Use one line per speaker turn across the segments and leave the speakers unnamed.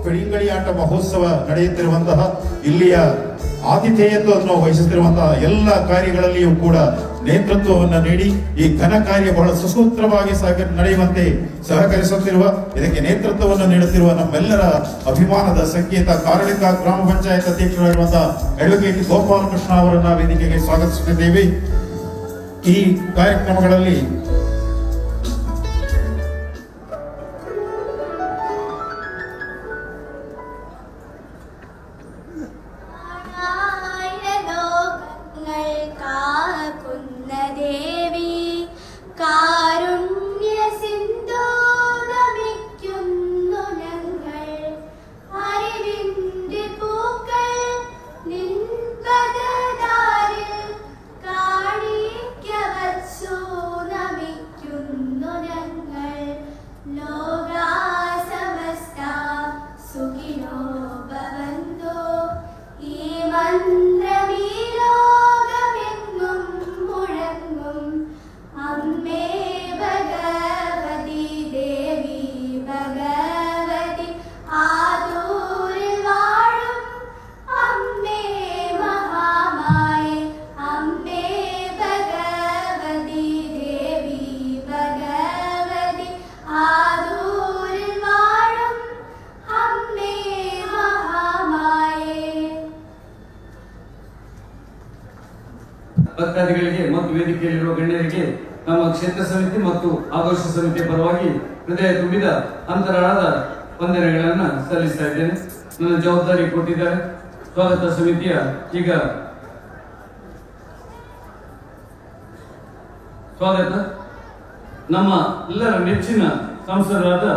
ಪಿಡಿಂಗಡಿಯಾಟ ಮಹೋತ್ಸವ ನಡೆಯುತ್ತಿರುವಂತಹ ಇಲ್ಲಿಯ ಆತಿಥೇಯತ್ವವನ್ನು ವಹಿಸುತ್ತಿರುವಂತಹ ಎಲ್ಲ ಕಾರ್ಯಗಳಲ್ಲಿಯೂ ಕೂಡ ನೇತೃತ್ವವನ್ನು ನೀಡಿ ಈ ಘನ ಕಾರ್ಯ ಬಹಳ ಸುಸೂತ್ರವಾಗಿ ನಡೆಯುವಂತೆ ಸಹಕರಿಸುತ್ತಿರುವ, ಇದಕ್ಕೆ ನೇತೃತ್ವವನ್ನು ನೀಡುತ್ತಿರುವ ನಮ್ಮೆಲ್ಲರ ಅಭಿಮಾನದ ಸಂಕೇತ ಕಾರಣಿಕ ಗ್ರಾಮ ಪಂಚಾಯತ್ ಅಧ್ಯಕ್ಷರಾಗಿರುವಂತಹ ಅಡ್ವೊಕೇಟ್ ಗೋಪಾಲಕೃಷ್ಣ ಅವರನ್ನ ವೇದಿಕೆಗೆ ಸ್ವಾಗತಿಸುತ್ತಿದ್ದೇವೆ. ಈ ಕಾರ್ಯಕ್ರಮಗಳಲ್ಲಿ
ಭಕ್ತಾದಿಗಳಿಗೆ ಮತ್ತು ವೇದಿಕೆಯಲ್ಲಿರುವ ಗಣ್ಯರಿಗೆ ನಮ್ಮ ಕ್ಷೇತ್ರ ಸಮಿತಿ ಮತ್ತು ಆದರ್ಶ ಸಮಿತಿಯ ಪರವಾಗಿ ಹೃದಯ ತುಂಬಿದ ಅಂತರಾಳದ ವಂದನೆಗಳನ್ನು ಸಲ್ಲಿಸ್ತಾ ಇದ್ದೇನೆ. ನನ್ನ ಜವಾಬ್ದಾರಿ ಕೊಟ್ಟಿದ್ದಾರೆ ಸ್ವಾಗತ ಸಮಿತಿಯ ಈಗ ಸ್ವಾಗತ ನಮ್ಮ ಎಲ್ಲರ ನೆಚ್ಚಿನ ಸಂಸದರಾದ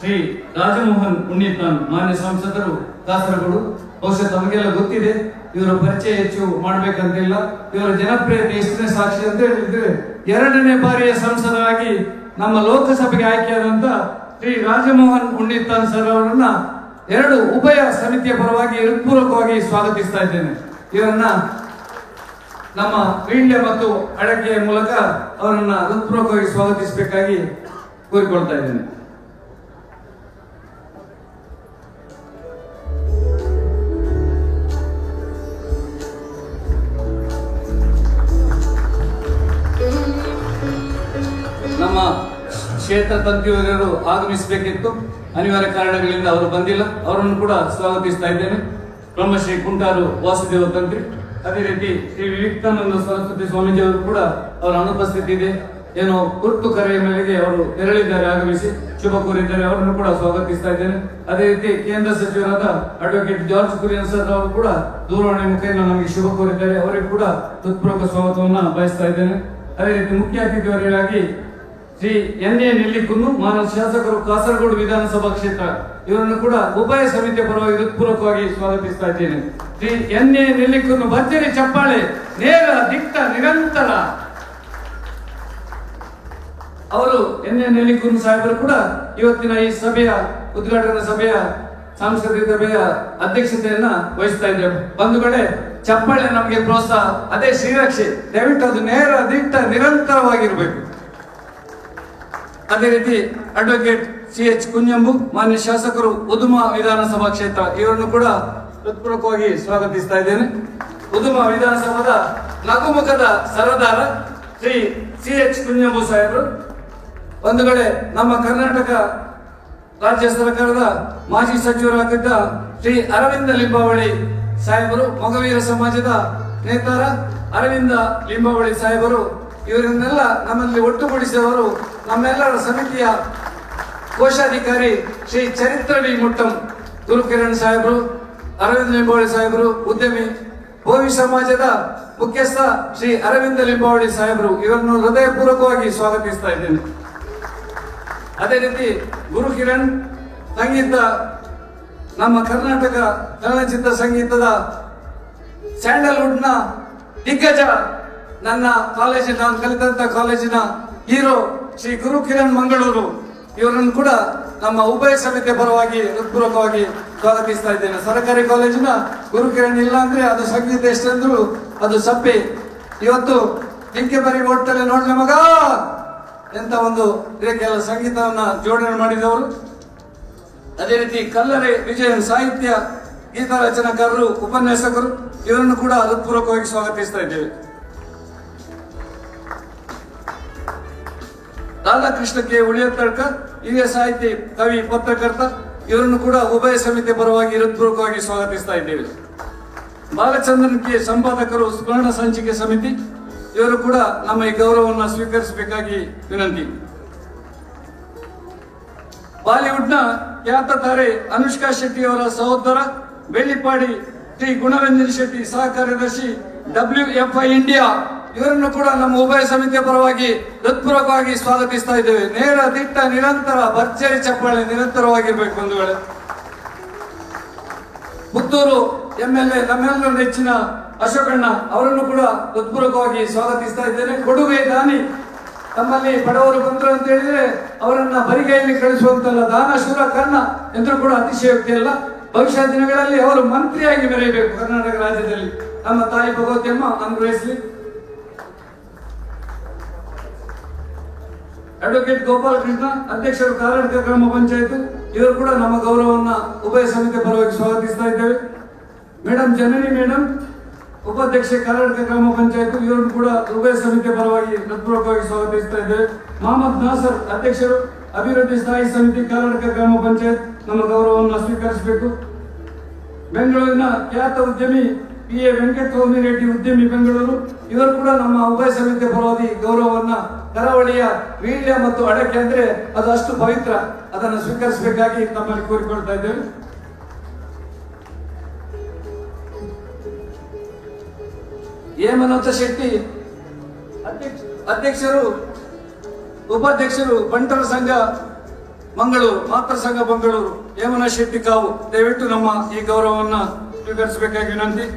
ಶ್ರೀ ರಾಜಮೋಹನ್ ಉಣ್ಣಿತಾನ್ ಮಾನ್ಯ ಸಂಸದರು ಕಾಸರಗೋಡು. ಬಹುಶಃ ತಮಗೆಲ್ಲ ಗೊತ್ತಿದೆ, ಇವರ ಪರಿಚಯ ಹೆಚ್ಚು ಮಾಡ್ಬೇಕಂತಿಲ್ಲ. ಇವರ ಜನಪ್ರಿಯತೆ ಎಷ್ಟನೇ ಸಾಕ್ಷಿ ಅಂತ ಹೇಳಿದ್ರೆ 2ನೇ ಬಾರಿಯ ಸಂಸದರಾಗಿ ನಮ್ಮ ಲೋಕಸಭೆಗೆ ಆಯ್ಕೆಯಾದಂತ ಶ್ರೀ ರಾಜಮೋಹನ್ ಉಣ್ಣಿತಾನ್ ಸರ್ ಅವರನ್ನ 2 ಉಭಯ ಸಮಿತಿಯ ಪರವಾಗಿ ಹೃತ್ಪೂರ್ವಕವಾಗಿ ಸ್ವಾಗತಿಸ್ತಾ ಇದ್ದೇನೆ. ಇವರನ್ನ ನಮ್ಮ ವೀಳ್ಯ ಮತ್ತು ಅಡಕೆಯ ಮೂಲಕ ಅವರನ್ನ ಹೃತ್ಪೂರ್ವಕವಾಗಿ ಸ್ವಾಗತಿಸಬೇಕಾಗಿ ಕೋರಿಕೊಳ್ತಾ ಇದ್ದೇನೆ. ನಮ್ಮ ಕ್ಷೇತ್ರ ತಂತ್ರಿಯವರು ಆಗಮಿಸಬೇಕಿತ್ತು, ಅನಿವಾರ್ಯ ಕಾರಣಗಳಿಂದ ಅವರು ಬಂದಿಲ್ಲ. ಅವರನ್ನು ಕೂಡ ಸ್ವಾಗತಿಸ್ತಾ ಇದ್ದೇನೆ. ಬ್ರಹ್ಮಶ್ರೀ ಕುಂಟಾರು ವಾಸುದೇವ ತಂತ್ರಿ, ಅದೇ ರೀತಿ ಶ್ರೀ ವಿವೇಕಾನಂದ ಸರಸ್ವತಿ ಸ್ವಾಮೀಜಿ ಅವರು ಕೂಡ ಅವರ ಅನುಪಸ್ಥಿತಿ ಇದೆ. ಏನೋ ತುರ್ತು ಕರೆಯ ಮೇರೆಗೆ ಅವರು ತೆರಳಿದ್ದಾರೆ, ಆಗಮಿಸಿ ಶುಭ ಕೋರಿದ್ದಾರೆ. ಅವರನ್ನು ಕೂಡ ಸ್ವಾಗತಿಸ್ತಾ ಇದ್ದೇನೆ. ಅದೇ ರೀತಿ ಕೇಂದ್ರ ಸಚಿವರಾದ ಅಡ್ವೊಕೇಟ್ ಜಾರ್ಜ್ ಕುರಿಯನ್ ಸರ್ ಅವರು ಕೂಡ ದೂರವಾಣಿ ಮುಖೇನ ನಮಗೆ ಶುಭ ಕೋರಿದ್ದಾರೆ. ಅವರಿಗೂ ಕೂಡ ಹೃತ್ಪೂರ್ವಕ ಸ್ವಾಗತವನ್ನ ಬಯಸ್ತಾ ಇದ್ದೇನೆ. ಅದೇ ರೀತಿ ಮುಖ್ಯ ಅತಿಥಿಯವರಾಗಿ ಶ್ರೀ ಎನ್ ಎ ನೆಲ್ಲಿಕುನ್ನು ಮಾನ್ಯ ಶಾಸಕರು ಕಾಸರಗೋಡು ವಿಧಾನಸಭಾ ಕ್ಷೇತ್ರ, ಇವರನ್ನು ಕೂಡ ಉಭಯ ಸಮಿತಿಯ ಪರವಾಗಿ ಹೃತ್ಪೂರ್ವಕವಾಗಿ ಸ್ವಾಗತಿಸ್ತಾ ಇದ್ದೇನೆ. ಶ್ರೀ ಎನ್ ಎ ನೆಲ್ಲಿಕುನ್ನು ಭರ್ಜರಿ ಚಪ್ಪಾಳೆ, ನೇರ ದಿಟ್ಟ ನಿರಂತರ. ಅವರು ಎನ್ ಎ ನೆಲ್ಲಿಕುನ್ನು ಸಾಹೇಬರು ಕೂಡ ಇವತ್ತಿನ ಈ ಸಭೆಯ ಉದ್ಘಾಟನಾ ಸಭೆಯ ಸಾಂಸ್ಕೃತಿಕ ಸಭೆಯ ಅಧ್ಯಕ್ಷತೆಯನ್ನ ವಹಿಸ್ತಾ ಇದ್ದೇವೆ. ಬಂಧುಗಳೇ, ಚಪ್ಪಾಳೆ ನಮಗೆ ಪ್ರೋತ್ಸಾಹ, ಅದೇ ಶ್ರೀರಕ್ಷೆ. ದಯವಿಟ್ಟು ಅದು ನೇರ ದಿಟ್ಟ ನಿರಂತರವಾಗಿರ್ಬೇಕು. ಅದೇ ರೀತಿ ಅಡ್ವೊಕೇಟ್ CH ಕುಂಜಂಬು ಮಾನ್ಯ ಶಾಸಕರು ಉದುಮ ವಿಧಾನಸಭಾ ಕ್ಷೇತ್ರ, ಇವರನ್ನು ಕೂಡ ಹೃತ್ಪೂರ್ವಕವಾಗಿ ಸ್ವಾಗತಿಸ್ತಾ ಇದ್ದೇನೆ. ಉದುಮ ವಿಧಾನಸಭಾದ ನಗುಮುಖದ ಸರದಾರ ಶ್ರೀ CH ಕುಂಜಂಬು ಸಾಹೇಬರು. ಬಂಧುಗಳೇ, ನಮ್ಮ ಕರ್ನಾಟಕ ರಾಜ್ಯ ಸರ್ಕಾರದ ಮಾಜಿ ಸಚಿವರಾಗಿದ್ದ ಶ್ರೀ ಅರವಿಂದ ಲಿಂಬಾವಳಿ ಸಾಹೇಬರು, ಮೊಗವೀರ ಸಮಾಜದ ನೇತಾರ ಅರವಿಂದ ಲಿಂಬಾವಳಿ ಸಾಹೇಬರು, ಇವರನ್ನೆಲ್ಲ ನಮ್ಮಲ್ಲಿ ಒಟ್ಟುಗೂಡಿಸಿದವರು ನಮ್ಮೆಲ್ಲರ ಸಮಿತಿಯ ಕೋಶಾಧಿಕಾರಿ ಶ್ರೀ ಚರಿತ್ರ ವಿ ಮುಟ್ಟಂ, ಗುರುಕಿರಣ್ ಸಾಹೇಬರು, ಅರವಿಂದ ಲಿಂಬಾವಳಿ ಸಾಹೇಬರು, ಉದ್ಯಮಿ ಭೋವಿ ಸಮಾಜದ ಮುಖ್ಯಸ್ಥ ಶ್ರೀ ಅರವಿಂದ ಲಿಂಬಾವಳಿ ಸಾಹೇಬರು, ಇವರನ್ನು ಹೃದಯಪೂರ್ವಕವಾಗಿ ಸ್ವಾಗತಿಸ್ತಾ ಇದ್ದೇನೆ. ಅದೇ ರೀತಿ ಗುರುಕಿರಣ್ ಸಂಗೀತ, ನಮ್ಮ ಕರ್ನಾಟಕ ಚಲನಚಿತ್ರ ಸಂಗೀತದ ಸ್ಯಾಂಡಲ್ವುಡ್ ನ ದಿಗ್ಗಜ, ನನ್ನ ಕಾಲೇಜಿನ ನಾನು ಕಲಿತಂತ ಕಾಲೇಜಿನ ಹೀರೋ ಶ್ರೀ ಗುರುಕಿರಣ್ ಮಂಗಳೂರು, ಇವರನ್ನು ಕೂಡ ನಮ್ಮ ಉಭಯ ಸಮಿತಿಯ ಪರವಾಗಿ ಹೃತ್ಪೂರ್ವಕವಾಗಿ ಸ್ವಾಗತಿಸ್ತಾ ಇದ್ದೇನೆ. ಸರ್ಕಾರಿ ಕಾಲೇಜಿನ ಗುರುಕಿರಣ್ ಇಲ್ಲ ಅಂದ್ರೆ ಅದು ಸಂಗೀತ ಎಷ್ಟಂದ್ರು ಅದು ಸಪ್ಪೆ. ಇವತ್ತು ಜಿಂಕೆ ಬರಿ ಒಟ್ಟಲ್ಲಿ ನೋಡ್ಲೆ ಮಗ ಎಂತ ಒಂದು ಇದಕ್ಕೆಲ್ಲ ಸಂಗೀತವನ್ನ ಜೋಡಣೆ ಮಾಡಿದವರು. ಅದೇ ರೀತಿ ಕಲ್ಲರೆ ವಿಜಯನ್ ಸಾಹಿತ್ಯ ಗೀತ ರಚನಾಕಾರರು, ಉಪನ್ಯಾಸಕರು, ಇವರನ್ನು ಕೂಡ ಹೃತ್ಪೂರ್ವಕವಾಗಿ ಸ್ವಾಗತಿಸ್ತಾ ಇದ್ದೇವೆ. ರಾಧಾಕೃಷ್ಣ ಕೆ ಉಳಿಯತ್ತಳ್ಕರ್ ಹಿರಿಯ ಸಾಹಿತಿ, ಕವಿ, ಪತ್ರಕರ್ತ, ಇವರನ್ನು ಕೂಡ ಉಭಯ ಸಮಿತಿ ಪರವಾಗಿ ಹೃತ್ಪೂರ್ವಕವಾಗಿ ಸ್ವಾಗತಿಸ್ತಾ ಇದ್ದೇವೆ. ಬಾಲಚಂದ್ರನ್ ಕೆ ಸಂಪಾದಕರು, ಸ್ಮರಣ ಸಂಚಿಕೆ ಸಮಿತಿ, ಇವರು ಕೂಡ ನಮ್ಮ ಈ ಗೌರವವನ್ನು ಸ್ವೀಕರಿಸಬೇಕಾಗಿ ವಿನಂತಿ. ಬಾಲಿವುಡ್ನ ಖ್ಯಾತ ತಾರೆ ಅನುಷ್ಕಾ ಶೆಟ್ಟಿ ಅವರ ಸಹೋದರ ಬೆಳ್ಳಿಪಾಡಿ ಶ್ರೀ ಗುಣರಂಜನ್ ಶೆಟ್ಟಿ, ಸಹ ಕಾರ್ಯದರ್ಶಿ WFI ಇಂಡಿಯಾ, ಇವರನ್ನು ಕೂಡ ನಮ್ಮ ಉಭಯ ಸಮಿತಿಯ ಪರವಾಗಿ ಹೃತ್ಪೂರ್ವಕವಾಗಿ ಸ್ವಾಗತಿಸ್ತಾ ಇದ್ದೇವೆ. ನೇರ ದಿಟ್ಟ ನಿರಂತರ ಭರ್ಜರಿ ಚಪ್ಪಾಳೆ ನಿರಂತರವಾಗಿರ್ಬೇಕು ಬಂಧುಗಳೇ. ಪುತ್ತೂರು MLA ನಮ್ಮೆಲ್ಲರ ನೆಚ್ಚಿನ ಅಶೋಕಣ್ಣ ಅವರನ್ನು ಕೂಡ ಹೃತ್ಪೂರ್ವಕವಾಗಿ ಸ್ವಾಗತಿಸ್ತಾ ಇದ್ದೇನೆ. ಕೊಡುಗೆ ದಾನಿ, ತಮ್ಮಲ್ಲಿ ಬಡವರು ಬಂದರು ಅಂತ ಹೇಳಿದ್ರೆ ಅವರನ್ನ ಬರಿಗೈಯಲ್ಲಿ ಕಳಿಸುವಂತಲ್ಲ, ದಾನ ಶೂರ ಕರ್ಣ ಎಂದ್ರೂ ಕೂಡ ಅತಿಶಯೋಕ್ತಿ ಅಲ್ಲ. ಭವಿಷ್ಯ ದಿನಗಳಲ್ಲಿ ಅವರು ಮಂತ್ರಿಯಾಗಿ ಮೆರೆಯಬೇಕು ಕರ್ನಾಟಕ ರಾಜ್ಯದಲ್ಲಿ. ನಮ್ಮ ತಾಯಿ ಭಗವತಿಯಮ್ಮ ಅನುಗ್ರಹಿಸಲಿ. ಅಡ್ವೊಕೇಟ್ ಗೋಪಾಲಕೃಷ್ಣ, ಅಧ್ಯಕ್ಷರು ಕಾರಣಿಕ ಗ್ರಾಮ ಪಂಚಾಯತ್, ಇವರು ಕೂಡ ನಮ್ಮ ಗೌರವವನ್ನ ಉಭಯ ಸಮಿತಿ ಪರವಾಗಿ ಸ್ವಾಗತಿಸ್ತಾ ಇದ್ದೇವೆ. ಮೇಡಮ್ ಜನನಿ ಮೇಡಮ್, ಉಪಾಧ್ಯಕ್ಷೆ ಕಾರಣಿಕ ಗ್ರಾಮ ಪಂಚಾಯತ್, ಇವರನ್ನು ಕೂಡ ಉಭಯ ಸಮಿತಿ ಪರವಾಗಿ ಹೃತ್ಪೂರ್ವಕವಾಗಿ ಸ್ವಾಗತಿಸ್ತಾ ಇದ್ದೇವೆ. ಮೊಹಮ್ಮದ್ ನಾಸರ್, ಅಧ್ಯಕ್ಷರು ಅಭಿವೃದ್ಧಿ ಸ್ಥಾಯಿ ಸಮಿತಿ ಕಾರಣಿಕ ಗ್ರಾಮ ಪಂಚಾಯತ್, ನಮ್ಮ ಗೌರವವನ್ನು ಸ್ವೀಕರಿಸಬೇಕು. ಬೆಂಗಳೂರಿನ ಖ್ಯಾತ ಉದ್ಯಮಿ PA ವೆಂಕಟಸ್ವಾಮಿ ರೆಡ್ಡಿ, ಉದ್ಯಮಿ ಬೆಂಗಳೂರು, ಇವರು ಕೂಡ ನಮ್ಮ ಉಭಯ ಸಮಿತಿಯ ಪರವಾಗಿ ಗೌರವವನ್ನ, ಕರಾವಳಿಯ ವೀಳ್ಯ ಮತ್ತು ಅಡಕೆ ಅಂದ್ರೆ ಅದು ಅಷ್ಟು ಪವಿತ್ರ, ಅದನ್ನು ಸ್ವೀಕರಿಸಬೇಕಾಗಿ ತಮ್ಮಲ್ಲಿ ಕೋರಿಕೊಳ್ತಾ ಇದ್ದೇವೆ. ಹೇಮನಾಥ ಶೆಟ್ಟಿ, ಅಧ್ಯಕ್ಷರು ಉಪಾಧ್ಯಕ್ಷರು ಬಂಟರ ಸಂಘ ಮಂಗಳೂರು, ಮಾತೃ ಸಂಘ ಮಂಗಳೂರು, ಹೇಮನಾಥ ಶೆಟ್ಟಿ ಕಾವು, ದಯವಿಟ್ಟು ನಮ್ಮ ಈ ಗೌರವವನ್ನ ಸ್ವೀಕರಿಸಬೇಕಾಗಿ ವಿನಂತಿ.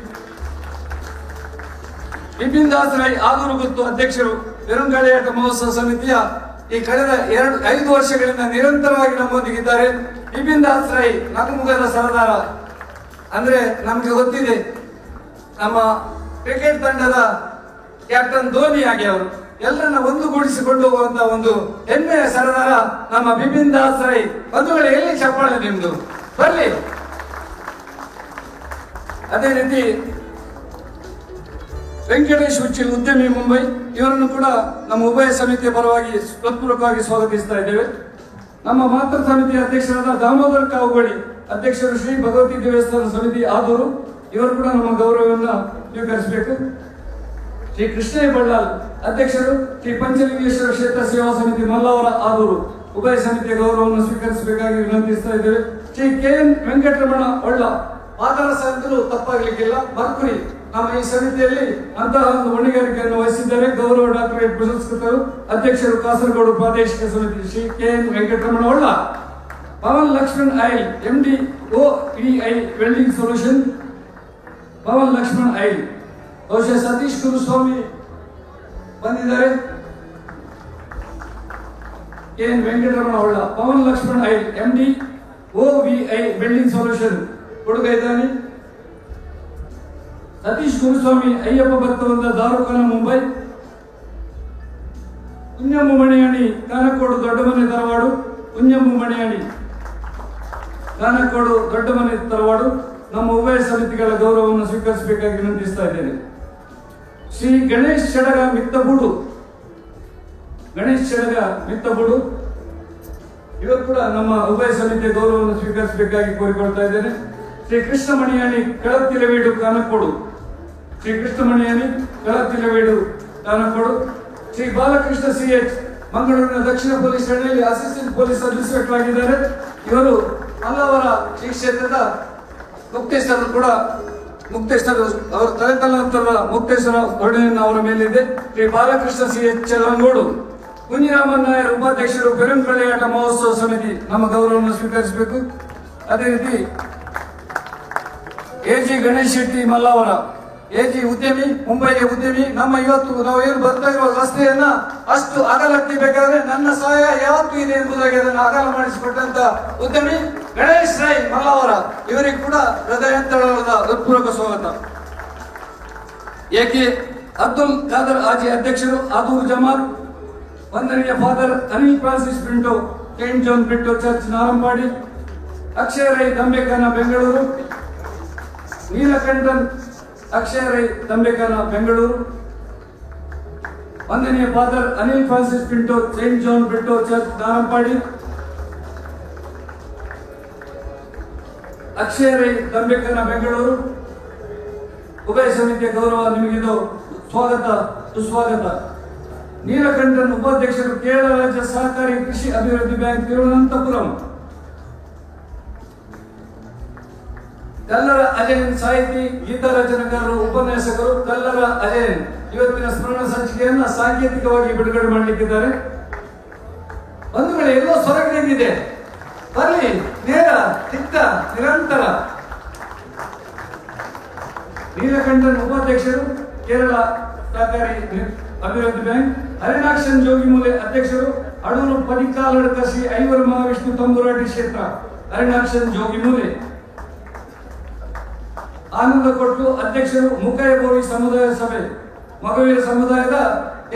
ಬಿಪಿನ್ ದಾಸ್ ರೈ ಆಲೂರು ಗುತ್ತು, ಅಧ್ಯಕ್ಷರು ಪೆರುಂಗಾಳಿಯಾಟ ಮಹೋತ್ಸವ ಸಮಿತಿಯ ಈ ಕಳೆದ 5 ವರ್ಷಗಳಿಂದ ನಿರಂತರವಾಗಿ ನಮ್ಮೊಂದಿಗಿದ್ದಾರೆ. ಬಿಪಿನ್ ದಾಸ್ ರೈ ನಗುಮುಗದ ಸರದಾರ ಅಂದ್ರೆ ನಮ್ಗೆ ಗೊತ್ತಿದೆ, ನಮ್ಮ ಕ್ರಿಕೆಟ್ ತಂಡದ ಕ್ಯಾಪ್ಟನ್ ಧೋನಿ ಆಗಿ ಅವರು ಎಲ್ಲರನ್ನ ಒಂದುಗೂಡಿಸಿಕೊಂಡು ಹೋಗುವಂತ ಒಂದು ಹೆಮ್ಮೆಯ ಸರದಾರ ನಮ್ಮ ಬಿಪಿನ್ ದಾಸ್ ರೈ. ಬಂಧುಗಳು, ಎಲ್ಲಿ ಚಪ್ಪಾಳೆ ನಿಮ್ದು, ಬರ್ಲಿ. ಅದೇ ರೀತಿ ವೆಂಕಟೇಶ್ ಉಚ್ಚಿಲ್, ಉದ್ಯಮಿ ಮುಂಬೈ, ಇವರನ್ನು ಕೂಡ ನಮ್ಮ ಉಭಯ ಸಮಿತಿಯ ಪರವಾಗಿ ಹೃತ್ಪೂರ್ವಕವಾಗಿ ಸ್ವಾಗತಿಸ್ತಾ ಇದ್ದೇವೆ. ನಮ್ಮ ಮಾತೃ ಸಮಿತಿಯ ಅಧ್ಯಕ್ಷರಾದ ದಾಮೋದರ ಕಾವುಗಳಿ, ಅಧ್ಯಕ್ಷರು ಶ್ರೀ ಭಗವತಿ ದೇವಸ್ಥಾನ ಸಮಿತಿ ಆದೂರು, ಇವರು ಕೂಡ ನಮ್ಮ ಗೌರವವನ್ನು ಸ್ವೀಕರಿಸಬೇಕು. ಶ್ರೀ ಕೃಷ್ಣಯ್ಯ ಬಳ್ಳಾಲ್, ಅಧ್ಯಕ್ಷರು ಶ್ರೀ ಪಂಚಲಿಂಗೇಶ್ವರ ಕ್ಷೇತ್ರ ಸೇವಾ ಸಮಿತಿ ಮಲ್ಲವರ ಆದೂರು, ಉಭಯ ಸಮಿತಿಯ ಗೌರವವನ್ನು ಸ್ವೀಕರಿಸಬೇಕಾಗಿ ವಿನಂತಿಸ್ತಾ ಇದ್ದೇವೆ. ಶ್ರೀ KN ವೆಂಕಟರಮಣ ಒಳ್ಳ, ಪಾದರಸ ಅಂತಲೂ ತಪ್ಪಾಗಲಿಕ್ಕಿಲ್ಲ, ಬರ್ಕುರಿ, ನಮ್ಮ ಈ ಸಮಿತಿಯಲ್ಲಿ ಅಂತಹ ಒಂದು ಹೊಣೆಗಾರಿಕೆಯನ್ನು ವಹಿಸಿದ್ದಾರೆ. ಗೌರವ ಡಾಕ್ಟರೇಟ್ ಪುರಸ್ಕೃತರು, ಅಧ್ಯಕ್ಷರು ಕಾಸರಗೋಡು ಪ್ರಾದೇಶಿಕ ಸಮಿತಿ Shri KN Venkataramana Olla. Pavan Lakshman Ail, MD OEI welding solution, Pavan Lakshman Ail. ಬಹುಶಃ ಸತೀಶ್ ಗುರುಸ್ವಾಮಿ ಬಂದಿದ್ದಾರೆ. KN Venkataramana Olla, Pavan Lakshman Ail, MD OVI welding solution, ಕೊಡುಗೈದಾನಿ. ಸತೀಶ್ ಗುರುಸ್ವಾಮಿ, ಅಯ್ಯಪ್ಪ ಭಕ್ತವೃಂದ, ದಾರುಖಾನ ಮುಂಬೈ. ಕುಂಜಮ್ಮು ಮಣಿಯಾಣಿ, ಕಾನಕೋಡು ದೊಡ್ಡಮನೆ ತರವಾಡು, ಕುಂಜಮ್ಮು ಮಣಿಯಾಣಿ, ಕಾನಕೋಡು ದೊಡ್ಡಮನೆ ತರವಾಡು, ನಮ್ಮ ಉಭಯ ಸಮಿತಿಗಳ ಗೌರವವನ್ನು ಸ್ವೀಕರಿಸಬೇಕಾಗಿ ವಿನಂತಿಸ್ತಾ ಇದ್ದೇನೆ. ಶ್ರೀ ಗಣೇಶ್ ಚಡಗ ಮಿತ್ತಬೂಡು, ಗಣೇಶ್ ಚಡಗ ಮಿತ್ತಬೂಡು, ಇವರು ಕೂಡ ನಮ್ಮ ಉಭಯ ಸಮಿತಿಯ ಗೌರವವನ್ನು ಸ್ವೀಕರಿಸಬೇಕಾಗಿ ಕೋರಿಕೊಳ್ತಾ ಇದ್ದೇನೆ. ಶ್ರೀ ಕೃಷ್ಣ ಮಣಿಯಾಣಿ, ಕಳತ್ತಿಲವೀಡು, ಕಾನಕೋಡು, ಶ್ರೀ ಕೃಷ್ಣ ಮಣಿಯಾಣಿ, ಕಳತ್ತಿಲವೀಡು, ಕಾನಕೋಡು. ಶ್ರೀ ಬಾಲಕೃಷ್ಣ CH, ಮಂಗಳೂರಿನ ದಕ್ಷಿಣ ಪೊಲೀಸ್ ಠಾಣೆಯಲ್ಲಿ ಅಸಿಸ್ಟೆಂಟ್ ಪೊಲೀಸ್ ಇನ್ಸ್ಪೆಕ್ಟರ್ ಆಗಿದ್ದಾರೆ. ಇವರು ಮಲ್ಲವರ ಶ್ರೀ ಕ್ಷೇತ್ರದ ಮುಕ್ತೇಶ್ವರ ಕೂಡ, ಮುಕ್ತೇಶ್ವರ ಅವರ ತಲೆತಲಾಂತರದ ಮುಕ್ತೇಶ್ವರ ಹೊಣೆಯನ್ನು ಅವರ ಮೇಲಿದೆ. ಶ್ರೀ ಬಾಲಕೃಷ್ಣ CH ಚಲಂಗೋಡು, ಕುಂಜಿರಾಮನ್ ನಾಯರ್, ಉಪಾಧ್ಯಕ್ಷರು ಪೆರುಂಕಳಿಯಾಟ ಮಹೋತ್ಸವ ಸಮಿತಿ, ನಮ್ಮ ಗೌರವವನ್ನು ಸ್ವೀಕರಿಸಬೇಕು. ಅದೇ ರೀತಿ AG ಗಣೇಶ್ ಶೆಟ್ಟಿ ಮಲ್ಲವರ, AG ಉದ್ಯಮಿ, ಮುಂಬೈಗೆ ಉದ್ಯಮಿ. ನಮ್ಮ ಇವತ್ತು ನಾವು ಏನು ಬರ್ತಾ ಇರುವ ರಸ್ತೆಯನ್ನ ಅಷ್ಟು ಅಗಲಕ್ಕೆ ಬೇಕಾದ್ರೆ ನನ್ನ ಸಹಾಯ ಯಾವತ್ತೂ ಇದೆ ಎಂಬುದಾಗಿ ಅದನ್ನು ಅಗಲ ಮಾಡಿಸಿಕೊಟ್ಟಂತ ಉದ್ಯಮಿ ಗಣೇಶ್ ರೈ ಮಲ್ಲವರ, ಇವರಿಗೆ ಕೂಡ ಹೃದಯಾಂತರಾಳದ ಹೃತ್ಪೂರ್ವಕ ಸ್ವಾಗತ. AK ಅಬ್ದುಲ್ ಖಾದರ್ ಆಜಿ, ಅಧ್ಯಕ್ಷರು ಆದೂರು ಜಮಾತ್. ವಂದನೀಯ father Anil Francis Pinto, Saint John Britto church, Narampady. Akshaya Rai Dambekana Bengaluru, Neelakantan Akshaya Rai Dambekana Bengaluru, ವಂದನೀಯ father Anil Francis Pinto Saint John Britto church Darampady, Akshaya Rai Dambekana Bengaluru. ಉಭಯ ಸಮಿತಿಯ ಗೌರವ ನಿಮಗಿದು ಸ್ವಾಗತ ಸುಸ್ವಾಗತ. ನೀಲಕಂಠನ್ ಉಪಾಧ್ಯಕ್ಷರು ಕೇರಳ ರಾಜ್ಯ ಸಹಕಾರಿ ಕೃಷಿ ಅಭಿವೃದ್ಧಿ ಬ್ಯಾಂಕ್ ತಿರುವನಂತಪುರಂ. ಕಲ್ಲರ ಅಜಯನ್ ಸಾಹಿತಿ, ಗೀತಾ ರಚನೆಕಾರರು, ಉಪನ್ಯಾಸಕರು ಕಲ್ಲರ ಅಜಯನ್ ಇವತ್ತಿನ ಸ್ಮರಣ ಸಂಚಿಕೆಯನ್ನ ಸಾಂಕೇತಿಕವಾಗಿ ಬಿಡುಗಡೆ ಮಾಡಲಿಕ್ಕಿದ್ದಾರೆ. ಬಂಧುಗಳೇ, ಎಲ್ಲೋ ಸೊರಗಿದೆ, ಬರಲಿ, ನೇರ ದಿಟ್ಟ ನಿರಂತರ. ನೀಲಕಂಠನ್ ಉಪಾಧ್ಯಕ್ಷರು ಕೇರಳ ಸಹಕಾರಿ ಅಭಿವೃದ್ಧಿ ಬ್ಯಾಂಕ್, ಹರಿನಾಕ್ಷನ್ ಜೋಗಿಮೂಲೆ ಅಧ್ಯಕ್ಷರು, ಅಡೂರು ಪಡಿಕಾಲಡ್ಕ ಶ್ರೀ ಐವರು ಮಹಾವಿಷ್ಣು ತಂಬುರಾಟಿ ಕ್ಷೇತ್ರ ಹರಿನಾಕ್ಷನ್ ಜೋಗಿಮೂಲೆ. ಆನಂದ ಕೊಟ್ಲು ಅಧ್ಯಕ್ಷರು, ಮುಖಯಭೋವಿ ಸಮುದಾಯ ಸಭೆ ಮಗವೀರ ಸಮುದಾಯದ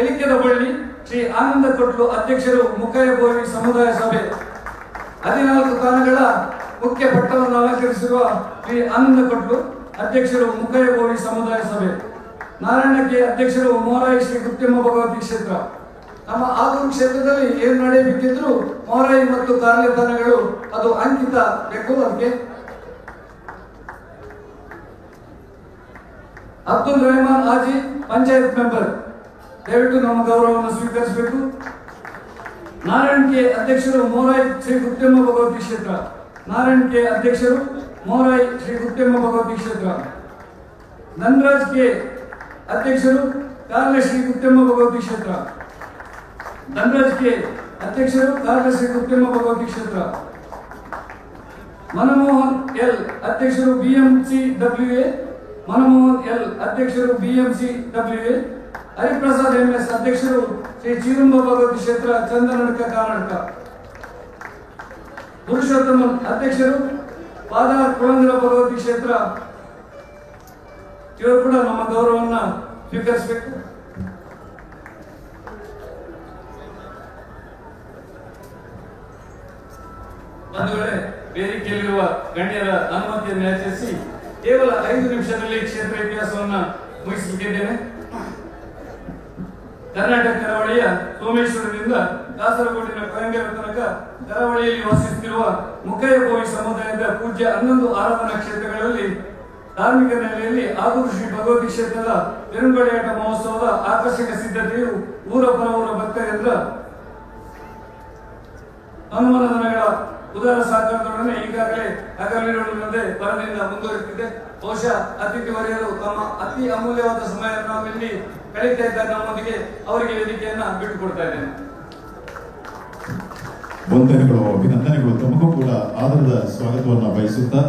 ಎಲಿಕೆದ ಬಳ್ಳಿ ಶ್ರೀ ಆನಂದ ಕೊಟ್ಲು ಅಧ್ಯಕ್ಷರು, ಮುಖಯಭೋವಿ ಸಮುದಾಯ ಸಭೆ. 14 ತಾಣಗಳ ಮುಖ್ಯ ಪಟ್ಟವನ್ನು ಅಲಂಕರಿಸಿರುವ ಶ್ರೀ ಆನಂದ ಕೊಟ್ಲು ಅಧ್ಯಕ್ಷರು, ಮುಖಯಭೋವಿ ಸಮುದಾಯ ಸಭೆ. ನಾರಾಯಣಕ್ಕೆ ಅಧ್ಯಕ್ಷರು, ಮೋರಾಯಿ ಶ್ರೀ ಗುತ್ಯಮ್ಮ ಭಗವತಿ ಕ್ಷೇತ್ರ. ನಮ್ಮ ಆದೂರು ಕ್ಷೇತ್ರದಲ್ಲಿ ಏನು ನಡೆಯಬೇಕಿದ್ರು ಮೋರಾಯಿ ಮತ್ತು ಕಾರ್ಯ ತಾಣಗಳು ಅದು ಅಂಕಿತ ಬೇಕು. ಅದಕ್ಕೆ ಅಬ್ದುಲ್ ರೆಹಮಾನ್ ಹಾಜಿ ಪಂಚಾಯತ್ ಮೆಂಬರ್, ದಯವಿಟ್ಟು ನಮ್ಮ ಗೌರವವನ್ನು ಸ್ವೀಕರಿಸಬೇಕು. ನಾರಾಯಣ್ ಕೆ ಅಧ್ಯಕ್ಷರು, ಮೋರಾಯಿ ಶ್ರೀ ಗುತ್ಯಮ್ಮ ಭಗವತಿ ಕ್ಷೇತ್ರ. ನಾರಾಯಣ್ ಕೆ ಅಧ್ಯಕ್ಷರು, ಮೋರಾಯಿ ಶ್ರೀ ಗುತ್ಯಮ್ಮ ಭಗವತಿ ಕ್ಷೇತ್ರ. ಧನರಾಜ್ ಕೆ ಅಧ್ಯಕ್ಷರು, ಕಾರ್ಲ ಶ್ರೀ ಗುತ್ಯಮ್ಮ ಭಗವತಿ ಕ್ಷೇತ್ರ. ಧನರಾಜ್ ಕೆ ಅಧ್ಯಕ್ಷರು, ಕಾರ್ಲ ಶ್ರೀ ಗುತ್ಯಮ್ಮ ಭಗವತಿ ಕ್ಷೇತ್ರ. ಮನಮೋಹನ್ ಎಲ್ ಅಧ್ಯಕ್ಷರು, ಬಿಎಂಸಿ ಡಬ್ಲ್ಯೂಎ. ಮನಮೋಹನ್ ಎಲ್ ಅಧ್ಯಕ್ಷರು, ಬಿಎಂಸಿ ಡಬ್ಲ್ಯೂಎ. ಹರಿಪ್ರಸಾದ್ ಎಂಎಸ್ ಅಧ್ಯಕ್ಷರು, ಶ್ರೀ ಚೀರುಂಬ ಭಗವತಿ ಕ್ಷೇತ್ರ, ಚಂದನಡ್ಕ ಕರ್ನಾಟಕ. ಪುರುಷೋತ್ತಮನ್ ಅಧ್ಯಕ್ಷರು, ಪಾದಾರ್ ಕುಳಂದ್ರ ಭಗವತಿ ಕ್ಷೇತ್ರ. ಇವರು ಕೂಡ ನಮ್ಮ ಗೌರವವನ್ನು ಸ್ವೀಕರಿಸಬೇಕು. ಬಂಧುಗಳೇ, ವೇದಿಕೆಯಲ್ಲಿರುವ ಗಣ್ಯರ ಅನುಮತಿಯನ್ನು ಯಾಚಿಸಿ ಕೇವಲ 5 ನಿಮಿಷದಲ್ಲಿ ಕ್ಷೇತ್ರ ಇತಿಹಾಸವನ್ನು ಮುಗಿಸಲಿದ್ದೇನೆ. ಕರ್ನಾಟಕ ಕರಾವಳಿಯ ಸೋಮೇಶ್ವರದಿಂದ ಕಾಸರಗೋಡಿನ ಕೊಯಂಗೇರ ತನಕ ಕರಾವಳಿಯಲ್ಲಿ ವಾಸಿಸುತ್ತಿರುವ ಮುಖಯಭೋವಿ ಸಮುದಾಯದ ಪೂಜ್ಯ 11 ಆರಾಧನಾ ಕ್ಷೇತ್ರಗಳಲ್ಲಿ ಧಾರ್ಮಿಕ ನೆಲೆಯಲ್ಲಿ ಆದೂರು ಶ್ರೀ ಭಗವತಿ ಕ್ಷೇತ್ರದ ಪೆರುಂಗಡಿಯಾಟ ಮಹೋತ್ಸವದ ಆಕರ್ಷಕ ಸಿದ್ಧತೆಯು ಊರ ಪರವೂರ ಭಕ್ತರಿಂದ ಹನುಮಾನ ದನಗಳ ಉದಾರ ಸಹಕಾರದೊಡನೆ ಈಗಾಗಲೇ ಹಗಲಿರುಳಂತೆ ಭರದಿಂದ ಮುಂದುವರಿಯುತ್ತಿದೆ. ಬಹುಶಃ ಅತಿಥಿ ವರಿಯರು ತಮ್ಮ ಅತಿ ಅಮೂಲ್ಯವಾದ ಸಮಯ ನಾವಿಲ್ಲಿ ಕಳೀತಾ ಇದ್ದಾರೆ ನಮ್ಮೊಂದಿಗೆ. ಅವರಿಗೆ ವೇದಿಕೆಯನ್ನ ಬಿಟ್ಟುಕೊಡ್ತಾ ಇದ್ದೇನೆ.
ವಂದನೆಗಳು, ಅಭಿನಂದನೆಗಳು. ತಮಗೂ ಕೂಡ ಆದರದ ಸ್ವಾಗತವನ್ನು ಬಯಸುತ್ತಾ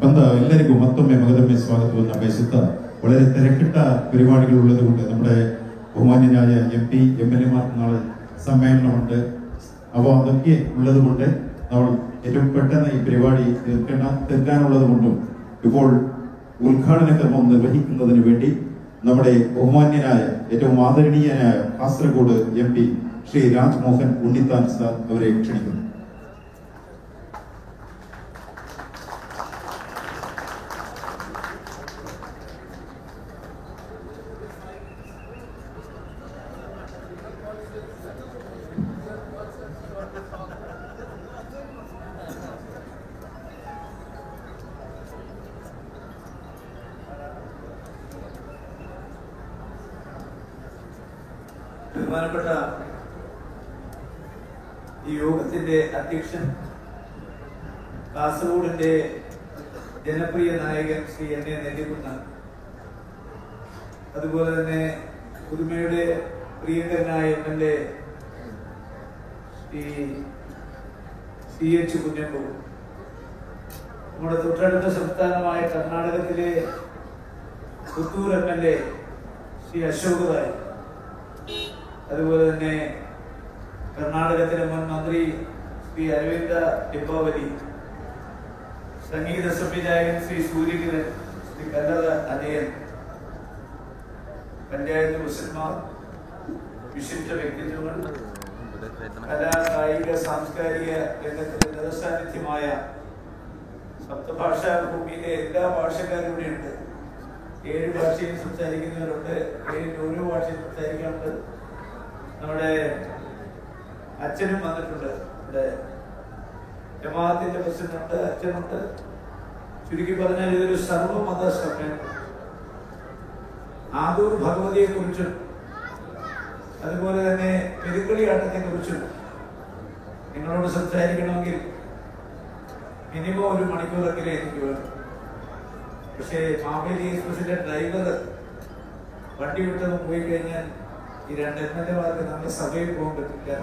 ಬಂದ ಎಲ್ಲರಿಗೂ ಮತ್ತೊಮ್ಮೆ ಮಗದೊಮ್ಮೆ ಸ್ವಾಗತವನ್ನು ಬಯಸುತ್ತಾ വളരെ തിരക്കിട്ട പരിപാടികൾ ഉള്ളതുകൊണ്ട് നമ്മുടെ ബഹുമാന്യനായ MP MLA മാർക്ക് നാളെ സമ്മേളനമുണ്ട്. അപ്പോൾ അതൊക്കെ ഉള്ളത് കൊണ്ട് നമ്മൾ ഏറ്റവും പെട്ടെന്ന് ഈ പരിപാടി തീർക്കാനുള്ളത് കൊണ്ടും ഇപ്പോൾ ഉദ്ഘാടന കർമ്മം നിർവഹിക്കുന്നതിന് വേണ്ടി നമ്മുടെ ബഹുമാന്യനായ ഏറ്റവും ആദരണീയനായ കാസർഗോഡ് MP ശ്രീ രാജ്മോഹൻ ഉണ്ണിത്താൻ സാർ അവരെ ക്ഷണിക്കുന്നു.
ബഹുമാനപ്പെട്ട ഈ യോഗത്തിന്റെ അധ്യക്ഷൻ കാസർഗോഡിന്റെ ജനപ്രിയ നായകൻ ശ്രീ എൻ എ നെല്ലിക്കുന്ന്, അതുപോലെ തന്നെ പുതുമയുടെ പ്രിയങ്കരനായ MLA ശ്രീ CH കുഞ്ഞമ്പു, നമ്മുടെ തൊട്ടടുത്ത സംസ്ഥാനമായ കർണാടകത്തിലെ പുത്തൂർ MLA ശ്രീ അശോക് റായ്, അതുപോലെ തന്നെ കർണാടകത്തിലെ മുൻ മന്ത്രി ശ്രീ അരവിന്ദ ഡിംബാവലി, സംഗീത സംവിധായകൻ ശ്രീ സൂര്യകിരൺ, ശ്രീ കല്ലറ അജയൻ, പഞ്ചായത്ത് പ്രസിഡന്റുമാർ, വിശിഷ്ട വ്യക്തിത്വങ്ങൾ, കലാ കായിക സാംസ്കാരിക രംഗത്തിന്റെ നിറസാന്നിധ്യമായ സപ്തഭാഷാ ഭൂമിയിലെ എല്ലാ ഭാഷക്കാരും ഇവിടെയുണ്ട്. 7 ഭാഷയിൽ സംസാരിക്കുന്നവരുണ്ട്, 7 ഓരോ ഭാഷയിൽ സംസാരിക്കാറുണ്ട്. നമ്മുടെ അച്ഛനും വന്നിട്ടുണ്ട്, ഇവിടെ ജമാഅത്തിന്റെ പ്രസിഡന്റുണ്ട്, അച്ഛനുണ്ട്. ചുരുക്കി പറഞ്ഞാൽ ഇതൊരു സർവമത സമ്മേളനം. ആദൂർ ഭഗവതിയെ കുറിച്ചും അതുപോലെ തന്നെ പെരുങ്കളിയാട്ടത്തെ കുറിച്ചും നിങ്ങളോട് സംസാരിക്കണമെങ്കിൽ മിനിമം 1 മണിക്കൂറെങ്കിലും എനിക്ക് വേണം. പക്ഷേ മാവേലി എക്സ്പ്രസിന്റെ ഡ്രൈവർ വണ്ടി വിട്ടത് പോയി കഴിഞ്ഞാൽ ഈ 2 MLA-മാർക്ക് നമ്മുടെ സഭയിൽ പോകാൻ പറ്റില്ല.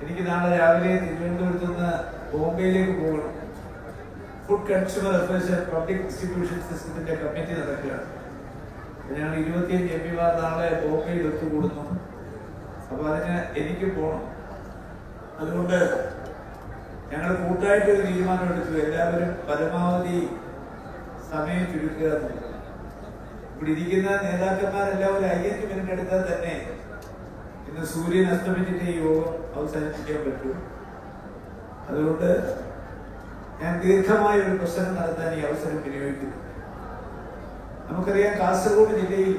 എനിക്ക് നാളെ രാവിലെ തിരുവനന്തപുരത്ത് നിന്ന് ബോംബെയിലേക്ക് പോകണം. Food consumer affairs and public distribution സിസ്റ്റത്തിന്റെ കമ്മിറ്റി നടക്കുകയാണ്. ഞങ്ങൾ 25 MP-മാർ നാളെ ബോംബെയിൽ ഒത്തുകൂടുന്നു. അപ്പൊ അതിന് എനിക്ക് പോകണം. അതുകൊണ്ട് ഞങ്ങൾ കൂട്ടായിട്ടൊരു തീരുമാനമെടുത്തു, എല്ലാവരും പരമാവധി സമയം ചുരുക്കുക എന്നുള്ളത്. ഇവിടെ ഇരിക്കുന്ന നേതാക്കന്മാരെല്ലാം ഒരു 5 മിനിറ്റ് എടുത്താൽ തന്നെ ഇന്ന് സൂര്യൻ അസ്തമിച്ചിട്ട് ഈ യോഗം അവസാനിപ്പിക്കാൻ പറ്റൂ. അതുകൊണ്ട് ഞാൻ ദീർഘമായ ഒരു പ്രസംഗം നടത്താൻ ഈ അവസരം വിനിയോഗിക്കുന്നു. നമുക്കറിയാം, കാസർഗോഡ് ജില്ലയിൽ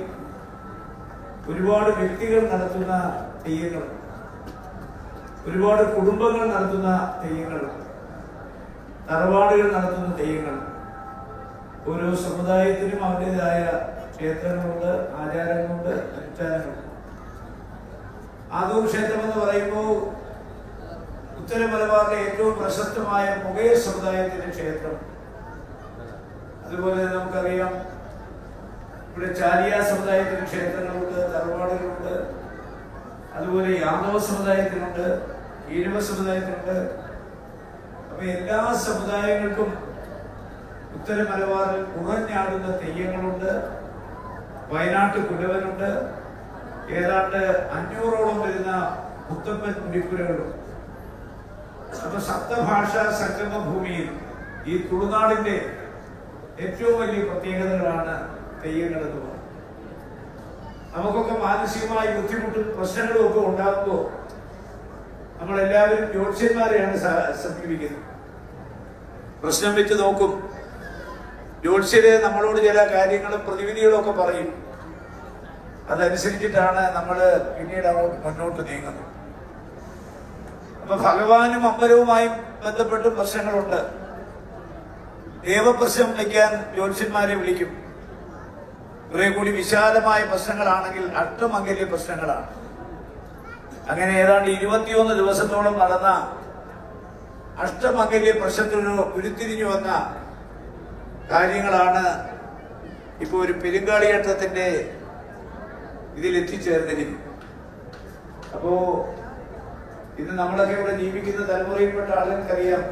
ഒരുപാട് വ്യക്തികൾ നടത്തുന്ന തെയ്യങ്ങളുണ്ട്, ഒരുപാട് കുടുംബങ്ങൾ നടത്തുന്ന തെയ്യങ്ങളുണ്ട്, തറവാടുകൾ നടത്തുന്ന തെയ്യങ്ങളുണ്ട്. ഓരോ സമുദായത്തിനും അവരുടേതായ ക്ഷേത്രങ്ങളുണ്ട്, ആചാരങ്ങളുണ്ട്, അനുഷ്ഠാനങ്ങളുണ്ട്. ആദൂർ ക്ഷേത്രം എന്ന് പറയുമ്പോൾ ഉത്തര മലബാറിലെ ഏറ്റവും പ്രശസ്തമായ മുഗയ സമുദായത്തിന്റെ ക്ഷേത്രം. അതുപോലെ നമുക്കറിയാം, ഇവിടെ ചാലിയ സമുദായത്തിന് ക്ഷേത്രങ്ങളുണ്ട്, തറവാടുകളുണ്ട്. അതുപോലെ യാദവ സമുദായത്തിനുണ്ട്, ഈഴവ സമുദായത്തിനുണ്ട്. അപ്പൊ എല്ലാ സമുദായങ്ങൾക്കും ഉത്തര മലബാറിൽ ഉറഞ്ഞാടുന്ന തെയ്യങ്ങളുണ്ട്. വയനാട്ട് കുലവനുണ്ട്. ഏതാണ്ട് 500ഓളം വരുന്ന മുത്തപ്പൻ മുടിപ്പുരകളും. അപ്പൊ സപ്തഭാഷാ സംഗമ ഭൂമിയിൽ ഈ തുളുനാടിന്റെ ഏറ്റവും വലിയ പ്രത്യേകതകളാണ് തെയ്യങ്ങൾ എന്ന് പറയുന്നത്. നമുക്കൊക്കെ മാനസികമായി ബുദ്ധിമുട്ടും പ്രശ്നങ്ങളും ഒക്കെ ഉണ്ടാകുമ്പോൾ നമ്മളെല്ലാവരും ജ്യോത്സ്യന്മാരെയാണ് സമീപിക്കുന്നത്. പ്രശ്നം വെച്ച് നോക്കും. ജ്യോത്സ്യരെ നമ്മളോട് ചില കാര്യങ്ങളും പ്രതിവിധികളും ഒക്കെ പറയും. അതനുസരിച്ചിട്ടാണ് നമ്മൾ പിന്നീട് അങ്ങോട്ട് മുന്നോട്ട് നീങ്ങുന്നത്. അപ്പൊ ഭഗവാനും അമ്പലവുമായും ബന്ധപ്പെട്ട് പ്രശ്നങ്ങളുണ്ട്. ദേവപ്രശ്നം വയ്ക്കാൻ ജ്യോത്സ്യന്മാരെ വിളിക്കും. കുറെ കൂടി വിശാലമായ പ്രശ്നങ്ങളാണെങ്കിൽ അഷ്ടമംഗല്യ പ്രശ്നങ്ങളാണ്. അങ്ങനെ ഏതാണ്ട് 21 ദിവസത്തോളം നടന്ന അഷ്ടമംഗല്യ പ്രശ്നത്തിനു ഉരുത്തിരിഞ്ഞു വന്ന കാര്യങ്ങളാണ് ഇപ്പൊ ഒരു പെരുങ്കാളിയാട്ടത്തിന്റെ ഇതിലെത്തിച്ചേർന്നിരിക്കും. അപ്പോ ഇന്ന് നമ്മളൊക്കെ ഇവിടെ ജീവിക്കുന്ന തലമുറയിൽപ്പെട്ട ആളുകൾക്കറിയാം,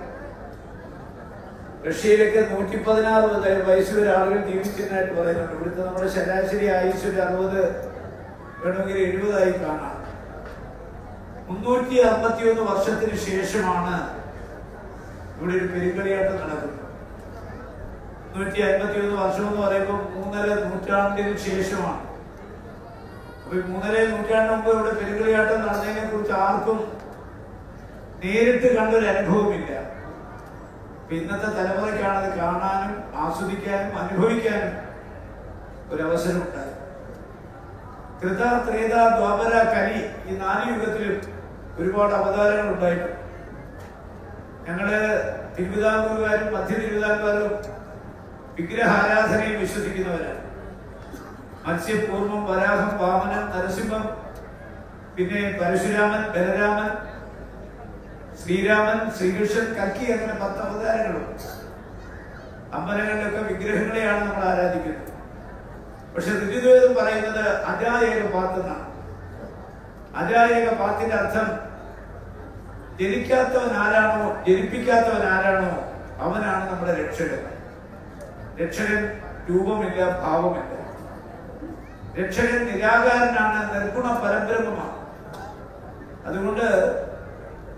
റഷ്യയിലൊക്കെ 116 വയസ്സ് വരെ ആളുകൾ ജീവിക്കുന്നതായിട്ട് പറയുന്നുണ്ട്. ഇവിടുത്തെ നമ്മുടെ ശരാശരി ആയുസ് 60, വേണമെങ്കിൽ 70 കാണാം. 351 വർഷത്തിന് ശേഷമാണ് ഇവിടെ ഒരു പെരുങ്കളിയാട്ടം നടക്കുന്നത്. 351 വർഷം എന്ന് പറയുമ്പോൾ 3.5 നൂറ്റാണ്ടിന് ശേഷമാണ്. അപ്പൊ 3.5 നൂറ്റാണ്ട് മുമ്പ് ഇവിടെ പെരുങ്കളിയാട്ടം നടന്നതിനെ കുറിച്ച് ആർക്കും നേരിട്ട് കണ്ടൊരു അനുഭവമില്ല. ഇന്നത്തെ തലമുറയ്ക്കാണ് അത് കാണാനും ആസ്വദിക്കാനും അനുഭവിക്കാനും ഒരവസരം ഉണ്ടായി. കൃത, ത്രേത, ദ്വാപര, കലി ഈ 4 യുഗത്തിലും ഒരുപാട് അവതാരങ്ങൾ ഉണ്ടായിട്ടുണ്ട്. ഞങ്ങള് തിരുവിതാംകൂറുകാരും മധ്യ തിരുവിതാംകൂറും വിഗ്രഹാരാധനയിൽ വിശ്വസിക്കുന്നവരാണ്. മത്സ്യപൂർവം, വരാഹം, വാമനൻ, നരസിംഹം, പിന്നെ പരശുരാമൻ, ബലരാമൻ, ശ്രീരാമൻ, ശ്രീകൃഷ്ണൻ, കൽക്കി, അങ്ങനെ 10 അവതാരങ്ങളുണ്ട്. അമ്പലങ്ങളിലൊക്കെ വിഗ്രഹങ്ങളെയാണ് നമ്മൾ ആരാധിക്കുന്നത്. പക്ഷെ ഋഗ്വേദം പറയുന്നത് അജായേക പാത്തെന്നാണ്. അജായേക പാത്തിന്റെ അർത്ഥം ജനിക്കാത്തവൻ ആരാണോ, ജനിപ്പിക്കാത്തവൻ ആരാണോ അവനാണ് നമ്മുടെ രക്ഷകൻ. രക്ഷകൻ രൂപമില്ല, ഭാവമില്ല. രക്ഷകൻ നിരാകാരനാണ്, നിർഗുണ പരബ്രഹ്മമാണ്. അതുകൊണ്ട്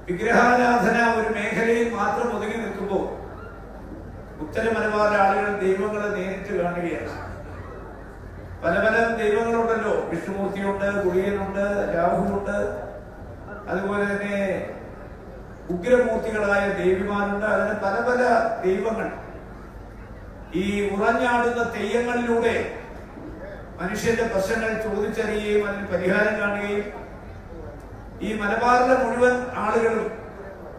വിഗ്രഹാരാധന ഒരു മേഖലയിൽ മാത്രം ഒതുങ്ങി നിൽക്കുമ്പോൾ ഉത്തര മലബാറിലെ ആളുകൾ ദൈവങ്ങളെ നേരിട്ട് കാണുകയാണ്. പല പല ദൈവങ്ങളുണ്ടല്ലോ. വിഷ്ണുമൂർത്തിയുണ്ട്, ഗുളികനുണ്ട്, രാഹുവുണ്ട്. അതുപോലെ തന്നെ ഉഗ്രമൂർത്തികളായ ദേവിമാരുണ്ട്. അതിന് പല പല ദൈവങ്ങൾ. ഈ ഉറഞ്ഞാടുന്ന തെയ്യങ്ങളിലൂടെ മനുഷ്യന്റെ പ്രശ്നങ്ങൾ ചോദിച്ചറിയുകയും അതിന് പരിഹാരം കാണുകയും ഈ മലബാറിലെ മുഴുവൻ ആളുകളും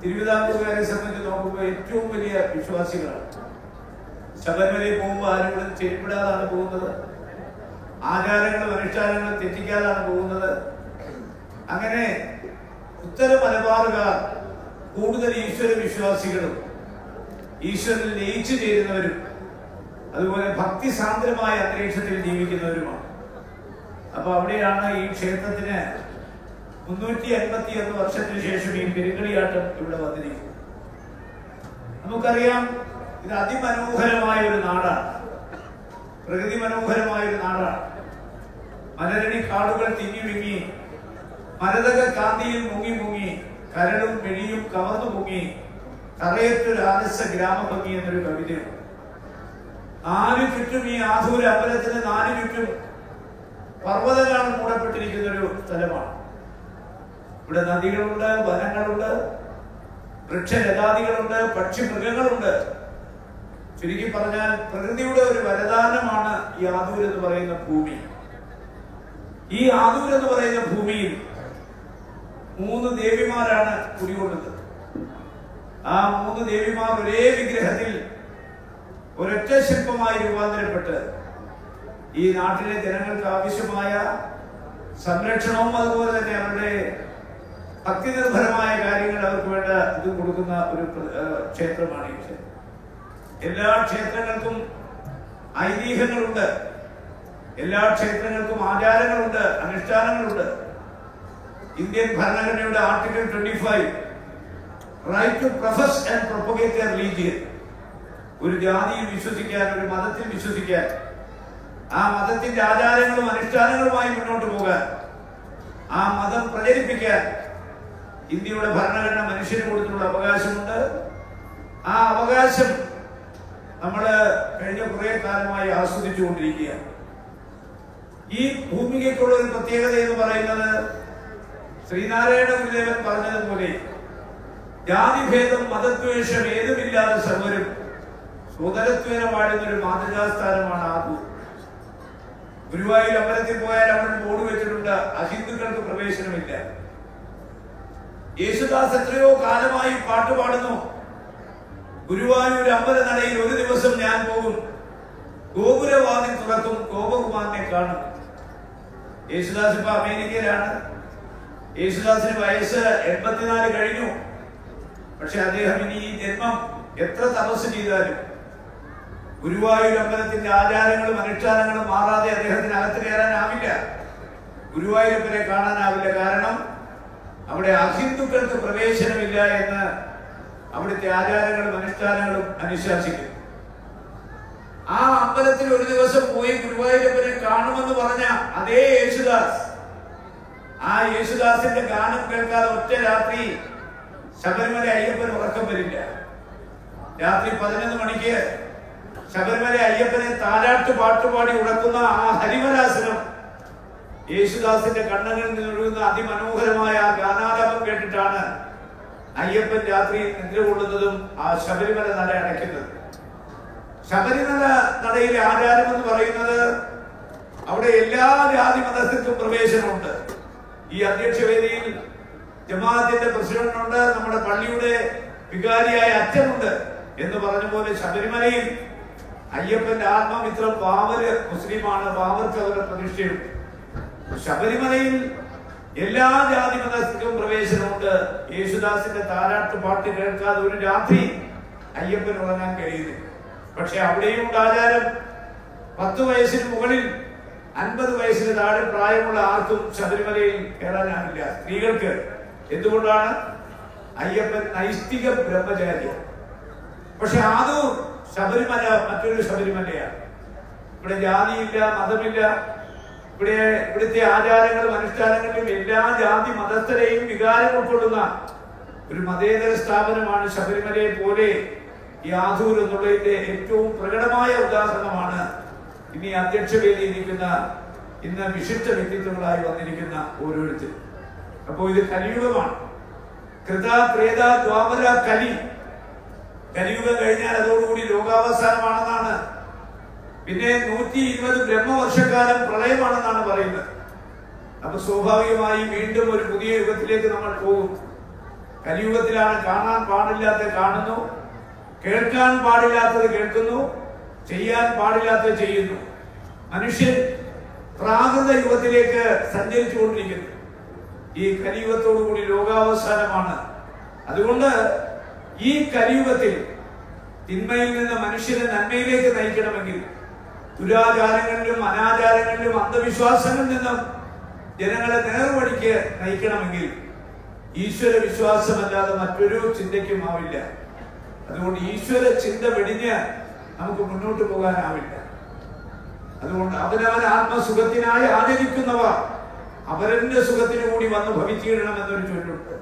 തിരുവിതാംകൂറുകാരെ സംബന്ധിച്ച് നോക്കുമ്പോൾ ഏറ്റവും വലിയ വിശ്വാസികളാണ്. ശബരിമലയിൽ പോകുമ്പോൾ ആരും ഇവിടെ ചെരിപ്പിടാതാണ് പോകുന്നത്. ആചാരങ്ങളും അനുഷ്ഠാനങ്ങളും തെറ്റിക്കാതാണ് പോകുന്നത്. അങ്ങനെ ഉത്തര മലബാറുകാർ കൂടുതൽ ഈശ്വര വിശ്വാസികളും ഈശ്വരനിൽ ലയിച്ചു ചേരുന്നവരും അതുപോലെ ഭക്തിസാന്ദ്രമായ അന്തരീക്ഷത്തിൽ ജീവിക്കുന്നവരുമാണ്. അപ്പൊ അവിടെയാണ് ഈ ക്ഷേത്രത്തിന് 351 വർഷത്തിന് ശേഷം ഈ പെരുങ്കളിയാട്ടം ഇവിടെ വന്നിരിക്കുന്നത്. നമുക്കറിയാം, ഇത് അതിമനോഹരമായ ഒരു നാടാണ്, പ്രകൃതി മനോഹരമായ ഒരു നാടാണ്. മലരണി കാടുകൾ തിങ്ങി വിങ്ങി, മരതക കാന്തിയിൽ മുങ്ങി മുങ്ങി, കരളും മെഴിയും കവർന്നു മുങ്ങി, കറയത്തൊരു ആലസ്യ ഗ്രാമഭംഗി എന്നൊരു കവിതയുണ്ട്. 4 ചുറ്റും ഈ ആധൂര അമ്പലത്തിന് 4 ചുറ്റും പർവ്വതങ്ങളാണ് മൂടപ്പെട്ടിരിക്കുന്ന ഒരു സ്ഥലമാണ്. ഇവിടെ നദികളുണ്ട്, വനങ്ങളുണ്ട്, വൃക്ഷലതാദികളുണ്ട്, പക്ഷിമൃഗങ്ങളുണ്ട്. ചുരുക്കി പറഞ്ഞാൽ പ്രകൃതിയുടെ ഒരു വരദാനമാണ് ഈ ആദൂർ എന്ന് പറയുന്ന ഭൂമി. ഈ ആദൂർ എന്ന് പറയുന്ന ഭൂമിയിൽ 3 ദേവിമാരാണ് കുടികൊള്ളുന്നത്. ആ 3 ദേവിമാർ ഒരേ വിഗ്രഹത്തിൽ ഒരൊറ്റ ശില്പമായി രൂപാന്തരപ്പെട്ട് ഈ നാട്ടിലെ ജനങ്ങൾക്ക് ആവശ്യമായ സംരക്ഷണവും അതുപോലെ തന്നെ അവരുടെ ഭക്തിനിർഭരമായ കാര്യങ്ങൾ അവർക്ക് വേണ്ട ഇത് കൊടുക്കുന്ന ഒരു ക്ഷേത്രമാണ് ഈ ക്ഷേത്രം. എല്ലാ ക്ഷേത്രങ്ങൾക്കും ഐതിഹ്യങ്ങളുണ്ട്, എല്ലാ ക്ഷേത്രങ്ങൾക്കും ആചാരങ്ങളുണ്ട്, അനുഷ്ഠാനങ്ങളുണ്ട്. ഇന്ത്യൻ ഭരണഘടനയുടെ article 25 right to profess and propagate a religion, ഒരു ജാതിയിൽ വിശ്വസിക്കാൻ, ഒരു മതത്തിൽ വിശ്വസിക്കാൻ, ആ മതത്തിന്റെ ആചാരങ്ങളും അനുഷ്ഠാനങ്ങളുമായി മുന്നോട്ട് പോകാൻ, ആ മതം പ്രചരിപ്പിക്കാൻ ഇന്ത്യയുടെ ഭരണഘടന മനുഷ്യന് കൊടുത്തിട്ടുള്ള അവകാശമുണ്ട്. ആ അവകാശം നമ്മൾ കഴിഞ്ഞ കുറെ കാലമായി ആസ്വദിച്ചുകൊണ്ടിരിക്കുകയാണ്. ഈ ഭൂമികയ്ക്കുള്ള ഒരു പ്രത്യേകത എന്ന് പറയുന്നത് ശ്രീനാരായണ ഗുരുദേവൻ പറഞ്ഞതുപോലെ ജാതിഭേദം മതദ്വേഷം ഏതുമില്ലാതെ സർവരും സ്വതരത്വേന വാഴുന്ന ഒരു മാതൃകാസ്ഥാനമാണ് ആദൂർ. ഗുരുവായൂർ അമ്പലത്തിൽ പോയാൽ അവിടെ ബോർഡ് വെച്ചിട്ടുണ്ട്, അഹിന്ദുക്കൾക്ക് പ്രവേശനമില്ല. യേശുദാസ് എത്രയോ കാലമായി പാട്ട് പാടുന്നു, ഗുരുവായൂർ അമ്പല നടയിൽ ഒരു ദിവസം ഞാൻ പോകും, ഗോപുരവാതിൽ തുറക്കും, ഗോപകുമാരനെ കാണും. യേശുദാസ് ഇപ്പൊ അമേരിക്കയിലാണ്. യേശുദാസിന് വയസ്സ് 84 കഴിഞ്ഞു. പക്ഷെ അദ്ദേഹം ഇനി ഈ ജന്മം എത്ര തപസ് ചെയ്താലും ഗുരുവായൂർ അമ്പലത്തിന്റെ ആചാരങ്ങളും അനുഷ്ഠാനങ്ങളും മാറാതെ അദ്ദേഹത്തിന് അകത്ത് കയറാനാവില്ല, ഗുരുവായൂരപ്പനെ കാണാനാവില്ല. കാരണം അവിടെ അഹിന്ദുക്കൾക്ക് പ്രവേശനമില്ല എന്ന് അവിടുത്തെ ആചാരങ്ങളും അനുഷ്ഠാനങ്ങളും അനുശാസിക്കും. ആ അമ്പലത്തിൽ ഒരു ദിവസം പോയി ഗുരുവായൂരപ്പനെ കാണുമെന്ന് പറഞ്ഞ അതേ യേശുദാസ്, ആ യേശുദാസിന്റെ ഗാനം കേൾക്കാതെ ഒറ്റ രാത്രി ശബരിമല അയ്യപ്പൻ ഉറക്കം വരില്ല. രാത്രി 11 മണിക്ക് ശബരിമല അയ്യപ്പനെ താരാട്ട് പാട്ടുപാടി ഉറക്കുന്ന ആ ഹരിവരാസനം യേശുദാസിന്റെ കണ്ണങ്ങളിൽ നിന്നൊഴുകുന്ന അതിമനോഹരമായ ആ ഗാനാലാപം കേട്ടിട്ടാണ് അയ്യപ്പൻ രാത്രി നിദ്ര കൊള്ളുന്നതും ആ ശബരിമല നട അടയ്ക്കുന്നത്. ശബരിമല നടയിലെ ആചാരം എന്ന് പറയുന്നത് അവിടെ എല്ലാ ജാതി മതസ്ഥർക്കും പ്രവേശനമുണ്ട്. ഈ അധ്യക്ഷവേദിയിൽ ജമാഅത്തിന്റെ പ്രസിഡന്റുണ്ട്, നമ്മുടെ പള്ളിയുടെ വികാരിയായ അച്ഛനുണ്ട് എന്ന് പറഞ്ഞ പോലെ ശബരിമലയിൽ അയ്യപ്പന്റെ ആത്മമിത്രം ബാവര് മുസ്ലിമാണ്, ബാവർക്ക് അവരുടെ പ്രതിഷ്ഠയുണ്ട്. ശബരിമലയിൽ എല്ലാ ജാതി മതസ്ഥർക്കും പ്രവേശനമുണ്ട്. യേശുദാസിന്റെ താരാട്ട് പാട്ട് കേൾക്കാതെ ഒരു രാത്രി അയ്യപ്പൻ ഉറങ്ങാൻ കഴിയുന്നില്ല. പക്ഷെ അവിടെയും ഉണ്ട് ആചാരം, 10 വയസ്സിന് മുകളിൽ 50 വയസ്സിന് താഴെ പ്രായമുള്ള ആർക്കും ശബരിമലയിൽ കയറാനാവില്ല, സ്ത്രീകൾക്ക്. എന്തുകൊണ്ടാണ്? അയ്യപ്പൻ നൈഷ്ഠിക ബ്രഹ്മചാരി. പക്ഷെ ആദൂർ ശബരിമല മറ്റൊരു ശബരിമലയാണ്. ഇവിടെ ജാതിയില്ല, മതമില്ല. ഇവിടുത്തെ ആചാരങ്ങളും അനുഷ്ഠാനങ്ങളിലും എല്ലാ ജാതി മതസ്ഥരെയും വികാരം ഉൾക്കൊള്ളുന്ന ഒരു മതേതര സ്ഥാപനമാണ് ശബരിമലയെ പോലെ ഈ ആദൂർ എന്നുള്ളതിന്റെ ഏറ്റവും പ്രകടമായ ഉദാഹരണമാണ് ഇനി അധ്യക്ഷ വേദിയിൽ ഇരിക്കുന്ന ഇന്ന് വിശിഷ്ട വ്യക്തിത്വങ്ങളായി വന്നിരിക്കുന്ന ഓരോരുത്തരും. അപ്പോൾ ഇത് കലിയുഗമാണ്. കൃത, ത്രേത, ദ്വാപര, കലി. കലിയുഗം കഴിഞ്ഞാൽ അതോടുകൂടി ലോകാവസാനമാണെന്നാണ്. പിന്നെ 120 ബ്രഹ്മവർഷക്കാലം പ്രളയമാണെന്നാണ് പറയുന്നത്. അപ്പൊ സ്വാഭാവികമായി വീണ്ടും ഒരു പുതിയ യുഗത്തിലേക്ക് നമ്മൾ പോകും. കലിയുഗത്തിലാണ് കാണാൻ പാടില്ലാത്ത കാണുന്നു, കേൾക്കാൻ പാടില്ലാത്തത് കേൾക്കുന്നു, ചെയ്യാൻ പാടില്ലാത്തത് ചെയ്യുന്നു. മനുഷ്യൻ പ്രാകൃത യുഗത്തിലേക്ക് സഞ്ചരിച്ചു കൊണ്ടിരിക്കുന്നു. ഈ കലിയുഗത്തോടുകൂടി ലോകാവസാനമാണ്. അതുകൊണ്ട് ഈ കലിയുഗത്തിൽ തിന്മയിൽ നിന്ന് മനുഷ്യനെ നന്മയിലേക്ക് നയിക്കണമെങ്കിൽ, ദുരാചാരങ്ങളിലും അനാചാരങ്ങളിലും അന്ധവിശ്വാസങ്ങളിൽ നിന്നും ജനങ്ങളെ നേർവഴിക്ക് നയിക്കണമെങ്കിൽ ഈശ്വര വിശ്വാസമല്ലാതെ മറ്റൊരു ചിന്തയ്ക്കും ആവില്ല. അതുകൊണ്ട് ഈശ്വര ചിന്ത വെടിഞ്ഞ് നമുക്ക് മുന്നോട്ട് പോകാനാവില്ല. അതുകൊണ്ട് അവനവൻ ആത്മസുഖത്തിനായി ആചരിക്കുന്നവ അവരന്റെ സുഖത്തിനു കൂടി വന്ന് ഭവിച്ചിടണമെന്നൊരു ചൊല്ലുണ്ട്.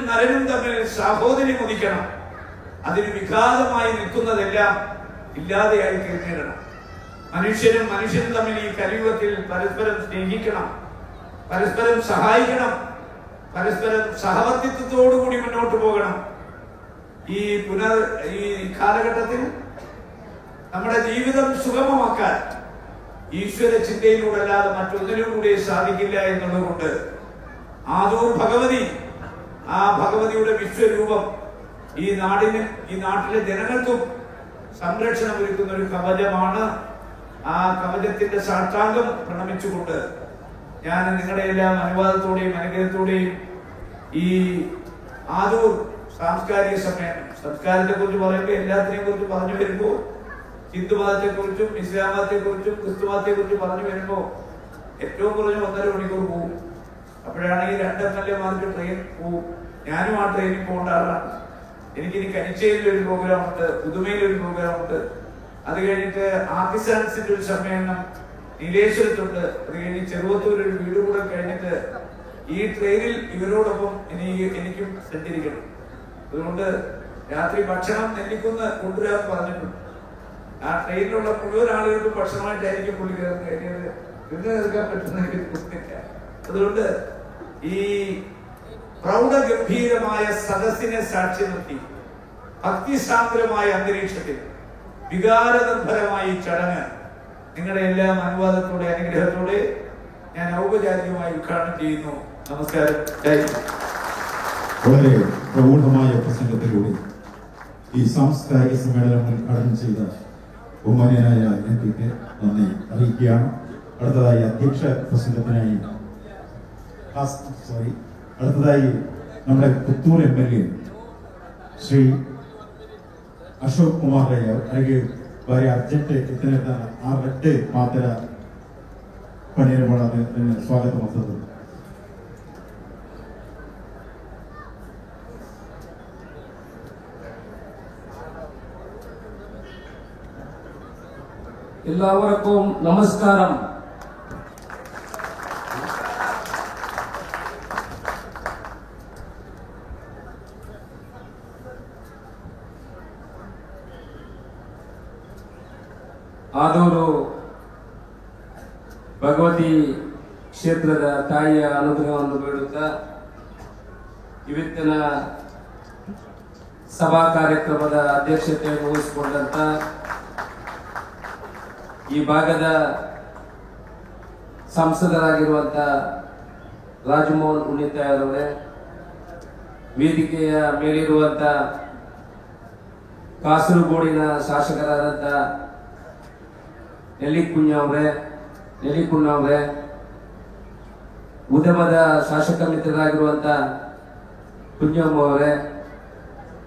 നരനും തമ്മിൽ സഹോദരി മുതിക്കണം. അതിന് വിഘാതമായി നിൽക്കുന്നതെല്ലാം ഇല്ലാതെയായി തീർന്നിടണം. മനുഷ്യനും തമ്മിൽ ഈ കലിയുഗത്തിൽ പരസ്പരം സ്നേഹിക്കണം, പരസ്പരം സഹായിക്കണം, പരസ്പരം സഹവർത്തിത്വത്തോടുകൂടി മുന്നോട്ട് പോകണം. ഈ കാലഘട്ടത്തിൽ നമ്മുടെ ജീവിതം സുഗമമാക്കാൻ ഈശ്വര ചിന്തയിലൂടെ അല്ലാതെ മറ്റൊന്നിനും കൂടി സാധിക്കില്ല എന്നുള്ളതുകൊണ്ട് ആദൂർ ഭഗവതി, ആ ഭഗവതിയുടെ വിശ്വരൂപം ഈ നാട്ടിലെ ജനങ്ങൾക്കും സംരക്ഷണം ഒരുക്കുന്ന ഒരു കവചമാണ്. ആ കവചത്തിന്റെ സാഷ്ടാംഗം പ്രണമിച്ചുകൊണ്ട് ഞാൻ നിങ്ങളുടെ എല്ലാം അനുവാദത്തോടെയും അനുഗ്രഹത്തോടെയും ഈ ആദൂർ സാംസ്കാരിക സമ്മേളനം, സംസ്കാരത്തെ കുറിച്ച് പറയുമ്പോൾ എല്ലാത്തിനെയും കുറിച്ച് പറഞ്ഞു വരുമ്പോൾ ഹിന്ദുമതത്തെ കുറിച്ചും ഇസ്ലാം മതത്തെ കുറിച്ചും ക്രിസ്തു മതത്തെ കുറിച്ച് പറഞ്ഞു വരുമ്പോൾ ഏറ്റവും കുറഞ്ഞ 1.5 മണിക്കൂർ പോകും. അപ്പോഴാണ് ഈ 2 MLA-മാർക്ക് ട്രെയിൻ പോവും. ഞാനും ആ ട്രെയിനിൽ പോകേണ്ട ആളാണ്. എനിക്കിനി കനിച്ചയിൽ ഒരു പ്രോഗ്രാം ഉണ്ട്, പുതുമയിൽ ഒരു പ്രോഗ്രാം ഉണ്ട്. അത് കഴിഞ്ഞിട്ട് ആർട്ടിസാൻസിന്റെ ഒരു സമ്മേളനം നീലേശ്വരത്തുണ്ട്. അത് കഴിഞ്ഞ് ചെറുവത്തൂർ ഒരു വീട് കൂടെ കഴിഞ്ഞിട്ട് ഈ ട്രെയിനിൽ ഇവരോടൊപ്പം എനിക്കും സഞ്ചരിക്കണം. അതുകൊണ്ട് രാത്രി ഭക്ഷണം നെല്ലിക്കുന്ന് കൊണ്ടുവരാൻ പറഞ്ഞിട്ടുണ്ട്. ആ ട്രെയിനിലുള്ള മുഴുവൻ ആളുകൾക്കും ഭക്ഷണമായിട്ടായിരിക്കും പുള്ളി കയറുന്നത്. നിന്ന് തീർക്കാൻ പറ്റുന്ന എനിക്ക് തോന്നുന്നില്ല. അതുകൊണ്ട് ഈ പ്രൗഢഗംഭീരമായ സദസ്സിനെ സാക്ഷി നിർത്തി ഭക്തിസാന്ദ്രമായ അന്തരീക്ഷത്തിൽ വികാരനിർഭരമായ ഈ ചടങ്ങ് നിങ്ങളുടെ എല്ലാം അനുവാദത്തോടെ അനുഗ്രഹത്തോടെ ഞാൻ ഔപചാരികമായി ഉദ്ഘാടനം ചെയ്യുന്നു. നമസ്കാരം.
വളരെ പ്രൗഢമായ പ്രസംഗത്തിലൂടെ ഈ സാംസ്കാരിക സമ്മേളനം ഉദ്ഘാടനം ചെയ്ത ബഹുമാന്യനായ എംപിക്ക് നന്ദി അറിയിക്കുകയാണ്. അടുത്തതായി അധ്യക്ഷ പ്രസംഗത്തിനായി നമ്മുടെ പുത്തൂർ MLA ശ്രീ അശോക് കുമാർ അല്ലെങ്കിൽ വളരെ അർജന്റ് ഇത്തരത്തിലാണ് ആ റെഡ് മാത്ര പണിയുമ്പോൾ അതിന് സ്വാഗതം വന്നത്.
എല്ലാവർക്കും നമസ്കാരം. ಆದೂರು ಭಗವತಿ ಕ್ಷೇತ್ರದ ತಾಯಿಯ ಅನುಗ್ರಹವನ್ನು ಬೇಡುತ್ತಾ ಇವತ್ತಿನ ಸಭಾ ಕಾರ್ಯಕ್ರಮದ ಅಧ್ಯಕ್ಷತೆಯನ್ನು ವಹಿಸಿಕೊಂಡಂತ ಈ ಭಾಗದ ಸಂಸದರಾಗಿರುವಂತ ರಾಜಮೋಹನ್ ಉನ್ನಿತಾಯವರವರೇ, ವೇದಿಕೆಯ ಮೇಲಿರುವಂತ ಕಾಸರಗೋಡಿನ ಶಾಸಕರಾದಂತ ನೆಲಿಕುಣ್ಣವರೇ, ಉದ್ಯಮದ ಶಾಸಕ ಮಿತ್ರರಾಗಿರುವಂತ ಕುಂಜಮ್ಮ ಅವರೇ,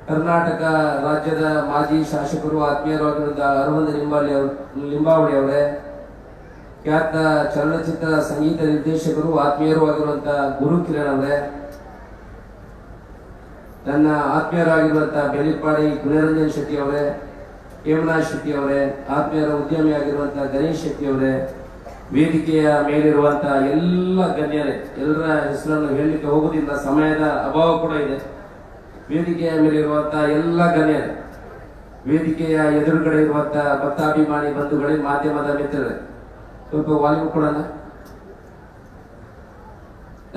ಕರ್ನಾಟಕ ರಾಜ್ಯದ ಮಾಜಿ ಶಾಸಕರು ಆತ್ಮೀಯರಾಗಿರುವಂತ ಅರವಿಂದ ಲಿಂಬಾವಳಿ ಅವರೇ, ಖ್ಯಾತ ಚಲನಚಿತ್ರ ಸಂಗೀತ ನಿರ್ದೇಶಕರು ಆತ್ಮೀಯರು ಆಗಿರುವಂತ ಗುರು ಕಿರಣ್ ಅವರೇ, ನನ್ನ ಆತ್ಮೀಯರಾಗಿರುವಂತ ಬೆಲಿಪಾಡಿ ಗುಣರಂಜನ್ ಶೆಟ್ಟಿ ಅವರೇ, ಹೇಮನಾಥ್ ಶೆಟ್ಟಿ ಅವರೇ, ಆತ್ಮೀಯರ ಉದ್ಯಮಿ ಆಗಿರುವಂತಹ ಗಣೇಶ್ ಶೆಟ್ಟಿ ಅವರೇ, ವೇದಿಕೆಯ ಮೇಲಿರುವಂತಹ ಎಲ್ಲ ಗಣ್ಯರೇ, ಎಲ್ಲರ ಹೆಸರನ್ನು ಹೇಳಲಿಕ್ಕೆ ಹೋಗುವುದಿಲ್ಲ, ಸಮಯದ ಅಭಾವ ಕೂಡ ಇದೆ. ವೇದಿಕೆಯ ಮೇಲಿರುವಂತಹ ಎಲ್ಲ ಗಣ್ಯರೇ, ವೇದಿಕೆಯ ಎದುರುಗಡೆ ಇರುವಂತಹ ಭಕ್ತಾಭಿಮಾನಿ ಬಂಧುಗಳೇ, ಮಾಧ್ಯಮದ ಮಿತ್ರರೇ, ಸ್ವಲ್ಪ ವಾಲ್ಯೂಮ್ ಕೊಡೋಣ.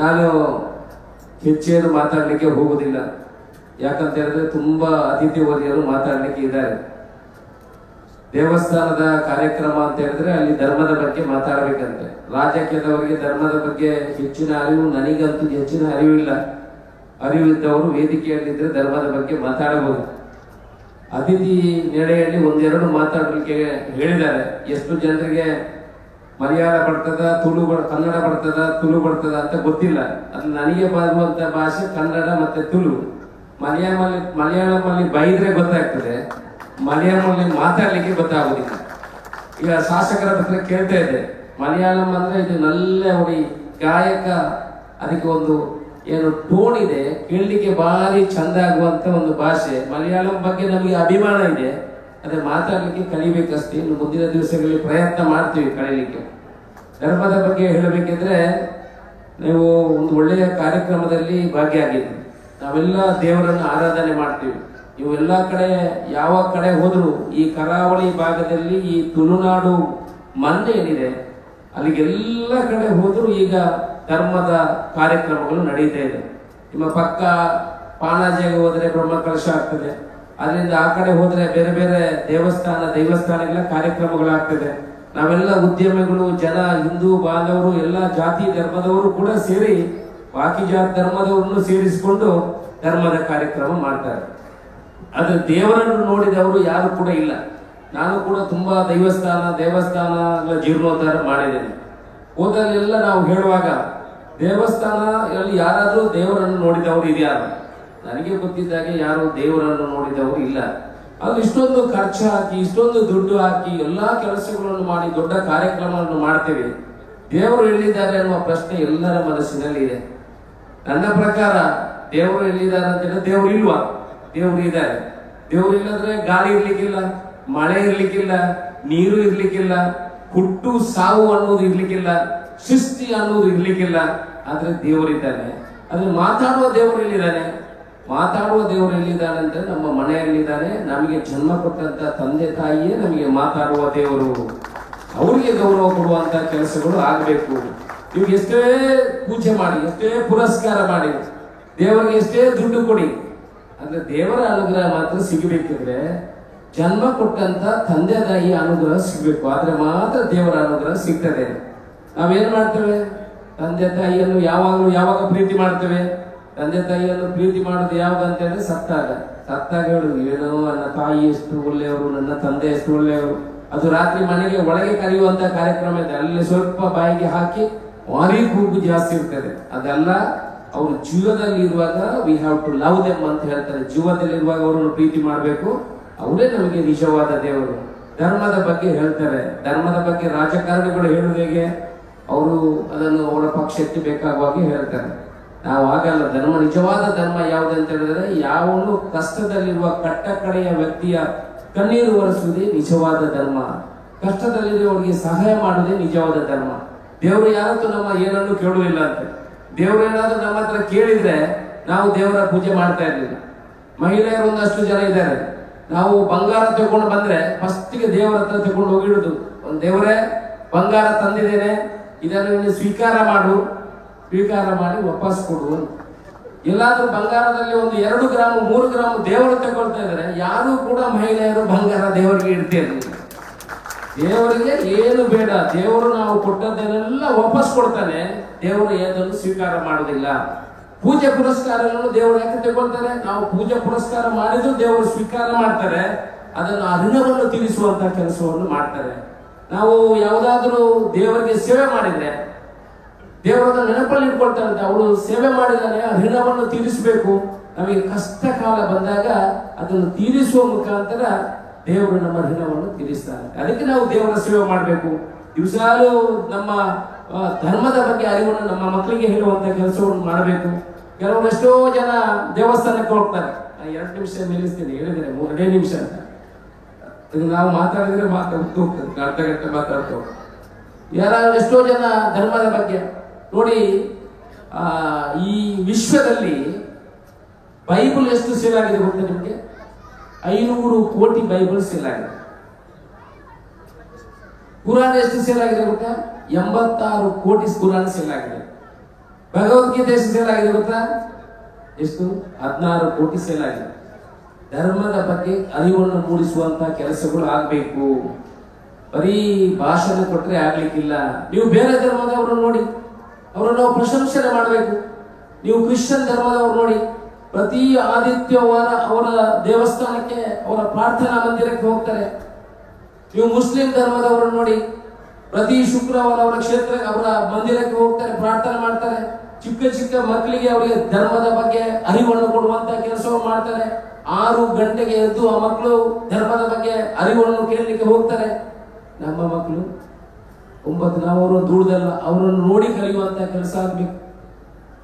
ನಾನು ಹೆಚ್ಚೇನು ಮಾತಾಡಲಿಕ್ಕೆ ಹೋಗುವುದಿಲ್ಲ. ಯಾಕಂತ ಹೇಳಿದ್ರೆ ತುಂಬ ಅತಿಥಿ ವರ್ಗರು ಮಾತಾಡಲಿಕ್ಕೆ ಇದ್ದಾರೆ. ದೇವಸ್ಥಾನದ ಕಾರ್ಯಕ್ರಮ ಅಂತ ಹೇಳಿದ್ರೆ ಅಲ್ಲಿ ಧರ್ಮದ ಬಗ್ಗೆ ಮಾತಾಡಬೇಕಂತೆ. ರಾಜಕೀಯದವರಿಗೆ ಧರ್ಮದ ಬಗ್ಗೆ ಹೆಚ್ಚಿನ ಅರಿವು, ನನಗಂತೂ ಹೆಚ್ಚಿನ ಅರಿವಿಲ್ಲ. ಅರಿವಿದ್ದವರು ವೇದಿಕೆಯಲ್ಲಿದ್ದರೆ ಧರ್ಮದ ಬಗ್ಗೆ ಮಾತಾಡಬಹುದು. ಅತಿಥಿ ನೆಲೆಯಲ್ಲಿ ಒಂದೆರಡು ಮಾತಾಡಲಿಕ್ಕೆ ಹೇಳಿದ್ದಾರೆ. ಎಷ್ಟು ಜನರಿಗೆ ಮಲಯಾಳ ಬರ್ತದ, ತುಳು ಕನ್ನಡ ಬರ್ತದ, ತುಳು ಬರ್ತದ ಅಂತ ಗೊತ್ತಿಲ್ಲ. ಅದು ನನಗೆ ಬರುವಂತ ಭಾಷೆ ಕನ್ನಡ ಮತ್ತೆ ತುಳು. ಮಲಯಾಳಮಲ್ಲಿ ಬೈದ್ರೆ ಗೊತ್ತಾಗ್ತದೆ, ಮಲಯಾಳಮಲ್ಲಿ ಮಾತಾಡ್ಲಿಕ್ಕೆ ಗೊತ್ತಾಗುದಿಲ್ಲ. ಈಗ ಶಾಸಕರ ಹತ್ರ ಕೇಳ್ತಾ ಇದ್ದೆ, ಮಲಯಾಳಂ ಅಂದ್ರೆ ಇದು ನಲ್ಲ ಹುಡಿ ಗಾಯಕ, ಅದಕ್ಕೆ ಒಂದು ಏನು ಟೋನ್ ಇದೆ, ಕೇಳಲಿಕ್ಕೆ ಭಾರಿ ಚಂದ ಆಗುವಂತ ಒಂದು ಭಾಷೆ. ಮಲಯಾಳಂ ಬಗ್ಗೆ ನಮಗೆ ಅಭಿಮಾನ ಇದೆ, ಅದೇ ಮಾತಾಡ್ಲಿಕ್ಕೆ ಕಲಿಬೇಕಷ್ಟೇ. ಇನ್ನು ಮುಂದಿನ ದಿವಸಗಳಲ್ಲಿ ಪ್ರಯತ್ನ ಮಾಡ್ತೀವಿ ಕಲೀಲಿಕ್ಕೆ. ಧರ್ಮದ ಬಗ್ಗೆ ಹೇಳಬೇಕಿದ್ರೆ, ನೀವು ಒಂದು ಒಳ್ಳೆಯ ಕಾರ್ಯಕ್ರಮದಲ್ಲಿ ಭಾಗಿಯಾಗಿದ್ವಿ. ನಾವೆಲ್ಲ ದೇವರನ್ನು ಆರಾಧನೆ ಮಾಡ್ತೀವಿ. ನೀವು ಎಲ್ಲ ಕಡೆ ಯಾವ ಕಡೆ ಹೋದ್ರು, ಈ ಕರಾವಳಿ ಭಾಗದಲ್ಲಿ ಈ ತುಳುನಾಡು ಮಣ್ಣು ಏನಿದೆ ಅಲ್ಲಿಗೆಲ್ಲ ಕಡೆ ಹೋದ್ರು ಈಗ ಧರ್ಮದ ಕಾರ್ಯಕ್ರಮಗಳು ನಡೀತಾ ಇದೆ. ನಿಮ್ಮ ಪಕ್ಕ ಪಾಣಾಜಿಗೆ ಹೋದ್ರೆ ಬ್ರಹ್ಮ ಕಲಶ ಆಗ್ತದೆ. ಅದರಿಂದ ಆ ಕಡೆ ಹೋದ್ರೆ ಬೇರೆ ಬೇರೆ ದೇವಸ್ಥಾನಗಳ ಕಾರ್ಯಕ್ರಮಗಳಾಗ್ತದೆ. ನಾವೆಲ್ಲ ಉದ್ಯಮಿಗಳು, ಜನ, ಹಿಂದೂ ಬಾಂಧವರು, ಎಲ್ಲ ಜಾತಿ ಧರ್ಮದವರು ಕೂಡ ಸೇರಿ ಬಾಕಿ ಜಾತಿ ಧರ್ಮದವರನ್ನು ಸೇರಿಸಿಕೊಂಡು ಧರ್ಮದ ಕಾರ್ಯಕ್ರಮ ಮಾಡ್ತಾರೆ. ಆದ್ರೆ ದೇವರನ್ನು ನೋಡಿದವರು ಯಾರು ಕೂಡ ಇಲ್ಲ. ನಾನು ಕೂಡ ತುಂಬಾ ದೇವಸ್ಥಾನಗಳ ಜೀರ್ಣೋದ್ಧಾರ ಮಾಡಿದ್ದೇನೆ. ಹೋದಲ್ಲೆಲ್ಲ ನಾವು ಹೇಳುವಾಗ ದೇವಸ್ಥಾನದಲ್ಲಿ ಯಾರಾದ್ರೂ ದೇವರನ್ನು ನೋಡಿದವರು ಇದೆಯಾರು? ನನಗೆ ಗೊತ್ತಿದ್ದಾಗೆ ಯಾರು ದೇವರನ್ನು ನೋಡಿದವರು ಇಲ್ಲ. ಅದು ಇಷ್ಟೊಂದು ಖರ್ಚು ಹಾಕಿ, ಇಷ್ಟೊಂದು ದುಡ್ಡು ಹಾಕಿ, ಎಲ್ಲಾ ಕೆಲಸಗಳನ್ನು ಮಾಡಿ ದೊಡ್ಡ ಕಾರ್ಯಕ್ರಮವನ್ನು ಮಾಡ್ತೇವೆ. ದೇವರು ಎಲ್ಲಿದ್ದಾರೆ ಅನ್ನುವ ಪ್ರಶ್ನೆ ಎಲ್ಲರ ಮನಸ್ಸಿನಲ್ಲಿ ಇದೆ. ನನ್ನ ಪ್ರಕಾರ ದೇವರು ಎಲ್ಲಿದ್ದಾರೆ ಅಂತ ಹೇಳಿದ್ರೆ, ದೇವರು ಇಲ್ವಾ? ದೇವರು ಇದ್ದಾರೆ. ದೇವರು ಇಲ್ಲದ್ರೆ ಗಾಳಿ ಇರ್ಲಿಕ್ಕಿಲ್ಲ, ಮಳೆ ಇರ್ಲಿಕ್ಕಿಲ್ಲ, ನೀರು ಇರ್ಲಿಕ್ಕಿಲ್ಲ, ಹುಟ್ಟು ಸಾವು ಅನ್ನೋದು ಇರ್ಲಿಕ್ಕಿಲ್ಲ, ಸೃಷ್ಟಿ ಅನ್ನೋದು ಇರ್ಲಿಕ್ಕಿಲ್ಲ. ಆದ್ರೆ ದೇವರಿದ್ದಾನೆ. ಆದ್ರೆ ಮಾತಾಡುವ ದೇವರು ಎಲ್ಲಿದ್ದಾನೆ? ಮಾತಾಡುವ ದೇವರು ಎಲ್ಲಿದ್ದಾನೆ ಅಂದ್ರೆ ನಮ್ಮ ಮನೆಯಲ್ಲಿದ್ದಾನೆ. ನಮಗೆ ಜನ್ಮ ಕೊಟ್ಟಂತ ತಂದೆ ತಾಯಿಯೇ ನಮಗೆ ಮಾತಾಡುವ ದೇವರು. ಅವರಿಗೆ ಗೌರವ ಕೊಡುವಂತ ಕೆಲಸಗಳು ಆಗಬೇಕು. ನೀವು ಎಷ್ಟೇ ಪೂಜೆ ಮಾಡಿ, ಎಷ್ಟೇ ಪುರಸ್ಕಾರ ಮಾಡಿ, ದೇವರಿಗೆ ಎಷ್ಟೇ ದುಡ್ಡು ಕೊಡಿ, ಅಂದ್ರೆ ದೇವರ ಅನುಗ್ರಹ ಮಾತ್ರ ಸಿಗಬೇಕಿದ್ರೆ ಜನ್ಮ ಕೊಟ್ಟಂತ ತಂದೆ ತಾಯಿಯ ಅನುಗ್ರಹ ಸಿಗ್ಬೇಕು. ಆದ್ರೆ ಮಾತ್ರ ದೇವರ ಅನುಗ್ರಹ ಸಿಗ್ತದೆ. ನಾವೇನ್ ಮಾಡ್ತೇವೆ? ತಂದೆ ತಾಯಿಯನ್ನು ಯಾವಾಗ ಪ್ರೀತಿ ಮಾಡ್ತೇವೆ? ತಂದೆ ತಾಯಿಯನ್ನು ಪ್ರೀತಿ ಮಾಡೋದು ಯಾವಾಗ ಅಂತ ಹೇಳಿದ್ರೆ ಸತ್ತಾಗ ಹೇಳುದು, ಏನೋ ನನ್ನ ತಾಯಿ ಎಷ್ಟು ಒಳ್ಳೆಯವರು, ನನ್ನ ತಂದೆ ಎಷ್ಟು ಒಳ್ಳೆಯವರು. ಅದು ರಾತ್ರಿ ಮನೆಗೆ ಒಳಗೆ ಕರೆಯುವಂತ ಕಾರ್ಯಕ್ರಮ ಇದೆ. ಅಲ್ಲಿ ಸ್ವಲ್ಪ ಬಾಯಿಗೆ ಹಾಕಿ ಭಾರಿ ಕೂಗು ಜಾಸ್ತಿ ಇರ್ತದೆ. ಅದೆಲ್ಲ ಅವರು ಜೀವದಲ್ಲಿ ಇರುವಾಗ we have to love them ಅಂತ ಹೇಳ್ತಾರೆ. ಜೀವದಲ್ಲಿರುವಾಗ ಅವರನ್ನು ಪ್ರೀತಿ ಮಾಡಬೇಕು. ಅವರೇ ನಮಗೆ ನಿಜವಾದ ದೇವರು. ಧರ್ಮದ ಬಗ್ಗೆ ಹೇಳ್ತಾರೆ. ಧರ್ಮದ ಬಗ್ಗೆ ರಾಜಕಾರಣಿಗಳು ಹೇಳುವುದು ಹೇಗೆ? ಅವರು ಅದನ್ನು ಅವರ ಪಕ್ಷಕ್ಕೆ ಬೇಕಾಗುವಾಗೆ ಹೇಳ್ತಾರೆ. ನಾವು ಆಗಲ್ಲ. ನಿಜವಾದ ಧರ್ಮ ಯಾವುದು ಅಂತ ಹೇಳಿದ್ರೆ, ಯಾವನು ಕಷ್ಟದಲ್ಲಿರುವ ಕಟ್ಟ ಕಡೆಯ ವ್ಯಕ್ತಿಯ ಕಣ್ಣೀರು ಒರೆಸುವುದೇ ನಿಜವಾದ ಧರ್ಮ. ಕಷ್ಟದಲ್ಲಿರುವವರಿಗೆ ಸಹಾಯ ಮಾಡುವುದೇ ನಿಜವಾದ ಧರ್ಮ. ದೇವರು ಯಾವತ್ತೂ ನಮ್ಮ ಏನನ್ನು ಕೇಳುವುದಿಲ್ಲ ಅಂತ. ದೇವರು ಏನಾದ್ರೂ ನಮ್ಮ ಹತ್ರ ಕೇಳಿದ್ರೆ ನಾವು ದೇವರ ಪೂಜೆ ಮಾಡ್ತಾ ಇರ್ಲಿಲ್ಲ. ಮಹಿಳೆಯರು ಒಂದಷ್ಟು ಜನ ಇದ್ದಾರೆ. ನಾವು ಬಂಗಾರ ತಗೊಂಡು ಬಂದ್ರೆ ಫಸ್ಟ್ಗೆ ದೇವರ ಹತ್ರ ತಗೊಂಡು ಹೋಗಿಡುದು, ದೇವರೇ ಬಂಗಾರ ತಂದಿದ್ದೇನೆ, ಇದನ್ನು ಸ್ವೀಕಾರ ಮಾಡಿ ವಾಪಸ್ ಕೊಡು. ಎಲ್ಲಾದ್ರೂ ಬಂಗಾರದಲ್ಲಿ ಒಂದು 2 ಗ್ರಾಮ್ 3 ಗ್ರಾಮ್ ದೇವರು ತಗೊಳ್ತಾ ಇದ್ದಾರೆ. ಯಾರು ಕೂಡ ಮಹಿಳೆಯರು ಬಂಗಾರ ದೇವರಿಗೆ ಇಡ್ತಿರ್ಲಿಲ್ಲ. ದೇವರಿಗೆ ಏನು ಬೇಡ, ದೇವರು ನಾವು ಕೊಟ್ಟದ್ದನ್ನೆಲ್ಲ ವಾಪಸ್ ಕೊಡ್ತಾನೆ. ದೇವರು ಏನನ್ನು ಸ್ವೀಕಾರ ಮಾಡುವುದಿಲ್ಲ. ಪೂಜೆ ಪುರಸ್ಕಾರಗಳನ್ನು ದೇವರು ಯಾಕೆ ತಗೊಳ್ತಾರೆ? ನಾವು ಪೂಜೆ ಪುರಸ್ಕಾರ ಮಾಡಿದ್ರು ದೇವರು ಸ್ವೀಕಾರ ಮಾಡ್ತಾರೆ. ಅದನ್ನು ಋಣವನ್ನು ತೀರಿಸುವಂತ ಕೆಲಸವನ್ನು ಮಾಡ್ತಾರೆ. ನಾವು ಯಾವುದಾದ್ರೂ ದೇವರಿಗೆ ಸೇವೆ ಮಾಡಿದ್ರೆ ದೇವರನ್ನ ನೆನಪಲ್ಲಿ ಇಟ್ಕೊಳ್ತಾರಂತೆ. ಅವರು ಸೇವೆ ಮಾಡಿದರೆ ಋಣವನ್ನು ತೀರಿಸಬೇಕು. ನಮಗೆ ಕಷ್ಟ ಕಾಲ ಬಂದಾಗ ಅದನ್ನು ತೀರಿಸುವ ಮುಖಾಂತರ ದೇವರು ನಮ್ಮ ಋಣವನ್ನು ತೀರಿಸ್ತಾರೆ. ಅದಕ್ಕೆ ನಾವು ದೇವರ ಸೇವೆ ಮಾಡಬೇಕು. ದಿವಸಾಲು ನಮ್ಮ ಧರ್ಮದ ಬಗ್ಗೆ ಅರಿವನ್ನು ನಮ್ಮ ಮಕ್ಕಳಿಗೆ ಹೇಳುವಂತ ಕೆಲಸವನ್ನು ಮಾಡಬೇಕು. ಕೆಲವರು ಎಷ್ಟೋ ಜನ ದೇವಸ್ಥಾನಕ್ಕೆ ಹೋಗ್ತಾರೆ. 2 ನಿಮಿಷ ನಿಲ್ಲಿಸ್ತೀನಿ, ಹೇಳಿದ್ದೇನೆ 3 ನಿಮಿಷ ಅಂತ. ನಾವು ಮಾತಾಡಿದ್ರೆ ಮಾತಾಡ್ತು ಹೋಗ್ತದೆ, ಅರ್ಧ ಗಂಟೆ ಮಾತಾಡ್ತು. ಯಾರು ಎಷ್ಟೋ ಜನ ಧರ್ಮದ ಬಗ್ಗೆ ನೋಡಿ. ಈ ವಿಶ್ವದಲ್ಲಿ ಬೈಬಲ್ ಎಷ್ಟು ಸೇಲ್ ಆಗಿದೆ ಗೊತ್ತಾ ನಿಮಗೆ? 500 ಕೋಟಿ ಬೈಬಲ್ ಸೇಲ್ ಆಗಿದೆ. ಕುರಾನ್ ಎಷ್ಟು ಸೇಲ್ ಆಗಿದೆ ಗೊತ್ತಾ? 86 ಕೋಟಿ ಕುರಾನ್ ಸೇಲ್ ಆಗಿದೆ. ಭಗವದ್ಗೀತೆ ಎಷ್ಟು ಸೇಲ್ ಆಗಿದೆ ಗೊತ್ತಾ? ಎಷ್ಟು? 16 ಕೋಟಿ ಸೇಲ್ ಆಗಿದೆ. ಧರ್ಮದ ಬಗ್ಗೆ ಅರಿವನ್ನು ಮೂಡಿಸುವಂತ ಕೆಲಸಗಳು ಆಗ್ಬೇಕು. ಬರೀ ಭಾಷಣ ಕೊಟ್ರೆ ಆಗ್ಲಿಕ್ಕಿಲ್ಲ. ನೀವು ಬೇರೆ ಧರ್ಮದವ್ರನ್ನ ನೋಡಿ, ಅವರನ್ನು ನಾವು ಪ್ರಶಂಸನೆ ಮಾಡಬೇಕು. ನೀವು ಕ್ರಿಶ್ಚಿಯನ್ ಧರ್ಮದವ್ರು ನೋಡಿ, ಪ್ರತಿ ಆದಿತ್ಯವಾರ ಅವರ ದೇವಸ್ಥಾನಕ್ಕೆ, ಅವರ ಪ್ರಾರ್ಥನಾ ಮಂದಿರಕ್ಕೆ ಹೋಗ್ತಾರೆ. ನೀವು ಮುಸ್ಲಿಂ ಧರ್ಮದವರನ್ನು ನೋಡಿ, ಪ್ರತಿ ಶುಕ್ರವಾರ ಅವರ ಕ್ಷೇತ್ರ, ಅವರ ಮಂದಿರಕ್ಕೆ ಹೋಗ್ತಾರೆ, ಪ್ರಾರ್ಥನೆ ಮಾಡ್ತಾರೆ. ಚಿಕ್ಕ ಚಿಕ್ಕ ಮಕ್ಕಳಿಗೆ ಅವರಿಗೆ ಧರ್ಮದ ಬಗ್ಗೆ ಅರಿವನ್ನು ಕೊಡುವಂತ ಕೆಲಸವನ್ನು ಮಾಡ್ತಾರೆ. 6 ಗಂಟೆಗೆ ಎದ್ದು ಆ ಮಕ್ಕಳು ಧರ್ಮದ ಬಗ್ಗೆ ಅರಿವನ್ನು ಕೇಳಲಿಕ್ಕೆ ಹೋಗ್ತಾರೆ. ನಮ್ಮ ಮಕ್ಕಳು 9 ನಾವು ಅವರು ದುಡ್ದಲ್ಲ, ಅವರನ್ನು ನೋಡಿ ಕಲಿಯುವಂತ ಕೆಲಸ ಆಗ್ಬೇಕು.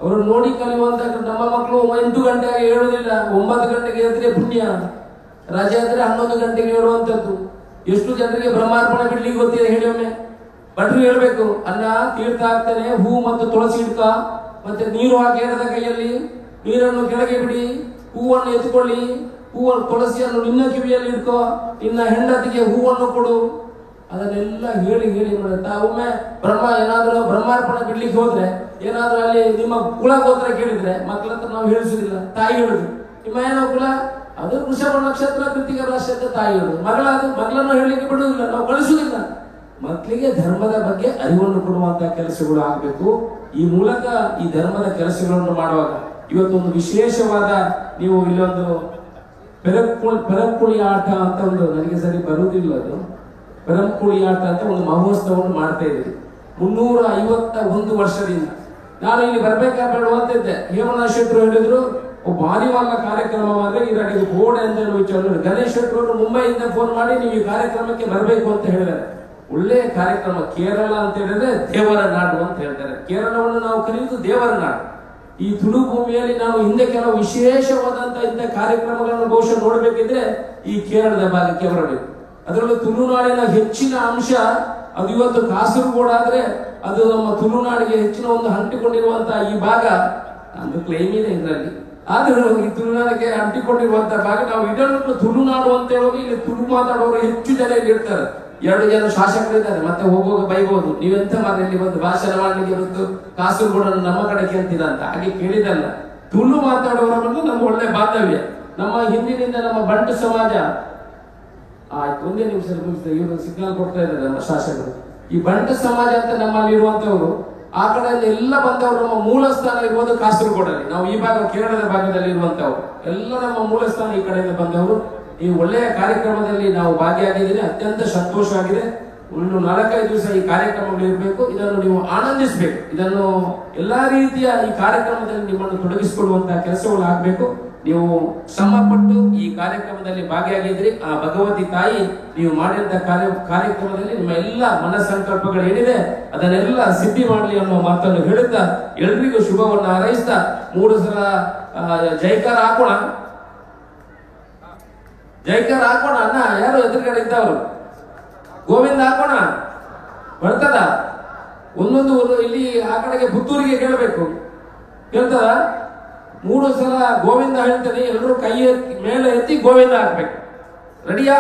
ಅವರನ್ನು ನೋಡಿ ಕಲಿಯುವಂತ ನಮ್ಮ ಮಕ್ಕಳು 8 ಗಂಟೆಗೆ ಹೇಳುವುದಿಲ್ಲ, 9 ಗಂಟೆಗೆ ಎದ್ರೆ ಪುಣ್ಯ, ರಜೆ ಇದ್ರೆ 11 ಗಂಟೆಗೆ ಹೇಳುವಂತದ್ದು. ಎಷ್ಟು ಜನರಿಗೆ ಬ್ರಹ್ಮಾರ್ಪಣೆ ಬಿಡ್ಲಿಕ್ಕೆ ಗೊತ್ತಿದೆ ಹೇಳಿ ಒಮ್ಮೆ? ಭಟ್ರು ಹೇಳ್ಬೇಕು, ಅನ್ನ ತೀರ್ಥ ಹಾಕ್ತಾನೆ, ಹೂ ಮತ್ತು ತುಳಸಿ ಇಡ್ಕ, ಮತ್ತೆ ನೀರು ಹಾಕಿ ಎಡದ ಕೈಯಲ್ಲಿ ನೀರನ್ನು ಕೆಳಗೆ ಬಿಡಿ, ಹೂವನ್ನು ಎತ್ಕೊಳ್ಳಿ, ಹೂವನ್ನು ತುಳಸಿಯನ್ನು ನಿನ್ನ ಕಿವಿಯಲ್ಲಿ ಇಡ್ಕೋ, ನಿನ್ನ ಹೆಂಡತಿಗೆ ಹೂವನ್ನು ಕೊಡು. ಅದನ್ನೆಲ್ಲ ಹೇಳಿ ಹೇಳಿ ಮಾಡುತ್ತಾ ಒಮ್ಮೆ ಏನಾದ್ರೂ ಬ್ರಹ್ಮಾರ್ಪಣೆ ಬಿಡ್ಲಿಕ್ಕೆ ಹೋದ್ರೆ, ಏನಾದ್ರೂ ಅಲ್ಲಿ ನಿಮ್ಮ ಕುಲ ಗೋತ್ರ ಕೇಳಿದ್ರೆ ಮಕ್ಕಳ ಹತ್ರ ನಾವು ಹೇಳಿಸುದಿಲ್ಲ, ತಾಯಿ ಹೇಳುದು. ನಿಮ್ಮ ಏನೋ ಕುಲ? ಅದು ವೃಷಭ ನಕ್ಷತ್ರ ಕೃತಿಕ ರಾಶಿ ಅಂತ ತಾಯಿ ಹೇಳುದು. ಮಗಳನ್ನು ಹೇಳಲಿಕ್ಕೆ ಬಿಡುವುದಿಲ್ಲ, ನಾವು ಕಳಿಸುವುದಿಲ್ಲ. ಮಕ್ಕಳಿಗೆ ಧರ್ಮದ ಬಗ್ಗೆ ಅರಿವನ್ನು ಕೊಡುವಂತಹ ಕೆಲಸಗಳು ಆಗಬೇಕು. ಈ ಮೂಲಕ ಈ ಧರ್ಮದ ಕೆಲಸಗಳನ್ನು ಮಾಡುವಾಗ ಇವತ್ತೊಂದು ವಿಶೇಷವಾದ, ನೀವು ಇಲ್ಲೊಂದು ಪೆರಂಕುಳಿ ಆಟ ಅಂತ ಒಂದು, ನನಗೆ ಸರಿ ಬರುವುದಿಲ್ಲ ಅದು, ಪೆರಂಕುಳಿ ಆಟ ಅಂತ ಒಂದು ಮಹೋತ್ಸವವನ್ನು ಮಾಡ್ತಾ ಇದ್ದೀವಿ 351 ವರ್ಷದಿಂದ. ನಾನು ಇಲ್ಲಿ ಬರ್ಬೇಕಾಗ್ಬೇಡುವಂತಿದ್ದೆ. ಹೇಮನಾಥ್ ಶೆಟ್ಟರು ಹೇಳಿದ್ರು, ಭಾರಿವಾದ ಕಾರ್ಯಕ್ರಮವಾದ್ರೆ ಇದರಲ್ಲಿ ಗೋಡೆ ಅಂತ ವಿಚಾರ. ಗಣೇಶ್ ಶೆಟ್ಟರು ಮುಂಬೈಯಿಂದ ಫೋನ್ ಮಾಡಿ ನೀವು ಈ ಕಾರ್ಯಕ್ರಮಕ್ಕೆ ಬರಬೇಕು ಅಂತ ಹೇಳಿದ್ದಾರೆ. ಒಳ್ಳೆಯ ಕಾರ್ಯಕ್ರಮ. ಕೇರಳ ಅಂತ ಹೇಳಿದ್ರೆ ದೇವರ ನಾಡು ಅಂತ ಹೇಳ್ತಾರೆ. ಕೇರಳವನ್ನು ನಾವು ಕರೆಯುವುದು ದೇವರ ನಾಡು. ಈ ತುಳು ಭೂಮಿಯಲ್ಲಿ ನಾವು ಹಿಂದೆ ಕೆಲವು ವಿಶೇಷವಾದಂತಹ ಇಂಥ ಕಾರ್ಯಕ್ರಮಗಳನ್ನು ಬಹುಶಃ ನೋಡಬೇಕಿದ್ರೆ ಈ ಕೇರಳದ ಭಾಗಕ್ಕೆ ಬರಬೇಕು. ಅದರಲ್ಲೂ ತುಳುನಾಡಿನ ಹೆಚ್ಚಿನ ಅಂಶ ಅದು ಇವತ್ತು ಕಾಸರಗೋಡು ಆದ್ರೆ ಅದು ನಮ್ಮ ತುಳುನಾಡಿಗೆ ಹೆಚ್ಚಿನ ಒಂದು ಅಂಟಿಕೊಂಡಿರುವಂತಹ ಈ ಭಾಗ, ನಮ್ದು ಕ್ಲೈಮ್ ಇದೆ ಇದರಲ್ಲಿ. ಆದ್ರೂ ಈ ತುಳುನಾಡಿಗೆ ಅಂಟಿಕೊಂಡಿರುವಂತಹ ಭಾಗ, ನಾವು ಇದನ್ನು ತುಳುನಾಡು ಅಂತ ಹೇಳೋದು, ಇಲ್ಲಿ ತುಳು ಮಾತಾಡೋರು ಹೆಚ್ಚು ಜನ ಇಲ್ಲಿ ಇರ್ತಾರೆ. 2 ಜನ ಶಾಸಕರಿದ್ದಾರೆ, ಮತ್ತೆ ಹೋಗುವಾಗ ಬೈಬಹುದು, ನೀವೆಂತ ಇಲ್ಲಿ ಬಂದು ಭಾಷಣ ಮಾಡಲಿಕ್ಕೆ ಬಂದು ಕಾಸರಗೋಡನ್ನು ನಮ್ಮ ಕಡೆಗೆ ಅಂತಿದ ಅಂತ. ಹಾಗೆ ಕೇಳಿದಲ್ಲ, ತುಳು ಮಾತಾಡುವವರ ಬಂದು ನಮ್ಮ ಒಳ್ಳೆ ಬಾಂಧವ್ಯ. ನಮ್ಮ ಹಿಂದಿನಿಂದ ನಮ್ಮ ಬಂಟು ಸಮಾಜ, ಆಯ್ತು 1 ನಿಮಿಷ ಮುಗಿಸ್ತೇವೆ, ಇವರು ಸಿಗ್ನಲ್ ಕೊಡ್ತಾ ಇದ್ದಾರೆ ನಮ್ಮ ಶಾಸಕರು. ಈ ಬಂಟ ಸಮಾಜ ಅಂತ ನಮ್ಮಲ್ಲಿ ಇರುವಂತವರು, ಆ ಕಡೆಯಿಂದ ಎಲ್ಲ ಬಂದವರು ನಮ್ಮ ಮೂಲ ಸ್ಥಾನ ಇರುವುದು ಕಾಸರಗೋಡಲ್ಲಿ. ನಾವು ಈ ಭಾಗ ಕೇರಳದ ಭಾಗದಲ್ಲಿ ಇರುವಂತವರು ಎಲ್ಲ ನಮ್ಮ ಮೂಲ ಸ್ಥಾನ ಈ ಕಡೆಯಿಂದ ಬಂದವರು. ಈ ಒಳ್ಳೆಯ ಕಾರ್ಯಕ್ರಮದಲ್ಲಿ ನಾವು ಭಾಗಿಯಾಗಿದ್ದೀನಿ, ಅತ್ಯಂತ ಸಂತೋಷವಾಗಿದೆ. ಇನ್ನು 4-5 ದಿವಸ ಈ ಕಾರ್ಯಕ್ರಮಗಳು ಇರಬೇಕು. ಇದನ್ನು ನೀವು ಆನಂದಿಸಬೇಕು. ಇದನ್ನು ಎಲ್ಲಾ ರೀತಿಯ ಈ ಕಾರ್ಯಕ್ರಮದಲ್ಲಿ ನಿಮ್ಮನ್ನು ತೊಡಗಿಸಿಕೊಳ್ಳುವಂತಹ ಕೆಲಸಗಳು ಆಗಬೇಕು. ನೀವು ಶ್ರಮಪಟ್ಟು ಈ ಕಾರ್ಯಕ್ರಮದಲ್ಲಿ ಭಾಗಿಯಾಗಿದ್ರಿ. ಆ ಭಗವತಿ ತಾಯಿ ನೀವು ಮಾಡಿದಂತ ಕಾರ್ಯಕ್ರಮದಲ್ಲಿ ನಿಮ್ಮ ಎಲ್ಲ ಮನಸ್ಸಂಕಲ್ಪಗಳು ಏನಿದೆ ಅದನ್ನೆಲ್ಲ ಸಿದ್ಧಿ ಮಾಡಲಿ ಅನ್ನೋ ಮಾತನ್ನು ಹೇಳುತ್ತಾ, ಎಲ್ರಿಗೂ ಶುಭವನ್ನು ಹಾರೈಸ್ತಾ 3 ಸಲ ಜೈಕಾರ ಹಾಕೋಣ. ಜೈಕಾರ ಹಾಕೋಣ. ಅಣ್ಣ ಯಾರು ಎದುರುಗಡೆ ಇದ್ದವರು ಗೋವಿಂದ ಹಾಕೋಣ. ಬರ್ತದ? ಒಂದೊಂದು ಇಲ್ಲಿ ಆ ಕಡೆಗೆ ಪುತ್ತೂರಿಗೆ ಕೇಳಬೇಕು. ಕೇಳ್ತದ? 3 ಸಲ ಗೋವಿಂದ ಹೇಳ್ತೇನೆ. ಎಲ್ಲರೂ ಕೈ ಮೇಲೆ ಎತ್ತಿ ಗೋವಿಂದ ಹಾಕ್ಬೇಕು. ರೆಡಿಯಾ?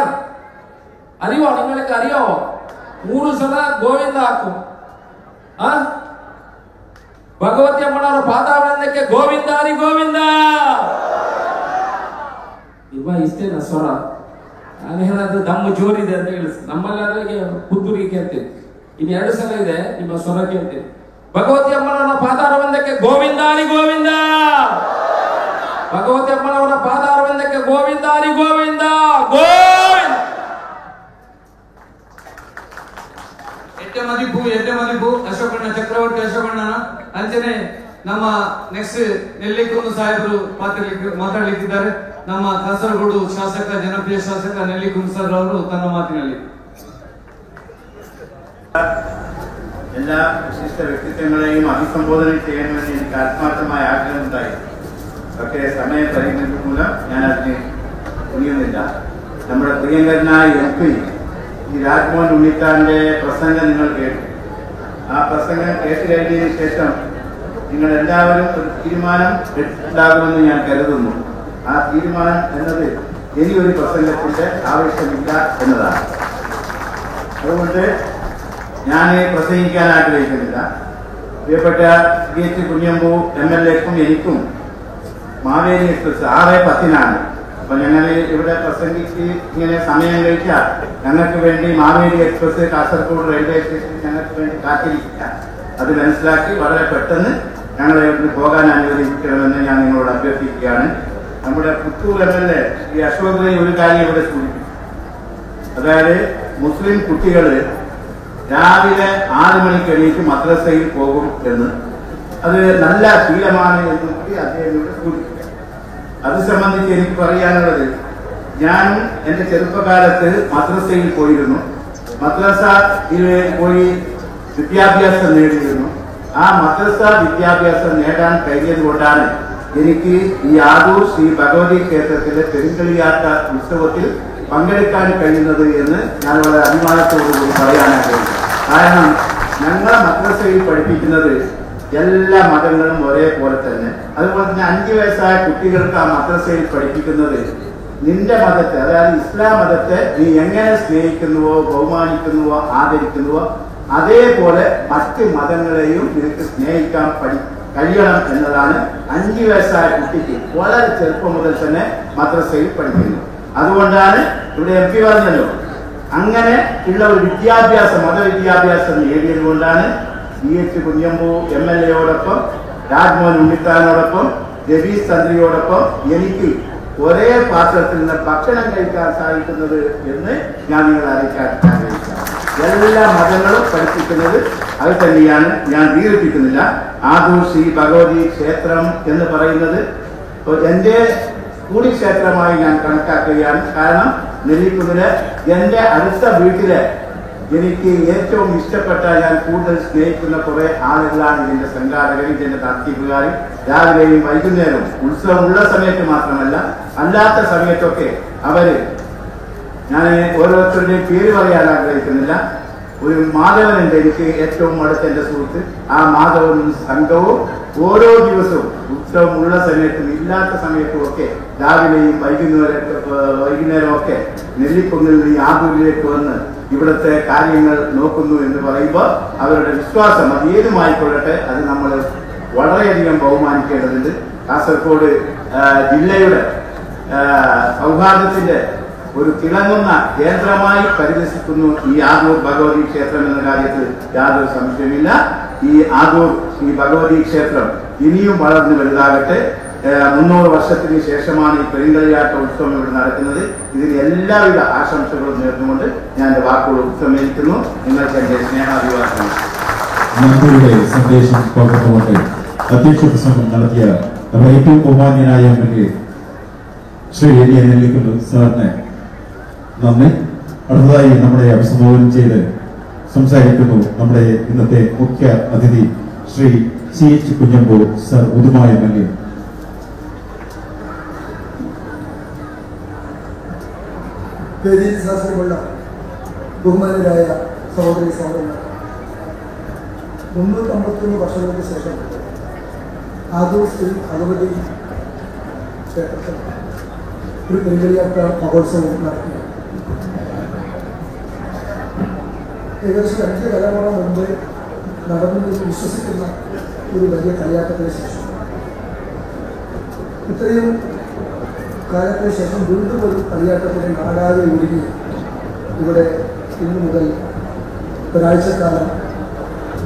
ಅರಿಯೋ ನಿಮಗೆ ಅರಿಯೋ? 3 ಸಲ ಗೋವಿಂದ ಹಾಕು. ಭಗವತಿ ಅಮ್ಮನವರ ಪಾದಾವರಣಕ್ಕೆ ಗೋವಿಂದ ಹರಿ ಗೋವಿಂದ. ಇವ ಇಷ್ಟೇನ ಸ್ವರ? ನಾನೇನಾದ್ರೂ ದಮ್ಮು ಜೋರಿದೆ ಅಂತ ಹೇಳಿ ನಮ್ಮಲ್ಲಾದ್ರೆ ಪುತ್ತೂರಿಗೆ ಕೇಳ್ತೇನೆ. ಇನ್ನು 2 ಸಲ ಇದೆ, ನಿಮ್ಮ ಸ್ವರ ಕೇಳ್ತೇನೆ. ಭಗವತಿ ಅಮ್ಮನವರ ಪಾದಾರವಿಂದಕ್ಕೆ ಗೋವಿಂದ ಹರಿ ಗೋವಿಂದ. ಭಗವತಿ ಅಮ್ಮನವರ ಪಾದಾರವಿಂದಕ್ಕೆ ಗೋವಿಂದ ಹರಿ ಗೋವಿಂದ. ಗೋವಿಂದ.
ಎಟ್ಟೆ ಮದಿಪು ಅಶೋಕಣ್ಣ ಚಕ್ರವರ್ತಿ ಅಶೋಕಣ್ಣನ ಅಂಚನೆ ನಮ್ಮ ನೆಕ್ಸ್ಟ್ ನೆಲ್ಲಿಕುಂದು ಸಾಹೇಬರು ಮಾತಾಡಲಿಕ್ಕಿದ್ದಾರೆ. ನಮ್ಮ ಕಾಸರಗೋಡು ಶಾಸಕ, ಜನಪ್ರಿಯ ಶಾಸಕ ನೆಲ್ಲಿಕುಂದು ಸರ್ ಅವರು ತನ್ನ ಮಾತಿನಲ್ಲಿ.
എല്ലാ വിശിഷ്ട വ്യക്തിത്വങ്ങളെയും അഭിസംബോധന ചെയ്യണമെന്ന് എനിക്ക് ആത്മാർത്ഥമായ ആഗ്രഹമുണ്ടായി. പക്ഷേ സമയപരിമിതി മൂലം ഞാൻ അതിന് തുനിയുന്നില്ല. നമ്മുടെ പ്രിയങ്കരനായ MP ഈ രാജ്മോഹൻ ഉണ്ണിത്താന്റെ പ്രസംഗം നിങ്ങൾ കേട്ടു. ആ പ്രസംഗം കേട്ട് കഴിഞ്ഞതിന് ശേഷം നിങ്ങൾ എല്ലാവരും ഒരു തീരുമാനം ഉണ്ടാകുമെന്ന് ഞാൻ കരുതുന്നു. ആ തീരുമാനം എന്നത് ഇനിയൊരു പ്രസംഗത്തിന്റെ ആവശ്യമില്ല എന്നതാണ്. അതുകൊണ്ട് ഞാൻ പ്രസംഗിക്കാൻ ആഗ്രഹിക്കുന്നില്ല. പ്രിയപ്പെട്ട CH കുഞ്ഞമ്പു MLA-ക്കും എനിക്കും മാവേലി എക്സ്പ്രസ് 6:10 അപ്പൊ ഞങ്ങൾ ഇവിടെ പ്രസംഗിച്ച് ഇങ്ങനെ സമയം കഴിച്ചാൽ ഞങ്ങൾക്ക് വേണ്ടി മാവേലി എക്സ്പ്രസ് കാസർഗോഡ് റെയിൽവേ സ്റ്റേഷനിൽ ഞങ്ങൾക്ക് വേണ്ടി കാത്തിരിക്കുക. അത് മനസ്സിലാക്കി വളരെ പെട്ടെന്ന് ഞങ്ങളെ ഇവിടുന്ന് പോകാൻ അനുവദിക്കണമെന്ന് ഞാൻ നിങ്ങളോട് അഭ്യർത്ഥിക്കുകയാണ്. നമ്മുടെ പുത്തൂർ MLA ഈ അശോക് ഒരു കാര്യം ഇവിടെ സൂചിപ്പിച്ചു. അതായത് മുസ്ലിം കുട്ടികൾ രാവിലെ 6 മണിക്ക് എണീറ്റ് മദ്രസയിൽ പോകും എന്ന്, അത് നല്ല ശീലമാണ് എന്ന് കൂടി അദ്ദേഹം ഇവിടെ സൂചിപ്പിച്ചു. അത് സംബന്ധിച്ച് എനിക്ക് പറയാനുള്ളത്, ഞാനും എന്റെ ചെറുപ്പകാലത്ത് മദ്രസയിൽ പോയിരുന്നു. മദ്രസയിൽ പോയി വിദ്യാഭ്യാസം നേടിയിരുന്നു. ആ മദ്രസ വിദ്യാഭ്യാസം നേടാൻ കഴിഞ്ഞത് കൊണ്ടാണ് എനിക്ക് ഈ ആദൂർ ശ്രീ ഭഗവതി ക്ഷേത്രത്തിലെ പെരുങ്കളിയാട്ട ഉത്സവത്തിൽ പങ്കെടുക്കാൻ കഴിയുന്നത് എന്ന് ഞാൻ വളരെ അഭിമാനത്തോടുകൂടി പറയാനായിട്ട്. കാരണം ഞങ്ങളെ മദ്രസയിൽ പഠിപ്പിക്കുന്നത് എല്ലാ മതങ്ങളും ഒരേപോലെ തന്നെ. അതുപോലെ തന്നെ 5 വയസ്സായ കുട്ടികൾക്ക് ആ മദ്രസയിൽ പഠിപ്പിക്കുന്നത് നിന്റെ മതത്തെ, അതായത് ഇസ്ലാം മതത്തെ നീ എങ്ങനെ സ്നേഹിക്കുന്നുവോ, ബഹുമാനിക്കുന്നുവോ, ആദരിക്കുന്നുവോ അതേപോലെ മറ്റ് മതങ്ങളെയും നിനക്ക് സ്നേഹിക്കാൻ കഴിയണം എന്നതാണ് 5 വയസ്സായ കുട്ടിക്ക് വളരെ ചെറുപ്പം മുതൽ തന്നെ മദ്രസയിൽ പഠിക്കുന്നത്. അതുകൊണ്ടാണ് ഇവിടെ MP പറഞ്ഞല്ലോ, അങ്ങനെ ഉള്ള ഒരു വിദ്യാഭ്യാസം, മതവിദ്യാഭ്യാസം നേടിയത് കൊണ്ടാണ് CH കുഞ്ഞമ്പു MLA-യോടൊപ്പം, രാജ്മോഹൻ ഉണ്ണിത്താനോടൊപ്പം, രവീഷ് തന്ത്രിയോടൊപ്പം എനിക്ക് ഒരേ പാത്രത്തിൽ നിന്ന് ഭക്ഷണം കഴിക്കാൻ സാധിക്കുന്നത് എന്ന് ഞാൻ നിങ്ങളെ അറിയിക്കാൻ ആഗ്രഹിക്കാം. എല്ലാ മതങ്ങളും പഠിപ്പിക്കുന്നത് അത് തന്നെയാണ്. ഞാൻ ദീർഘിപ്പിക്കുന്നില്ല. ആദൂർ ശ്രീ ഭഗവതി ക്ഷേത്രം എന്ന് പറയുന്നത് എന്റെ കൂടി ക്ഷേത്രമായി ഞാൻ കണക്കാക്കുകയാണ്. കാരണം നെല്ലിക്കുന്നില് എന്റെ അടുത്ത വീട്ടിലെ എനിക്ക് ഏറ്റവും ഇഷ്ടപ്പെട്ട, ഞാൻ കൂടുതൽ സ്നേഹിക്കുന്ന കുറെ ആളുകളാണ് ഇതിന്റെ സംഘാടകരും ഇതിന്റെ നടത്തിപ്പുകാരും. രാവിലെയും വൈകുന്നേരവും ഉത്സവമുള്ള സമയത്ത് മാത്രമല്ല അല്ലാത്ത സമയത്തൊക്കെ അവര്, ഞാൻ ഓരോരുത്തരുടെയും പേര് പറയാൻ ആഗ്രഹിക്കുന്നില്ല, ഒരു മാധവനുണ്ട് എനിക്ക് ഏറ്റവും അടുത്ത എന്റെ സുഹൃത്ത്. ആ മാധവനും സംഘവും ഓരോ ദിവസവും ഉത്സവമുള്ള സമയത്തും ഇല്ലാത്ത സമയത്തും ഒക്കെ രാവിലെയും വൈകുന്നേരം ഒക്കെ നെല്ലിക്കുന്നിൽ നിന്ന് ആദൂരിലേക്ക് വന്ന് ഇവിടുത്തെ കാര്യങ്ങൾ നോക്കുന്നു എന്ന് പറയുമ്പോൾ അവരുടെ വിശ്വാസം അത് ഏതുമായിക്കൊള്ളട്ടെ അത് നമ്മൾ വളരെയധികം ബഹുമാനിക്കേണ്ടതുണ്ട്. കാസർഗോഡ് ജില്ലയുടെ സൗഹാർദ്ദത്തിന്റെ ഒരു തിളങ്ങുന്ന കേന്ദ്രമായി പരിരക്ഷിക്കുന്നു ഈ ആദൂർ ഭഗവതി ക്ഷേത്രം എന്ന കാര്യത്തിൽ യാതൊരു സംശയമില്ല. ഈ ആദൂർ ശ്രീ ഭഗവതി ക്ഷേത്രം ഇനിയും വളർന്നു വലുതാകട്ടെ. 300 വർഷത്തിന് ശേഷമാണ് ഈ പെരുങ്കളിയാട്ട ഉത്സവം ഇവിടെ നടക്കുന്നത്. ഇതിന് എല്ലാവിധ ആശംസകളും നേർന്നുകൊണ്ട് ഞാൻ എന്റെ വാക്കുകൾ ഉപസംഹരിക്കുന്നു. നിങ്ങൾക്ക് എന്റെ സ്നേഹാഭിവാസങ്ങൾ.
നന്ദിയുടെ സന്ദേശം പകർന്നുകൊണ്ട് അധ്യക്ഷ പ്രസംഗം നടത്തിയ നമ്മുടെ ഏറ്റവും ബഹുമാന്യനായ MLA ശ്രീ നെല്ലിക്കുന്ന് സാറിനെ നന്ദി. അടുത്തതായി നമ്മളെ അഭിസംബോധന ചെയ്ത് സംസാരിക്കുന്നു നമ്മുടെ ഇന്നത്തെ മുഖ്യ അതിഥി Shri CH Kunhambu sir, Uduma MLA.
വേദിയിൽ ശാസ്ത്രമുള്ള ബഹുമാനരായ സഹോദരി സഹോദരന്മാർ, 351 വർഷങ്ങൾക്ക് ശേഷം ആദൂർ ശ്രീ ഭഗവതി ക്ഷേത്രത്തിൽ ഒരു പെരുങ്കളിയാട്ട മഹോത്സവം നടത്തി. ഏകദേശം 5 തലമുറ മുമ്പ് നടന്നു വിശ്വസിക്കുന്ന ഒരു വലിയ കളിയാട്ടത്തിന് ശേഷം ഇത്രയും കാലത്തിന് ശേഷം വീണ്ടും ഒരു കളിയാട്ടത്തിന് നാടാകെ ഒരുങ്ങി ഇവിടെ ഇന്നു മുതൽ ഒരാഴ്ചക്കാലം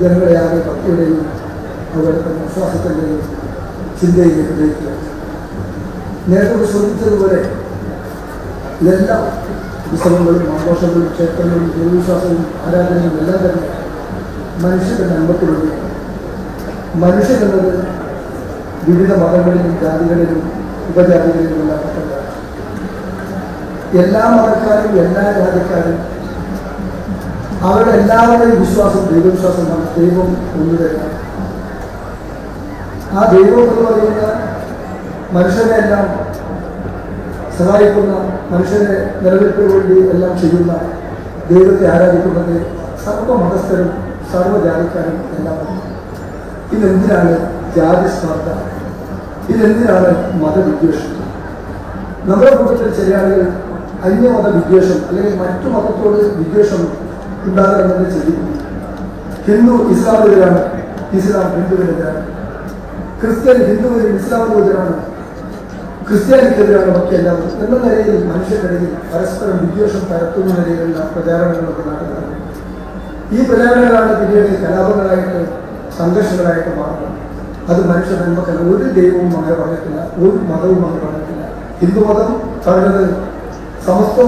ജനങ്ങളെ ആകെ ഭക്തിയുടെയും അവരുടെ വിശ്വാസത്തിൻ്റെയും ചിന്തയിലേക്ക് നയിക്കുക. നേരത്തെ ശ്രദ്ധിച്ചതുപോലെ ഇതെല്ലാം ഉത്സവങ്ങളും ആഘോഷങ്ങളും ക്ഷേത്രങ്ങളും ദൈവവിശ്വാസവും ആരാധനയും എല്ലാം തന്നെ മനുഷ്യന്റെ നന്മയ്ക്കുവേണ്ടി. മനുഷ്യനെന്നത് വിവിധ മതങ്ങളിലും ജാതികളിലും ഉപജാതികളിലുമുള്ള മതക്കാരാണ്. എല്ലാ മതക്കാരും എല്ലാ ജാതിക്കാരും അവരുടെ എല്ലാവരുടെയും വിശ്വാസം ദൈവവിശ്വാസമാണ്. ദൈവം ഒന്ന് തന്നെയാണ്. ആ ദൈവം എന്ന് പറയുന്ന മനുഷ്യനെ എല്ലാം സഹായിക്കുന്ന, മനുഷ്യനെ നിലനിൽപ്പിന് വേണ്ടി എല്ലാം ചെയ്യുന്ന ദൈവത്തെ ആരാധിക്കുന്നത് സർവ്വമതസ്ഥരും സർവ്വജാതിക്കാരും എല്ലാം. ഇതെന്തിനാണ് ജാതി സ്പർദ്ധ? ഇതെന്തിനാണ് മതവിദ്വേഷം? നമ്മുടെ കൂട്ടത്തിൽ ചില ആളുകൾ അന്യമത വിദ്വേഷം അല്ലെങ്കിൽ മറ്റു മതത്തോട് വിദ്വേഷം ഉണ്ടാകണമെന്ന് ചിന്തിക്കുന്നു. ഹിന്ദു ഇസ്ലാമിനെതിരാണ്, ഇസ്ലാം ഹിന്ദുവിനെതിരാണ്. ക്രിസ്ത്യൻ ഹിന്ദുവിനും ഇസ്ലാമിനെതിരാണ്, ക്രിസ്ത്യാനിക്കെതിരാണ് ഒക്കെ എല്ലാവരും എന്ന നിലയിൽ മനുഷ്യർക്കിടയിൽ പരസ്പരം വിദ്വേഷം പരത്തുന്ന നിലയിലുള്ള പ്രചാരണങ്ങളൊക്കെ നടക്കുന്നത്. ഈ പ്രചാരണങ്ങളാണ് പിന്നീട് കലാപങ്ങളായിട്ട് സംഘർഷങ്ങളായിട്ട് മാറുന്നത്. അത് മനുഷ്യ നന്മക്കല്ല. ഒരു ദൈവവും അങ്ങനെ പറഞ്ഞിട്ടില്ല, ഒരു മതവും അങ്ങനെ പറഞ്ഞിട്ടില്ല. ഹിന്ദുമതം പറഞ്ഞത് ലോകോ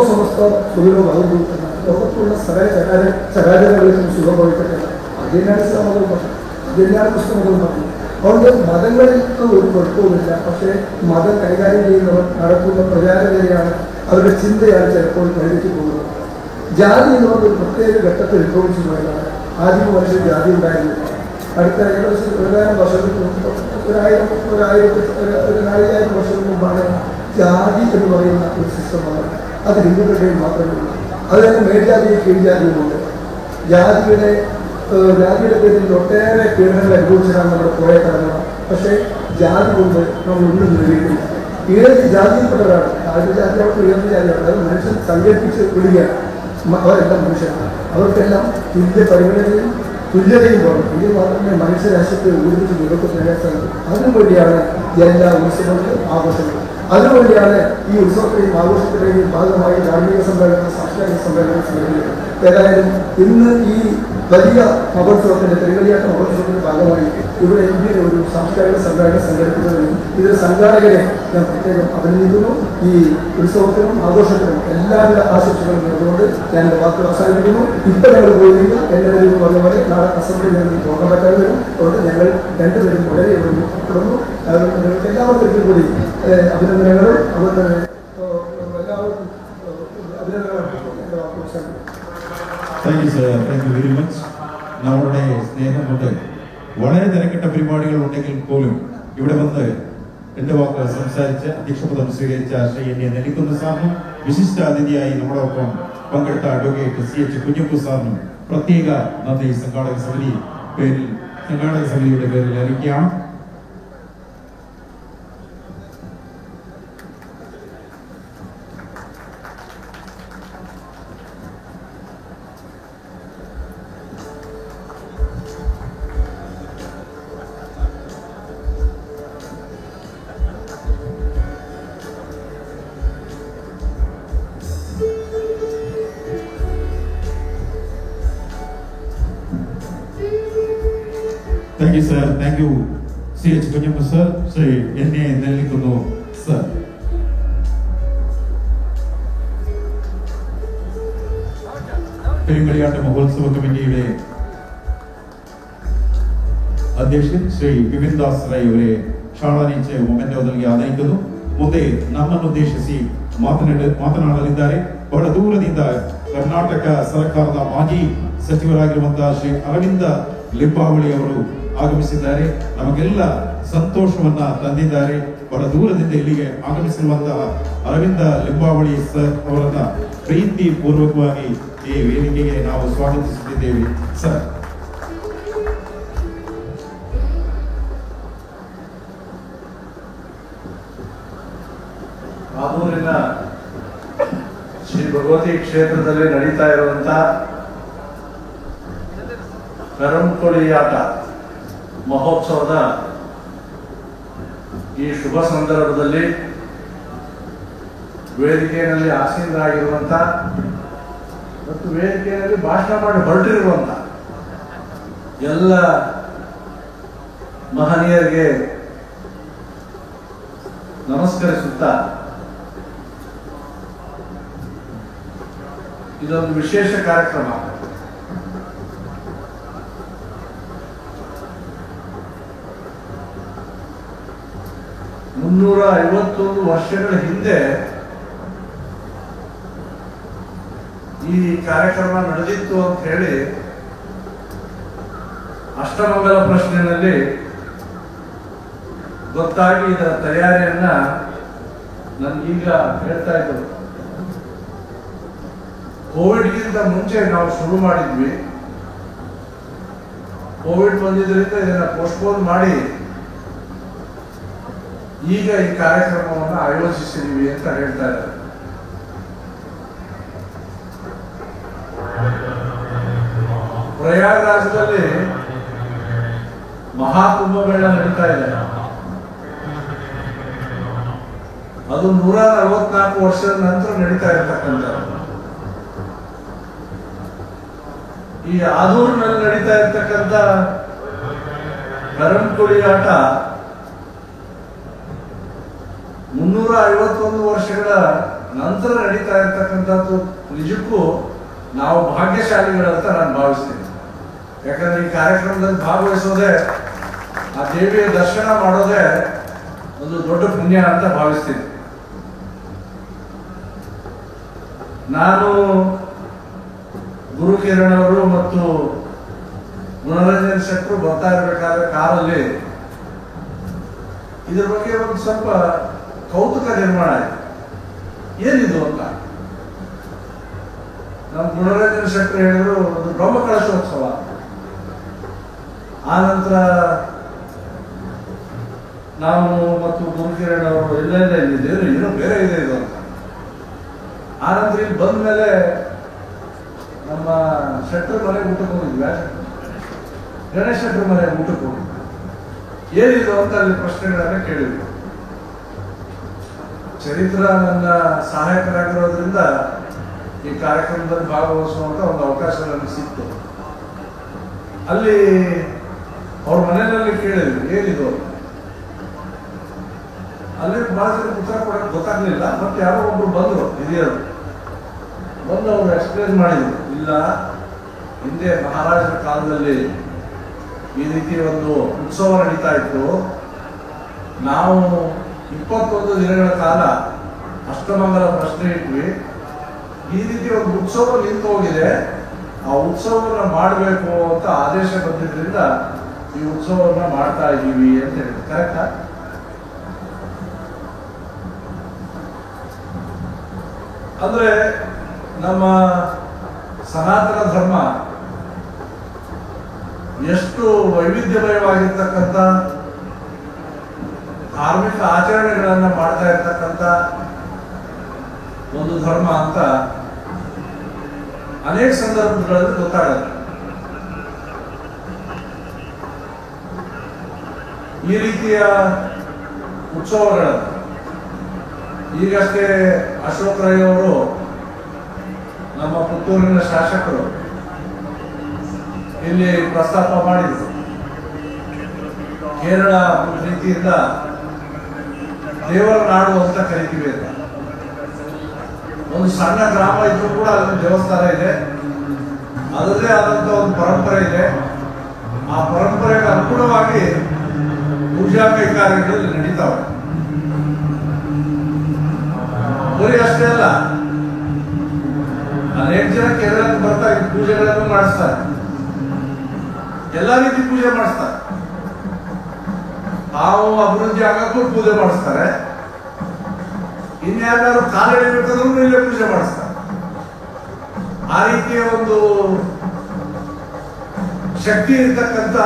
സമസ്തോ സുഖലോ ഭഗവതു എന്നാണ്. ലോകത്തുള്ള സകല ചരാചരങ്ങളിലും സുഖം ഭവിക്കട്ടെ. അത് തന്നെയാണ് ഇസ്ലാം മതവും പറഞ്ഞത്, അത് തന്നെയാണ് ക്രിസ്തു മതവും പറഞ്ഞത്. അതുകൊണ്ട് മതങ്ങൾക്ക് ഒരു കുഴപ്പവുമില്ല. പക്ഷേ മതം കൈകാര്യം ചെയ്യുന്നവർ നടത്തുന്ന പ്രചാരകരെയാണ്, അവരുടെ ചിന്തയാണ് ചിലപ്പോൾ വഴിതെറ്റി പോകുന്നത്. ജാതി എന്ന് പറഞ്ഞ ഒരു പ്രത്യേക ഘട്ടത്തിൽ ഉത്ഭവിച്ചു പോയതാണ്. ആദ്യം മനുഷ്യർ ജാതി ഉണ്ടായിരുന്നില്ല. അടുത്ത ഏകദേശം 1000 വർഷത്തിന് മുമ്പ് 4000 വർഷത്തിന് മുമ്പാണ് ജാതി എന്ന് പറയുന്ന ഒരു സിസ്റ്റം വന്നത്. അത് ഹിന്ദുക്കളുടെയും മാത്രമേ ഉള്ളൂ. അത് തന്നെ മേൽജാതിയും കീഴ്ജാതിയുമുണ്ട്. ജാതിയുടെ പേരിൽ ഒട്ടേറെ പീഡനങ്ങൾ അനുഭവിച്ചതാണ് നമ്മുടെ കുറേ കാലങ്ങൾ. പക്ഷേ ജാതി കൊണ്ട് നമ്മൾ ഒന്നും നേടിയിട്ടില്ല. ഏത് ജാതിയിൽപ്പെട്ടവരാണ്, ആദ്യ ജാതി അവർക്ക് ഉയർന്ന ജാതിയാണ്. അത് മനുഷ്യൻ സങ്കല്പിച്ച് വിടുകയാണ്. അവരെല്ലാം മനുഷ്യരാണ്. അവർക്കെല്ലാം തുല്യ പരിഗണനയും തുല്യതയും വേണം. ഇത് മാത്രമേ മനുഷ്യരാശിക്ക് ഒരുമിച്ച് നിലക്ക് നേടാൻ സാധിക്കും. അതിനുവേണ്ടിയാണ് എല്ലാ ഉത്സവങ്ങളും ആഘോഷങ്ങളും. അതിനുവേണ്ടിയാണ് ഈ ഉത്സവത്തിലെയും ആഘോഷത്തിലെയും ഭാഗമായി ധാർമ്മിക സമ്മേളനം, സാംസ്കാരിക സമ്മേളനം സംഘടിപ്പിക്കുന്നത്. ഏതായാലും ഇന്ന് ഈ വലിയ മഹോത്സവത്തിന്റെ തിരുവലിയാട്ട മഹോത്സവത്തിന്റെ ഭാഗമായി ഇവിടെ ഇന്ത്യയിലെ ഒരു സാംസ്കാരിക സമ്മേളനം സംഘടിപ്പിക്കുന്നതിനും ഇതിന്റെ സംഘാടകരെ ഞാൻ പ്രത്യേകം അഭിനന്ദിക്കുന്നു. ഈ ഉത്സവത്തിനും ആഘോഷത്തിനും എല്ലാവിധ ആശംസകളും നേർന്നുകൊണ്ട് ഞാൻ എൻ്റെ വാക്കുകൾ അവസാനിപ്പിക്കുന്നു. ഇപ്പം ഞങ്ങൾ പോയെങ്കിൽ എൻ്റെ പേര് പറഞ്ഞ പോലെ നാളെ അസംബ്ലിയിൽ നിന്ന് പോകാൻ പറ്റാതെ വരും. അതുകൊണ്ട് ഞങ്ങൾ രണ്ടുപേരും വളരെ ഉപയോഗപ്പെടുന്നു. നിങ്ങൾക്ക് എല്ലാവർക്കും കൂടി അഭിനന്ദനങ്ങളും അതുപോലെ തന്നെ എല്ലാവർക്കും അഭിനന്ദനങ്ങളും എൻ്റെ വാക്കുകൾ അവസാനിപ്പിക്കുന്നു.
Thank you sir, thank you very much. നമ്മളുടെ സ്നേഹം കൊണ്ട് വളരെ തിരക്കിട്ട പരിപാടികൾ ഉണ്ടെങ്കിൽ പോലും ഇവിടെ വന്ന് എന്റെ വാക്കുകൾ സംസാരിച്ച് അധ്യക്ഷപദം സ്വീകരിച്ച ശ്രീ എന്നെ നെല്ലിക്കുന്ന സാറിനും വിശിഷ്ട അതിഥിയായി നമ്മളോടൊപ്പം പങ്കെടുത്ത അഡ്വക്കേറ്റ് CH കുഞ്ഞപ്പു സാറിനും പ്രത്യേക നന്ദി സംഘാടക സമിതിയുടെ പേരിൽ അറിയിക്കുകയാണ്. Thank you, sir. Thank you, CH Kunjappu sir. Shri എന്നെ നെല്ലിക്കുന്നു sir. പെരുങ്കളിയാട്ട മഹോത്സവ കമ്മിറ്റിയുടെ ಅಧ್ಯಕ್ಷ ಶ್ರೀ ಬಿಪಿನ್ ದಾಸ್ ರೈ ಅವರೇ ಶಾಲಾನೀಚೆ ಮೊಮೆಂಟೋ നൽകി ಆದರಿക്കുന്നു. ಮುಂದೆ ನಮ್ಮನ್ನು ಉದ್ದೇಶಿಸಿ ಮಾತನಾಡಲಿದ್ದಾರೆ. ಬಹಳ ದೂರದಿಂದ ಕರ್ನಾಟಕ ಸರ್ಕಾರದ ಮಾಜಿ ಸಚಿವರಾಗಿರುವಂತಹ ಶ್ರೀ ಅರವಿಂದ ಲಿಂಬಾವಳಿ ಅವರು ಆಗಮಿಸಿದ್ದಾರೆ. ನಮಗೆಲ್ಲ ಸಂತೋಷವನ್ನ ತಂದಿದ್ದಾರೆ. ಬಹಳ ದೂರದಿಂದ ಇಲ್ಲಿಗೆ ಆಗಮಿಸಿರುವಂತಹ ಅರವಿಂದ ಲಿಂಬಾವಳಿ ಸರ್ ಅವರನ್ನ ಪ್ರೀತಿ ಪೂರ್ವಕವಾಗಿ ಈ ವೇದಿಕೆಗೆ ನಾವು ಸ್ವಾಗತಿಸುತ್ತಿದ್ದೇವೆ ಸರ್.
ಆದೂರಿನ ಶ್ರೀ ಭಗವತಿ ಕ್ಷೇತ್ರದಲ್ಲಿ ನಡೀತಾ ಇರುವಂತಹ ಕರಂಕೊಳಿಯಾಟ ಮಹೋತ್ಸವದ ಈ ಶುಭ ಸಂದರ್ಭದಲ್ಲಿ ವೇದಿಕೆಯಲ್ಲಿ ಆಸೀನರಾಗಿರುವಂತ ಮತ್ತು ವೇದಿಕೆಯಲ್ಲಿ ಭಾಷಣ ಮಾಡಿ ಹೊರಟಿರುವಂತ ಎಲ್ಲ ಮಹನೀಯರಿಗೆ ನಮಸ್ಕರಿಸುತ್ತಾ ಇದೊಂದು ವಿಶೇಷ ಕಾರ್ಯಕ್ರಮ. ಮುನ್ನೂರ 51 ವರ್ಷಗಳ ಹಿಂದೆ ಈ ಕಾರ್ಯಕ್ರಮ ನಡೆದಿತ್ತು ಅಂತ ಹೇಳಿ ಅಷ್ಟಮಂಗಲ ಪ್ರಶ್ನೆಯಲ್ಲಿ ಗೊತ್ತಾಗಿ ಇದರ ತಯಾರಿಯನ್ನ ನನ್ಗೀಗ ಹೇಳ್ತಾ ಇದ್ರು. ಕೋವಿಡ್ಗಿಂತ ಮುಂಚೆ ನಾವು ಶುರು ಮಾಡಿದ್ವಿ. ಕೋವಿಡ್ ಬಂದಿದ್ದರಿಂದ ಇದನ್ನ ಪೋಸ್ಟ್ಪೋನ್ ಮಾಡಿ ಈಗ ಈ ಕಾರ್ಯಕ್ರಮವನ್ನು ಆಯೋಜಿಸಿದ್ವಿ ಅಂತ ಹೇಳ್ತಾ ಇದ್ದಾರೆ. ಪ್ರಯಾಗರಾಜದಲ್ಲಿ ಮಹಾಕುಂಭಮೇಳ ನಡೀತಾ ಇದೆ. ಅದು 144 ವರ್ಷದ ನಂತರ ನಡೀತಾ ಇರ್ತಕ್ಕಂಥದ್ದು. ಈ ಆದೂರಿನಲ್ಲಿ ನಡೀತಾ ಇರ್ತಕ್ಕಂಥ ಕರಂಕುಳಿ ಆಟ 351 ವರ್ಷಗಳ ನಂತರ ನಡೀತಾ ಇರ್ತಕ್ಕಂಥದ್ದು. ನಿಜಕ್ಕೂ ನಾವು ಭಾಗ್ಯಶಾಲಿಗಳಂತ ನಾನು ಭಾವಿಸ್ತೀನಿ. ಯಾಕಂದ್ರೆ ಈ ಕಾರ್ಯಕ್ರಮದಲ್ಲಿ ಭಾಗವಹಿಸೋದೇ, ಆ ದೇವಿಯ ದರ್ಶನ ಮಾಡೋದೇ ಒಂದು ದೊಡ್ಡ ಪುಣ್ಯ ಅಂತ ಭಾವಿಸ್ತೀನಿ. ನಾನು ಗುರುಕಿರಣ್ ಅವರು ಮತ್ತು ಗುಣರಂಜನ್ ಶೆಟ್ಟರು ಬರ್ತಾ ಇರಬೇಕಾದ್ರೆ ಕಾರಲ್ಲಿ ಇದ್ರ ಬಗ್ಗೆ ಒಂದು ಸ್ವಲ್ಪ ಕೌತುಕ ನಿರ್ಮಾಣ ಆಯ್ತು. ಏನಿದು ಅಂತ ನಮ್ಮ ಗುಣರಂಜನ್ ಶೆಟ್ಟರು ಹೇಳಿದ್ರು, ಒಂದು ಬ್ರಹ್ಮ ಕಳಶೋತ್ಸವ. ಆ ನಂತರ ನಾವು ಮತ್ತು ಗುರುಕಿರಣ್ ಅವರು ಎಲ್ಲೆಲ್ಲ ಇಲ್ಲಿದ್ದೇವೆ, ಏನೋ ಬೇರೆ ಇದೆ ಇದು ಅಂತ. ಆ ನಂತರ ಇಲ್ಲಿ ಬಂದ ಮೇಲೆ ನಮ್ಮ ಶೆಟ್ಟರ್ ಮನೆಗೆ ಊಟಕ್ಕೆ ಹೋಗಿದ್ವಿ, ಗಣೇಶ್ ಶೆಟ್ಟರ್ ಮನೆಗೆ ಊಟಕ್ಕೆ ಹೋಗಿದ್ವಿ. ಏನಿದು ಅಂತ ಅಲ್ಲಿ ಪ್ರಶ್ನೆಗಳನ್ನ ಕೇಳಿದ್ವಿ. ಚರಿತ್ರ ನನ್ನ ಸಹಾಯಕರಾಗಿರೋದ್ರಿಂದ ಈ ಕಾರ್ಯಕ್ರಮದಲ್ಲಿ ಭಾಗವಹಿಸುವಂತ ಒಂದು ಅವಕಾಶ ನನಗೆ ಸಿಕ್ತು. ಅಲ್ಲಿ ಅವ್ರ ಮನೆಯಲ್ಲಿ ಕೇಳಿದ್ವಿ ಏನಿದು. ಅಲ್ಲಿ ಬಹಳ ಜನ ಉತ್ತರ ಕೊಡಕ್ಕೆ ಗೊತ್ತಾಗ್ಲಿಲ್ಲ. ಮತ್ತೆ ಯಾರೋ ಒಬ್ರು ಬಂದ್ರು, ಹಿರಿಯರು ಬಂದು ಅವ್ರು ಎಕ್ಸ್ಪ್ಲೇನ್ ಮಾಡಿದ್ರು. ಇಲ್ಲ, ಹಿಂದೆ ಮಹಾರಾಜರ ಕಾಲದಲ್ಲಿ ಈ ರೀತಿ ಒಂದು ಉತ್ಸವ ನಡೀತಾ ಇತ್ತು. ನಾವು 21 ದಿನಗಳ ಕಾಲ ಅಷ್ಟಮಂಗಲ ಪ್ರಶ್ನೆ ಇಟ್ವಿ. ಈ ರೀತಿ ಒಂದು ಉತ್ಸವ ನಿಂತು ಹೋಗಿದೆ, ಆ ಉತ್ಸವವನ್ನ ಮಾಡಬೇಕು ಅಂತ ಆದೇಶ ಬಂದಿದ್ರಿಂದ ಈ ಉತ್ಸವವನ್ನ ಮಾಡ್ತಾ ಇದ್ದೀವಿ ಅಂತ ಹೇಳಿದ್ರು. ಕರೆಕ್ಟಾ? ಅಂದ್ರೆ ನಮ್ಮ ಸನಾತನ ಧರ್ಮ ಎಷ್ಟು ವೈವಿಧ್ಯಮಯವಾಗಿರ್ತಕ್ಕಂಥ ಧಾರ್ಮಿಕ ಆಚರಣೆಗಳನ್ನ ಮಾಡ್ತಾ ಇರ್ತಕ್ಕಂಥ ಒಂದು ಧರ್ಮ ಅಂತ ಅನೇಕ ಸಂದರ್ಭಗಳಲ್ಲಿ ಗೊತ್ತಾಗುತ್ತೆ. ಈ ರೀತಿಯ ಉತ್ಸವಗಳನ್ನು ಈಗಷ್ಟೇ ಅಶೋಕ್ ರೈ ಅವರು, ನಮ್ಮ ಪುತ್ತೂರಿನ ಶಾಸಕರು, ಇಲ್ಲಿ ಪ್ರಸ್ತಾಪ ಮಾಡಿದ್ರು. ಕೇರಳ ರೀತಿಯಿಂದ ದೇವರ ನಾಡು ಅಂತ ಕರಿತೀವಿ ಅಂತ. ಒಂದು ಸಣ್ಣ ಗ್ರಾಮ ಇದ್ರೂ ಕೂಡ ಅಲ್ಲಿ ದೇವಸ್ಥಾನ ಇದೆ, ಅದರದೇ ಆದಂತ ಒಂದು ಪರಂಪರೆ ಇದೆ. ಆ ಪರಂಪರೆಗೆ ಅನುಗುಣವಾಗಿ ಪೂಜಾ ಕೈಕಾರ್ಯಗಳು ನಡೀತಾವೆ. ಬರೀ ಅಷ್ಟೇ ಅಲ್ಲ, ಅನೇಕ ಜನ ಕೇರಳಕ್ಕೆ ಬರ್ತಾ ಈ ಪೂಜೆಗಳನ್ನು ಮಾಡಿಸ್ತಾರೆ, ಎಲ್ಲಾ ರೀತಿ ಪೂಜೆ ಮಾಡಿಸ್ತಾರೆ. ತಾವು ಅಭಿವೃದ್ಧಿ ಆಗಕ್ಕೂ ಪೂಜೆ ಮಾಡಿಸ್ತಾರೆ, ಇನ್ಯಾರು ಕಾಲೆಳಿಬೇಕಾದ್ರೂ ಇಲ್ಲೇ ಪೂಜೆ ಮಾಡಿಸ್ತಾರೆ. ಆ ರೀತಿಯ ಒಂದು ಶಕ್ತಿ ಇರ್ತಕ್ಕಂಥ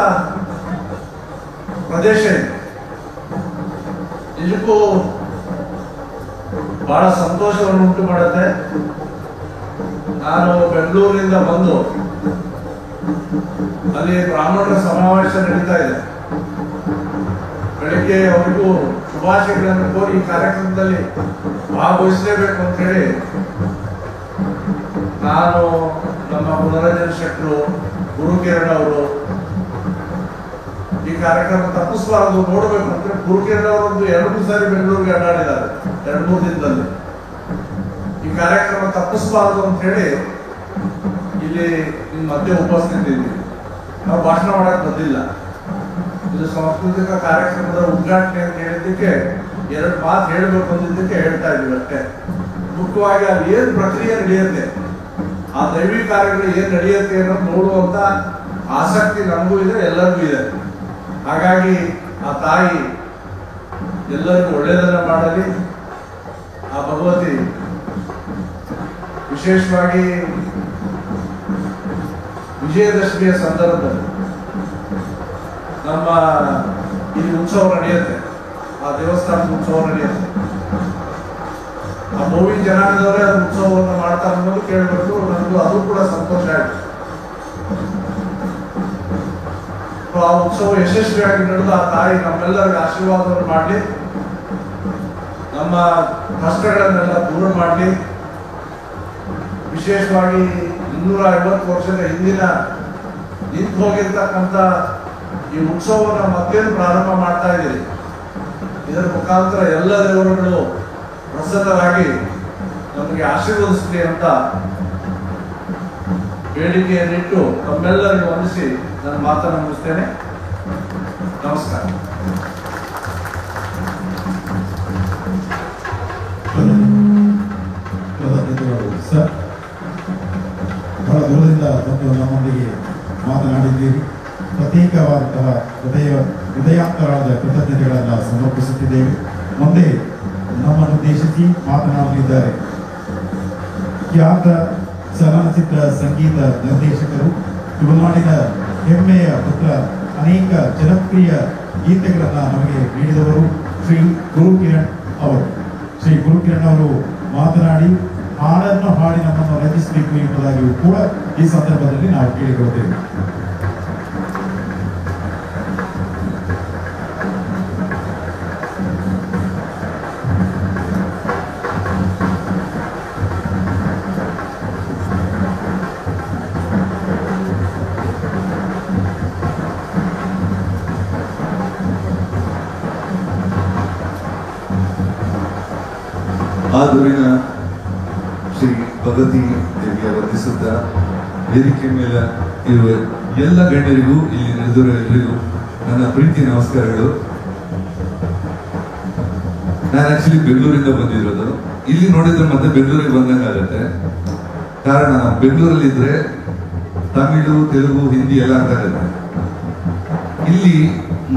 ಪ್ರದೇಶ ಇದೆ. ನಿಜಕ್ಕೂ ಬಹಳ ಸಂತೋಷವನ್ನು ಉಂಟು ಮಾಡುತ್ತೆ. ನಾನು ಬೆಂಗಳೂರಿನಿಂದ ಬಂದು ಅಲ್ಲಿ ಬ್ರಾಹ್ಮಣರ ಸಮಾವೇಶ ನಡೀತಾ ಇದೆ. ಬೆಳಿಗ್ಗೆ ಅವರಿಗೂ ಶುಭಾಶಯಗಳನ್ನು ಕೋರಿ ಈ ಕಾರ್ಯಕ್ರಮದಲ್ಲಿ ಭಾಗವಹಿಸಲೇಬೇಕು ಅಂತ ಹೇಳಿ ನಾನು, ನಮ್ಮ ಗುಣರಂಜನ್ ಶೆಟ್ಟರು, ಗುರುಕಿರಣ್ ಅವರು ಈ ಕಾರ್ಯಕ್ರಮ ತಪ್ಪಿಸಬಾರದು, ನೋಡ್ಬೇಕು ಅಂದ್ರೆ ಗುರುಕಿರಣ್ ಅವರೊಂದು 2-3 ಸಾರಿ ಬೆಂಗಳೂರಿಗೆ ಅಡ್ಡಾಡಿದ್ದಾರೆ 2-3 ದಿನದಲ್ಲಿ. ಈ ಕಾರ್ಯಕ್ರಮ ತಪ್ಪಿಸಬಾರದು ಅಂತ ಹೇಳಿ ಇಲ್ಲಿ ನಿಮ್ಮ ಮಧ್ಯೆ ಉಪಸ್ಥಿತಿದ್ದೀವಿ. ನಾವು ಭಾಷಣ ಮಾಡಕ್ ಬಂದಿಲ್ಲ, ಇದು ಸಾಂಸ್ಕೃತಿಕ ಕಾರ್ಯಕ್ರಮದ ಉದ್ಘಾಟನೆ ಅಂತ ಹೇಳಿದ್ದಕ್ಕೆ 2 ಮಾತು ಹೇಳಬೇಕು ಅಂದಿದ್ದಕ್ಕೆ ಹೇಳ್ತಾ ಇದ್ದೀವಿ ಅಷ್ಟೇ. ಮುಖ್ಯವಾಗಿ ಅಲ್ಲಿ ಏನ್ ಪ್ರಕ್ರಿಯೆ ನಡೆಯುತ್ತೆ, ಆ ದೈವಿ ಕಾರ್ಯಗಳು ಏನ್ ನಡೆಯುತ್ತೆ ಅನ್ನೋದು ನೋಡುವಂತ ಆಸಕ್ತಿ ನಮಗೂ ಇದೆ, ಎಲ್ಲರಿಗೂ ಇದೆ. ಹಾಗಾಗಿ ಆ ತಾಯಿ ಎಲ್ಲರಿಗೂ ಒಳ್ಳೆಯದನ್ನ ಮಾಡಲಿ. ಆ ಭಗವತಿ ವಿಶೇಷವಾಗಿ ವಿಜಯದಶಮಿಯ ಸಂದರ್ಭದಲ್ಲಿ ನಮ್ಮ ಇಲ್ಲಿ ಉತ್ಸವ ನಡೆಯುತ್ತೆ, ಆ ದೇವಸ್ಥಾನದ ಉತ್ಸವ ನಡೆಯುತ್ತೆ. ಆ ಮೂವಿ ಜನಾಂಗದವರೇ ಅದು ಉತ್ಸವವನ್ನು ಮಾಡ್ತಾರೆ ಅನ್ನೋದು ಕೇಳಬೇಕು. ನನಗೂ ಅದು ಕೂಡ ಸಂತೋಷ ಆಯ್ತು. ಆ ಉತ್ಸವ ಯಶಸ್ವಿಯಾಗಿ ನಡೆದು ಆ ತಾಯಿ ನಮ್ಮೆಲ್ಲರಿಗೆ ಆಶೀರ್ವಾದವನ್ನು ಮಾಡಲಿ, ನಮ್ಮ ಕಷ್ಟಗಳನ್ನೆಲ್ಲ ದೂರ ಮಾಡಲಿ. ವಿಶೇಷವಾಗಿ 250 ವರ್ಷದ ಹಿಂದಿನ ನಿಂತು ಹೋಗಿರ್ತಕ್ಕಂಥ ಈ ಉತ್ಸವವನ್ನು ಮತ್ತೆ ಪ್ರಾರಂಭ ಮಾಡ್ತಾ ಇದ್ದೀರಿ. ಇದರ ಮುಖಾಂತರ ಎಲ್ಲ ದೇವರುಗಳು ಪ್ರಸನ್ನರಾಗಿ ನಮಗೆ ಆಶೀರ್ವದಿಸಲಿ ಅಂತ ಬೇಡಿಕೆಯನ್ನಿಟ್ಟು ತಮ್ಮೆಲ್ಲರಿಗೂ ವಂದಿಸಿ ನನ್ನ ಮಾತನ್ನು ಮುಗಿಸ್ತೇನೆ. ನಮಸ್ಕಾರ.
ಸರ್, ಬಹಳ ದೂರದಿಂದ ಬಂದು ನಮ್ಮೊಂದಿಗೆ ಮಾತನಾಡಿದ್ದೀರಿ. ಪ್ರತ್ಯೇಕವಾದಂತಹ ಹೃದಯಾಂತರಾದ ಕೃತಜ್ಞತೆಗಳನ್ನು ಸಮರ್ಪಿಸುತ್ತಿದ್ದೇವೆ. ಮುಂದೆ ನಮ್ಮನ್ನು ಉದ್ದೇಶಿಸಿ ಮಾತನಾಡಲಿದ್ದಾರೆ ಖ್ಯಾತ ಚಲನಚಿತ್ರ ಸಂಗೀತ ನಿರ್ದೇಶಕರು, ತುಳುನಾಡಿನ ಹೆಮ್ಮೆಯ ಪುತ್ರ, ಅನೇಕ ಜನಪ್ರಿಯ ಗೀತೆಗಳನ್ನು ನಮಗೆ ನೀಡಿದವರು ಶ್ರೀ ಗುರುಕಿರಣ್ ಅವರು. ಶ್ರೀ ಗುರುಕಿರಣ್ ಅವರು ಮಾತನಾಡಿ ಹಾಡನ್ನು ಹಾಡಿ ನಮ್ಮನ್ನು ರಂಜಿಸಬೇಕು ಎಂಬುದಾಗಿಯೂ ಕೂಡ ಈ ಸಂದರ್ಭದಲ್ಲಿ ನಾವು ಕೇಳಿಕೊಳ್ತೇವೆ.
ಆದೂರಿನ ಶ್ರೀ ಭಗತಿ ದೇವಿಯ ವಂದಿಸುತ್ತಾ ವೇದಿಕೆ ಮೇಲೆ ಇರುವ ಎಲ್ಲ ಗಣ್ಯರಿಗೂ, ಇಲ್ಲಿ ನೆರೆದಿರುವ ಎಲ್ಲರಿಗೂ ನನ್ನ ಪ್ರೀತಿ ನಮಸ್ಕಾರಗಳು. ನಾನು ಆಕ್ಚುಲಿ ಬೆಂಗಳೂರಿಂದ ಬಂದಿರೋದು. ಇಲ್ಲಿ ನೋಡಿದ್ರೆ ಮತ್ತೆ ಬೆಂಗಳೂರಿಗೆ ಬಂದಂಗೆ ಆಗುತ್ತೆ. ಕಾರಣ ಬೆಂಗಳೂರಲ್ಲಿ ಇದ್ರೆ ತಮಿಳು, ತೆಲುಗು, ಹಿಂದಿ ಎಲ್ಲ ಅರ್ಥ ಆಗುತ್ತೆ. ಇಲ್ಲಿ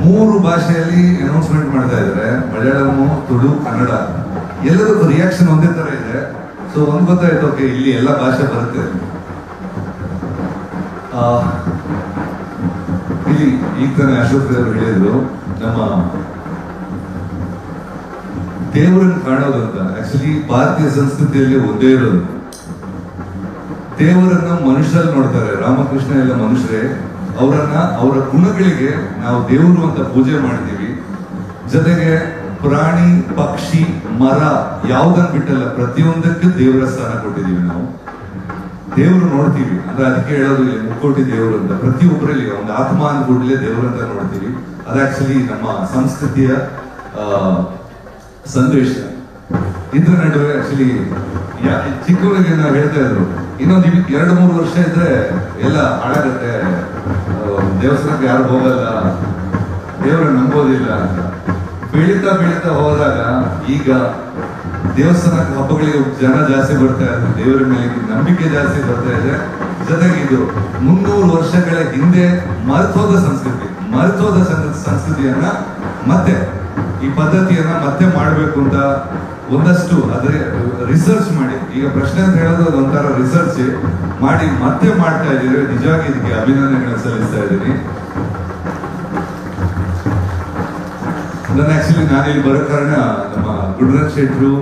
3 ಭಾಷೆಯಲ್ಲಿ ಅನೌನ್ಸ್ಮೆಂಟ್ ಮಾಡ್ತಾ ಇದ್ದಾರೆ, ಮಲಯಾಳಂ, ತುಳು, ಕನ್ನಡ. ಎಲ್ಲದಕ್ಕೂ ರಿಯಾಕ್ಷನ್ ಒಂದೇ ತರ ಇದೆ. ಸೊ ಒಂದ್ ಗೊತ್ತಾಯ್ತು, ಓಕೆ ಇಲ್ಲಿ ಎಲ್ಲ ಭಾಷೆ ಬರುತ್ತೆ. ಇಲ್ಲಿ ಈಗ ತಾನೇ ಅಶೋಕ್ ಅವರು ಹೇಳಿದ್ರು, ನಮ್ಮ ದೇವರನ್ನು ಕಾಣೋದು ಅಂತ. ಆಕ್ಚುಲಿ ಭಾರತೀಯ ಸಂಸ್ಕೃತಿಯಲ್ಲಿ ಒಂದೇ ಇರೋದು, ದೇವರನ್ನ ಮನುಷ್ಯರಲ್ಲಿ ನೋಡ್ತಾರೆ. ರಾಮಕೃಷ್ಣ ಎಲ್ಲ ಮನುಷ್ಯರೇ, ಅವರನ್ನ ಅವರ ಗುಣಗಳಿಗೆ ನಾವು ದೇವರು ಅಂತ ಪೂಜೆ ಮಾಡ್ತೀವಿ. ಜೊತೆಗೆ ಪ್ರಾಣಿ, ಪಕ್ಷಿ, ಮರ ಯಾವುದನ್ನು ಬಿಟ್ಟಲ್ಲ, ಪ್ರತಿಯೊಂದಕ್ಕೆ ದೇವರ ಸ್ಥಾನ ಕೊಟ್ಟಿದ್ದೀವಿ ನಾವು. ದೇವರು ನೋಡ್ತೀವಿ ಅಂದ್ರೆ ಅದಕ್ಕೆ ಹೇಳೋದು ಮುಕ್ಕೋಟಿ ದೇವರು ಅಂತ. ಪ್ರತಿಯೊಬ್ಬರಲ್ಲಿ ಒಂದು ಆತ್ಮ ಅಂದ ಕೂಡಲೇ ದೇವರು ಅಂತ ನೋಡ್ತೀವಿ. ಅದು ಆಕ್ಚುಲಿ ನಮ್ಮ ಸಂಸ್ಕೃತಿಯ ಸಂದೇಶ. ಇದ್ರ ನಡುವೆ ಆಕ್ಚುಲಿ ಚಿಕ್ಕವರಿಗೆ ನಾವು ಹೇಳ್ತಾ ಇದ್ರು, ಇನ್ನೊಂದು 2-3 ವರ್ಷ ಇದ್ರೆ ಎಲ್ಲ ಹಾಳಾಗತ್ತೆ, ದೇವಸ್ಥಾನಕ್ಕೆ ಯಾರು ಹೋಗಲ್ಲ, ದೇವರ ನಂಬೋದಿಲ್ಲ ಅಂತ. ಬೆಳೀತಾ ಬೆಳೀತಾ ಹೋದಾಗ ಈಗ ದೇವಸ್ಥಾನಕ್ಕೆ ಹಬ್ಬಗಳಿಗೆ ಜನ ಜಾಸ್ತಿ ಬರ್ತಾ ಇದ್ದಾರೆ, ದೇವರ ಮೇಲೆ ನಂಬಿಕೆ ಜಾಸ್ತಿ ಬರ್ತಾ ಇದೆ. ಜೊತೆಗೆ ಇದು 300 ವರ್ಷಗಳ ಹಿಂದೆ ಮರೆತೋದ ಸಂಸ್ಕೃತಿಯನ್ನ ಮತ್ತೆ ಈ ಪದ್ಧತಿಯನ್ನ ಮತ್ತೆ ಮಾಡಬೇಕು ಅಂತ ಒಂದಷ್ಟು ಅದ್ರ ರಿಸರ್ಚ್ ಮಾಡಿ, ಈಗ ಪ್ರಶ್ನೆ ಅಂತ ಹೇಳೋದು ಅದೊಂಥರ ರಿಸರ್ಚ್ ಮಾಡಿ ಮತ್ತೆ ಮಾಡ್ತಾ ಇದ್ದೀವಿ. ನಿಜವಾಗಿ ಇದಕ್ಕೆ ಅಭಿನಂದನೆಗಳನ್ನು ಸಲ್ಲಿಸ್ತಾ ಇದ್ದೀನಿ. ಆಕ್ಚುಲಿ ನಾನಿಲ್ಲಿ ಬರೋ ಕಾರಣ ನಮ್ಮ ಗುರುರಾಜ್ ಶೆಟ್ರು,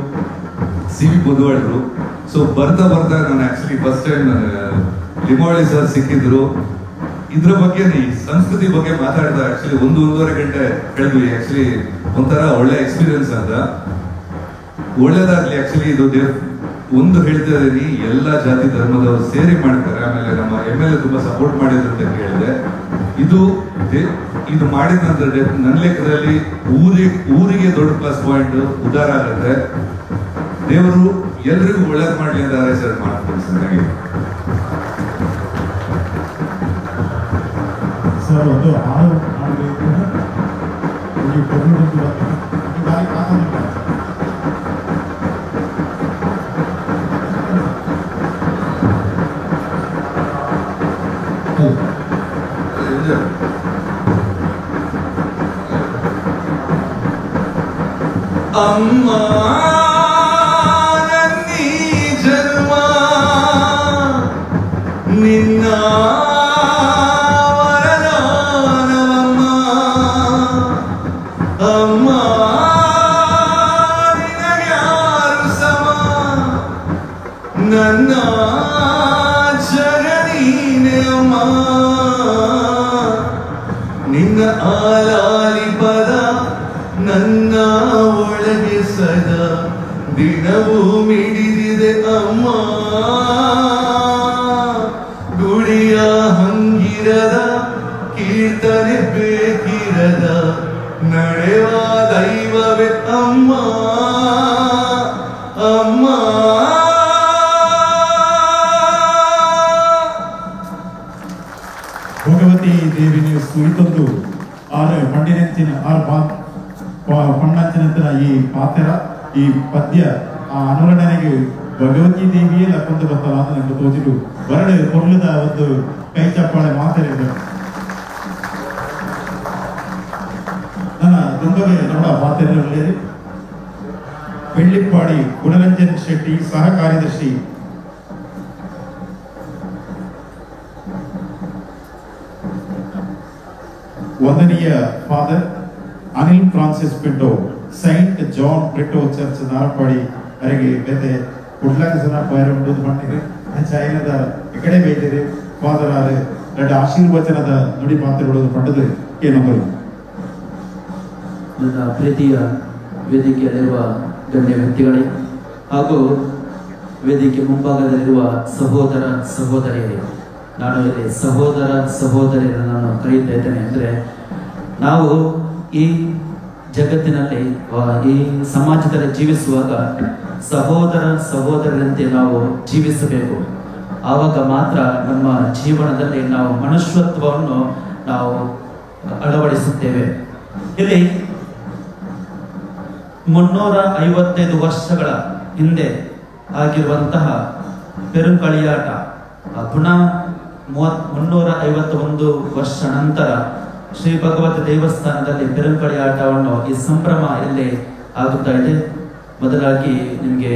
ಸಿ.ವಿ. ಪೊದುವಾಳ್ರು. ಸೊ ಬರ್ತಾ ನಾನು ಆಕ್ಚುಲಿ ಫಸ್ಟ್ ಟೈಮ್ ಲಿಮಾವಳಿ ಸರ್ ಸಿಕ್ಕಿದ್ರು. ಇದ್ರ ಬಗ್ಗೆ ಈ ಸಂಸ್ಕೃತಿ ಬಗ್ಗೆ ಮಾತಾಡ್ತಾ ಆಕ್ಚುಲಿ 1-1.5 ಗಂಟೆ ಕಳೆದ್ವಿ. ಆಕ್ಚುಲಿ ಒಂಥರ ಒಳ್ಳೆ ಎಕ್ಸ್ಪೀರಿಯನ್ಸ್ ಅಂತ. ಒಳ್ಳೇದಾಗ್ಲಿ. ಆಕ್ಚುಲಿ ಇದು ಒಂದು ಹೇಳ್ತಾ ಇದೀನಿ, ಎಲ್ಲಾ ಜಾತಿ ಧರ್ಮದವರು ಸೇರಿ ಮಾಡ್ತಾರೆ. ಆಮೇಲೆ ನಮ್ಮ MLA ತುಂಬಾ ಸಪೋರ್ಟ್ ಮಾಡಿದ್ರು ಅಂತ ಕೇಳಿದೆ. ಇದು ಮಾಡಿದ ನಂತರ ನನ್ನ ಲೆಕ್ಕದಲ್ಲಿ ಊರಿಗೆ ದೊಡ್ಡ ಪ್ಲಸ್ ಪಾಯಿಂಟ್ ಉದ್ಧಾರ ಆಗುತ್ತೆ. ದೇವರು ಎಲ್ರಿಗೂ ಒಳ್ಳೇದು ಮಾಡ್ಲಿ ಅಂತ ಆರೈಸರ್ ಮಾಡ್ತೀನಿ ಚೆನ್ನಾಗಿ.
ಸರ್, ಒಂದು ಹಾಡು ಹಾಡಬೇಕು.
ಅಮ್ಮ ನನ್ನೀ ಜನ್ಮ ನಿನ್ನ ವರದಾನವಮ್ಮ. ಅಮ್ಮ ನಿನಗ್ಯಾರು ಸಮ, ನನ್ನ ಜಗ ನೀನೆ ಅಮ್ಮ. ನಿನ್ನ ಆಲಾಲಿಪದ ನನ್ನ ಒಳಗೆ ಸದಾ ದಿನವೂ ಮಿಡಿದಿದೆ ಅಮ್ಮ. ಗುಡಿಯ ಹಂಗಿರದ ಕೀರ್ತನೆ ಬೇಕಿರದ ನಡೆವ ದೈವವೇ ಅಮ್ಮ ಅಮ್ಮ.
ಭಗವತಿ ದೇವಿని ಸುರಿತೊಂದು ಆರು ಪಂಡಿನೆಂಚಿನ ಪಣ್ಣಂಚಿನ ಈ ಪಾತ್ರ ಈ ಪದ್ಯ ಆ ಅನುರಣನೆಗೆ ಭಗವತಿ ದೇವಿಯೇ ಲಕ್ಕೊಂದು ಬರ್ತಲ್ಲ ಅಂತ ನನಗೆ ತೋಚಿತು. ಹೊರಡು ಕೊರ್ಲದ ಒಂದು ಕೈ ಚಪ್ಪಾಳೆ ಮಾತಾಡಿದ್ರು. ನನ್ನ ದುಂಬಗೆ ನಮ್ಮ ಪಾತ್ರೆ ಒಳ್ಳೆಯದು. ಬೆಳ್ಳಿಪ್ಪಾಡಿ ಗುಣರಂಜನ್ ಶೆಟ್ಟಿ ಸಹ ಕಾರ್ಯದರ್ಶಿ. ವಂದನೀಯ father Anil Francis Pinto Saint John Britto church Narapady ಅವರಿಗೆ ಬೇತೆ ಕುಡ್ಲಾಗ ಜನ ಪೈರು ಮಾಡಿದ್ರೆ ಚೈನದ ಇಕಡೆ ಬೇಯ್ದಿರಿ ಫಾದರ್ ಆದ್ರೆ ಎರಡು ಆಶೀರ್ವಚನದ ನುಡಿ ಮಾತುಗಳು ಪಡೆದು ಏನೊಬ್ಬರು.
ನನ್ನ ಪ್ರೀತಿಯ ವೇದಿಕೆಯಲ್ಲಿರುವ ಗಣ್ಯ ವ್ಯಕ್ತಿಗಳೇ ಹಾಗೂ ವೇದಿಕೆ ಮುಂಭಾಗದಲ್ಲಿರುವ ಸಹೋದರ ಸಹೋದರಿಯರೇ, ನಾನು ಇಲ್ಲಿ ಸಹೋದರ ಸಹೋದರಿಯರನ್ನು ನಾನು ಕರೆಯುತ್ತಾ ಇದ್ದೇನೆ. ಅಂದರೆ ನಾವು ಈ ಜಗತ್ತಿನಲ್ಲಿ ಈ ಸಮಾಜದಲ್ಲಿ ಜೀವಿಸುವಾಗ ಸಹೋದರ ಸಹೋದರರಂತೆ ನಾವು ಜೀವಿಸಬೇಕು. ಆವಾಗ ಮಾತ್ರ ನಮ್ಮ ಜೀವನದಲ್ಲಿ ನಾವು ಮನುಷ್ಯತ್ವವನ್ನು ನಾವು ಅಳವಡಿಸುತ್ತೇವೆ. ಇಲ್ಲಿ 355 ವರ್ಷಗಳ ಹಿಂದೆ ಆಗಿರುವಂತಹ ಪೆರುಂಕಳಿಯಾಟ ಪುನಃ 351 ವರ್ಷ ನಂತರ ಶ್ರೀ ಭಗವತ ದೇವಸ್ಥಾನದಲ್ಲಿ ಪೆರುಂಕಳಿಯಾಟವನ್ನು ಈ ಸಂಭ್ರಮ ಇಲ್ಲಿ ಆಗುತ್ತಾ ಇದೆ. ಮೊದಲಾಗಿ ನಿಮಗೆ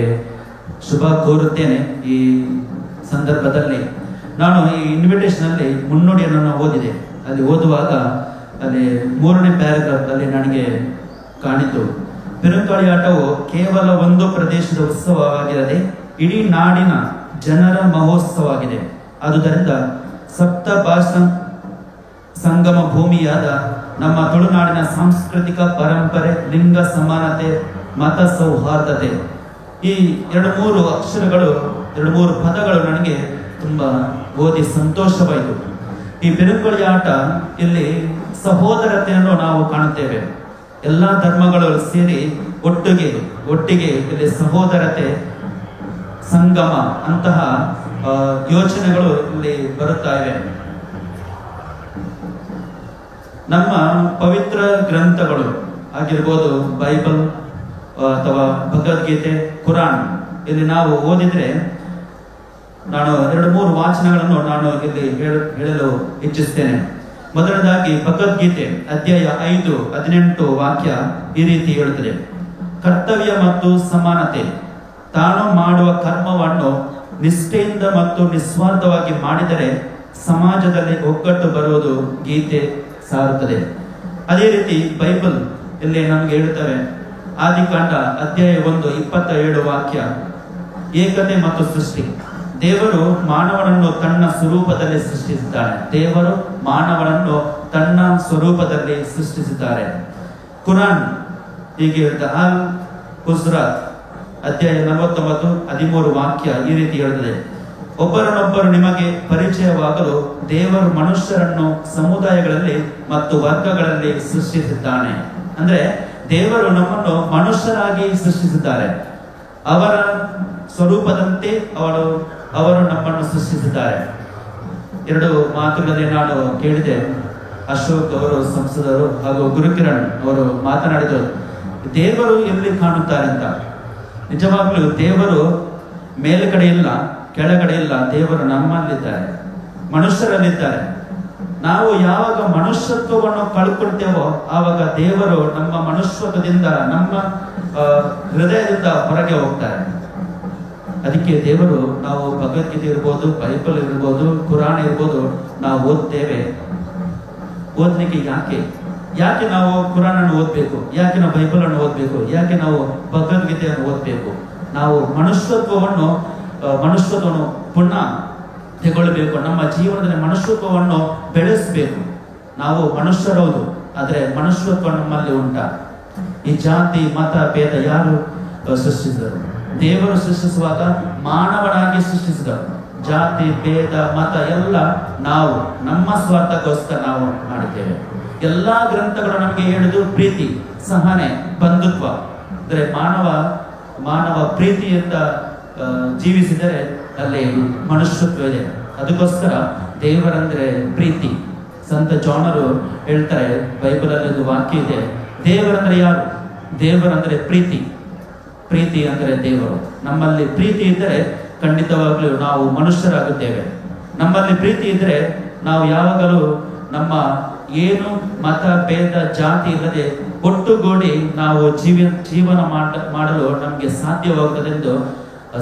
ಶುಭ ಕೋರುತ್ತೇನೆ. ಈ ಸಂದರ್ಭದಲ್ಲಿ ನಾನು ಈ ಇನ್ವಿಟೇಷನ್ ಅಲ್ಲಿ ಮುನ್ನುಡಿಯನ್ನು ಓದಿದೆ. ಅಲ್ಲಿ ಓದುವಾಗ ಅಲ್ಲಿ 3ನೇ ಪ್ಯಾರಾಗ್ರಾಫ್ ಅಲ್ಲಿ ನನಗೆ ಕಾಣಿತು, ಪೆರುಂಕಳಿಯಾಟವು ಕೇವಲ ಒಂದು ಪ್ರದೇಶದ ಉತ್ಸವವಾಗಿರದೆ ಇಡೀ ನಾಡಿನ ಜನರ ಮಹೋತ್ಸವವಾಗಿದೆ. ಆದುದರಿಂದ ಸಪ್ತ ಭಾಷಾ ಸಂಗಮ ಭೂಮಿಯಾದ ನಮ್ಮ ತುಳುನಾಡಿನ ಸಾಂಸ್ಕೃತಿಕ ಪರಂಪರೆ, ಲಿಂಗ ಸಮಾನತೆ, ಮತ ಸೌಹಾರ್ದತೆ, ಈ 2-3 ಅಕ್ಷರಗಳು 2-3 ಪದಗಳು ನನಗೆ ತುಂಬಾ ಓದಿ ಸಂತೋಷವಾಯಿತು. ಈ ಪೆರುಂಕಳಿಯಾಟ ಇಲ್ಲಿ ಸಹೋದರತೆಯನ್ನು ನಾವು ಕಾಣುತ್ತೇವೆ. ಎಲ್ಲ ಧರ್ಮಗಳು ಸೇರಿ ಒಟ್ಟಿಗೆ ಇಲ್ಲಿ ಸಹೋದರತೆ, ಸಂಗಮ ಅಂತಹ ಯೋಚನೆಗಳು ಇಲ್ಲಿ ಬರುತ್ತಾ ಇವೆ. ನಮ್ಮ ಪವಿತ್ರ ಗ್ರಂಥಗಳು ಆಗಿರ್ಬೋದು, ಬೈಬಲ್ ಅಥವಾ ಭಗವದ್ಗೀತೆ, ಕುರಾನ್, ಇಲ್ಲಿ ನಾವು ಓದಿದ್ರೆ ನಾನು 2-3 ವಾಚನಗಳನ್ನು ನಾನು ಇಲ್ಲಿ ಹೇಳಲು ಇಚ್ಛಿಸ್ತೇನೆ. ಮೊದಲನೇದಾಗಿ ಭಗವದ್ಗೀತೆ ಅಧ್ಯಾಯ 5:18 ವಾಕ್ಯ ಈ ರೀತಿ ಹೇಳುತ್ತದೆ, ಕರ್ತವ್ಯ ಮತ್ತು ಸಮಾನತೆ, ತಾನು ಮಾಡುವ ಕರ್ಮವನ್ನು ನಿಷ್ಠೆಯಿಂದ ಮತ್ತು ನಿಸ್ವಾರ್ಥವಾಗಿ ಮಾಡಿದರೆ ಸಮಾಜದಲ್ಲಿ ಒಗ್ಗಟ್ಟು ಬರುವುದು ಗೀತೆ ಸಾರುತ್ತದೆ. ಅದೇ ರೀತಿ ಬೈಬಲ್ ಇಲ್ಲಿ ನಮಗೆ ಹೇಳುತ್ತವೆ, ಆದಿಕಾಂಡ ಅಧ್ಯಾಯ 1:27 ವಾಕ್ಯ, ಏಕತೆ ಮತ್ತು ಸೃಷ್ಟಿ, ದೇವರು ಮಾನವನನ್ನು ತನ್ನ ಸ್ವರೂಪದಲ್ಲಿ ಸೃಷ್ಟಿಸಿದ್ದಾನೆ. ದೇವರು ಮಾನವನನ್ನು ತನ್ನ ಸ್ವರೂಪದಲ್ಲಿ ಸೃಷ್ಟಿಸಿದ್ದಾರೆ. ಕುರಾನ್ ಹೀಗೆ ಹೇಳುತ್ತೆ, ಅಲ್ ಹುಜ್ರಾತ್ ಅಧ್ಯಾಯ 49:13 ವಾಕ್ಯ ಈ ರೀತಿ ಹೇಳುತ್ತದೆ, ಒಬ್ಬರನ್ನೊಬ್ಬರು ನಿಮಗೆ ಪರಿಚಯವಾಗಲು ದೇವರು ಮನುಷ್ಯರನ್ನು ಸಮುದಾಯಗಳಲ್ಲಿ ಮತ್ತು ವರ್ಗಗಳಲ್ಲಿ ಸೃಷ್ಟಿಸಿದ್ದಾನೆ. ಅಂದ್ರೆ ದೇವರು ನಮ್ಮನ್ನು ಮನುಷ್ಯರಾಗಿ ಸೃಷ್ಟಿಸಿದ್ದಾರೆ. ಅವರ ಸ್ವರೂಪದಂತೆ ಅವರು ನಮ್ಮನ್ನು ಸೃಷ್ಟಿಸಿದ್ದಾರೆ. 2 ಮಾತುಗಳಲ್ಲಿ ನಾನು ಕೇಳಿದೆ, ಅಶೋಕ್ ಅವರು ಸಂಸದರು ಹಾಗೂ ಗುರುಕಿರಣ್ ಅವರು ಮಾತನಾಡಿದರು, ದೇವರು ಎಲ್ಲಿ ಕಾಣುತ್ತಾರೆ ಅಂತ. ನಿಜವಾಗ್ಲೂ ದೇವರು ಮೇಲ್ಗಡೆ ಇಲ್ಲ, ಕೆಳಗಡೆ ಇಲ್ಲ, ದೇವರು ನಮ್ಮಲ್ಲಿದ್ದಾರೆ, ಮನುಷ್ಯರಲ್ಲಿದ್ದಾರೆ. ನಾವು ಯಾವಾಗ ಮನುಷ್ಯತ್ವವನ್ನು ಕಳ್ಕೊಳ್ತೇವೋ ಆವಾಗ ದೇವರು ನಮ್ಮ ಮನುಷ್ಯತ್ವದಿಂದ, ನಮ್ಮ ಹೃದಯದಿಂದ ಹೊರಗೆ ಹೋಗ್ತಾರೆ. ಅದಕ್ಕೆ ದೇವರು, ನಾವು ಭಗವದ್ಗೀತೆ ಇರ್ಬೋದು, ಬೈಬಲ್ ಇರ್ಬೋದು, ಕುರಾನ್ ಇರ್ಬೋದು, ನಾವು ಓದ್ತೇವೆ. ಓದ್ಲಿಕ್ಕೆ ಯಾಕೆ ನಾವು ಕುರಾನ್ ಅನ್ನು ಓದ್ಬೇಕು? ಯಾಕೆ ನಾವು ಬೈಬಲ್ ಅನ್ನು ಓದ್ಬೇಕು? ಯಾಕೆ ನಾವು ಭಗವದ್ಗೀತೆಯನ್ನು ಓದ್ಬೇಕು? ನಾವು ಮನುಷ್ಯತ್ವವನ್ನು ಪುನಃ ತೆಗೊಳ್ಬೇಕು. ನಮ್ಮ ಜೀವನದಲ್ಲಿ ಮನುಷ್ಯತ್ವವನ್ನು ಬೆಳೆಸಬೇಕು. ನಾವು ಮನುಷ್ಯರೌದು, ಆದರೆ ಮನುಷ್ಯತ್ವ ನಮ್ಮಲ್ಲಿ ಉಂಟಾ? ಈ ಜಾತಿ ಮತ ಭೇದ ಯಾರು ಸೃಷ್ಟಿಸಿದರು? ದೇವರು ಸೃಷ್ಟಿಸುವಾಗ ಮಾನವನಾಗಿ ಸೃಷ್ಟಿಸಿದರು. ಜಾತಿ ಭೇದ ಮತ ಎಲ್ಲ ನಾವು ನಮ್ಮ ಸ್ವಾರ್ಥಕ್ಕೋಸ್ಕರ ನಾವು ಮಾಡಿದ್ದೇವೆ. ಎಲ್ಲಾ ಗ್ರಂಥಗಳು ನಮಗೆ ಹೇಳುದು ಪ್ರೀತಿ, ಸಹನೆ, ಬಂಧುತ್ವ. ಅಂದ್ರೆ ಮಾನವ ಪ್ರೀತಿಯಿಂದ ಜೀವಿಸಿದರೆ ಅಲ್ಲಿ ಮನುಷ್ಯತ್ವ ಇದೆ. ಅದಕ್ಕೋಸ್ಕರ ದೇವರಂದ್ರೆ ಪ್ರೀತಿ. ಸಂತ ಜಾನರು ಹೇಳ್ತಾರೆ, ಬೈಬಲ್ ಅಲ್ಲಿ ಒಂದು ವಾಕ್ಯ ಇದೆ, ದೇವರಂದ್ರೆ ಯಾರು? ದೇವರಂದ್ರೆ ಪ್ರೀತಿ. ಪ್ರೀತಿ ಅಂದರೆ ದೇವರು. ನಮ್ಮಲ್ಲಿ ಪ್ರೀತಿ ಇದ್ದರೆ ಖಂಡಿತವಾಗ್ಲೂ ನಾವು ಮನುಷ್ಯರಾಗುತ್ತೇವೆ. ನಮ್ಮಲ್ಲಿ ಪ್ರೀತಿ ಇದ್ದರೆ ನಾವು ಯಾವಾಗಲೂ ನಮ್ಮ ಏನು ಮತ ಭೇದ ಜಾತಿ ಇಲ್ಲದೆ ಒಟ್ಟುಗೂಡಿ ನಾವು ಜೀವನ ಮಾಡಲು ನಮಗೆ ಸಾಧ್ಯವಾಗುತ್ತದೆಂದು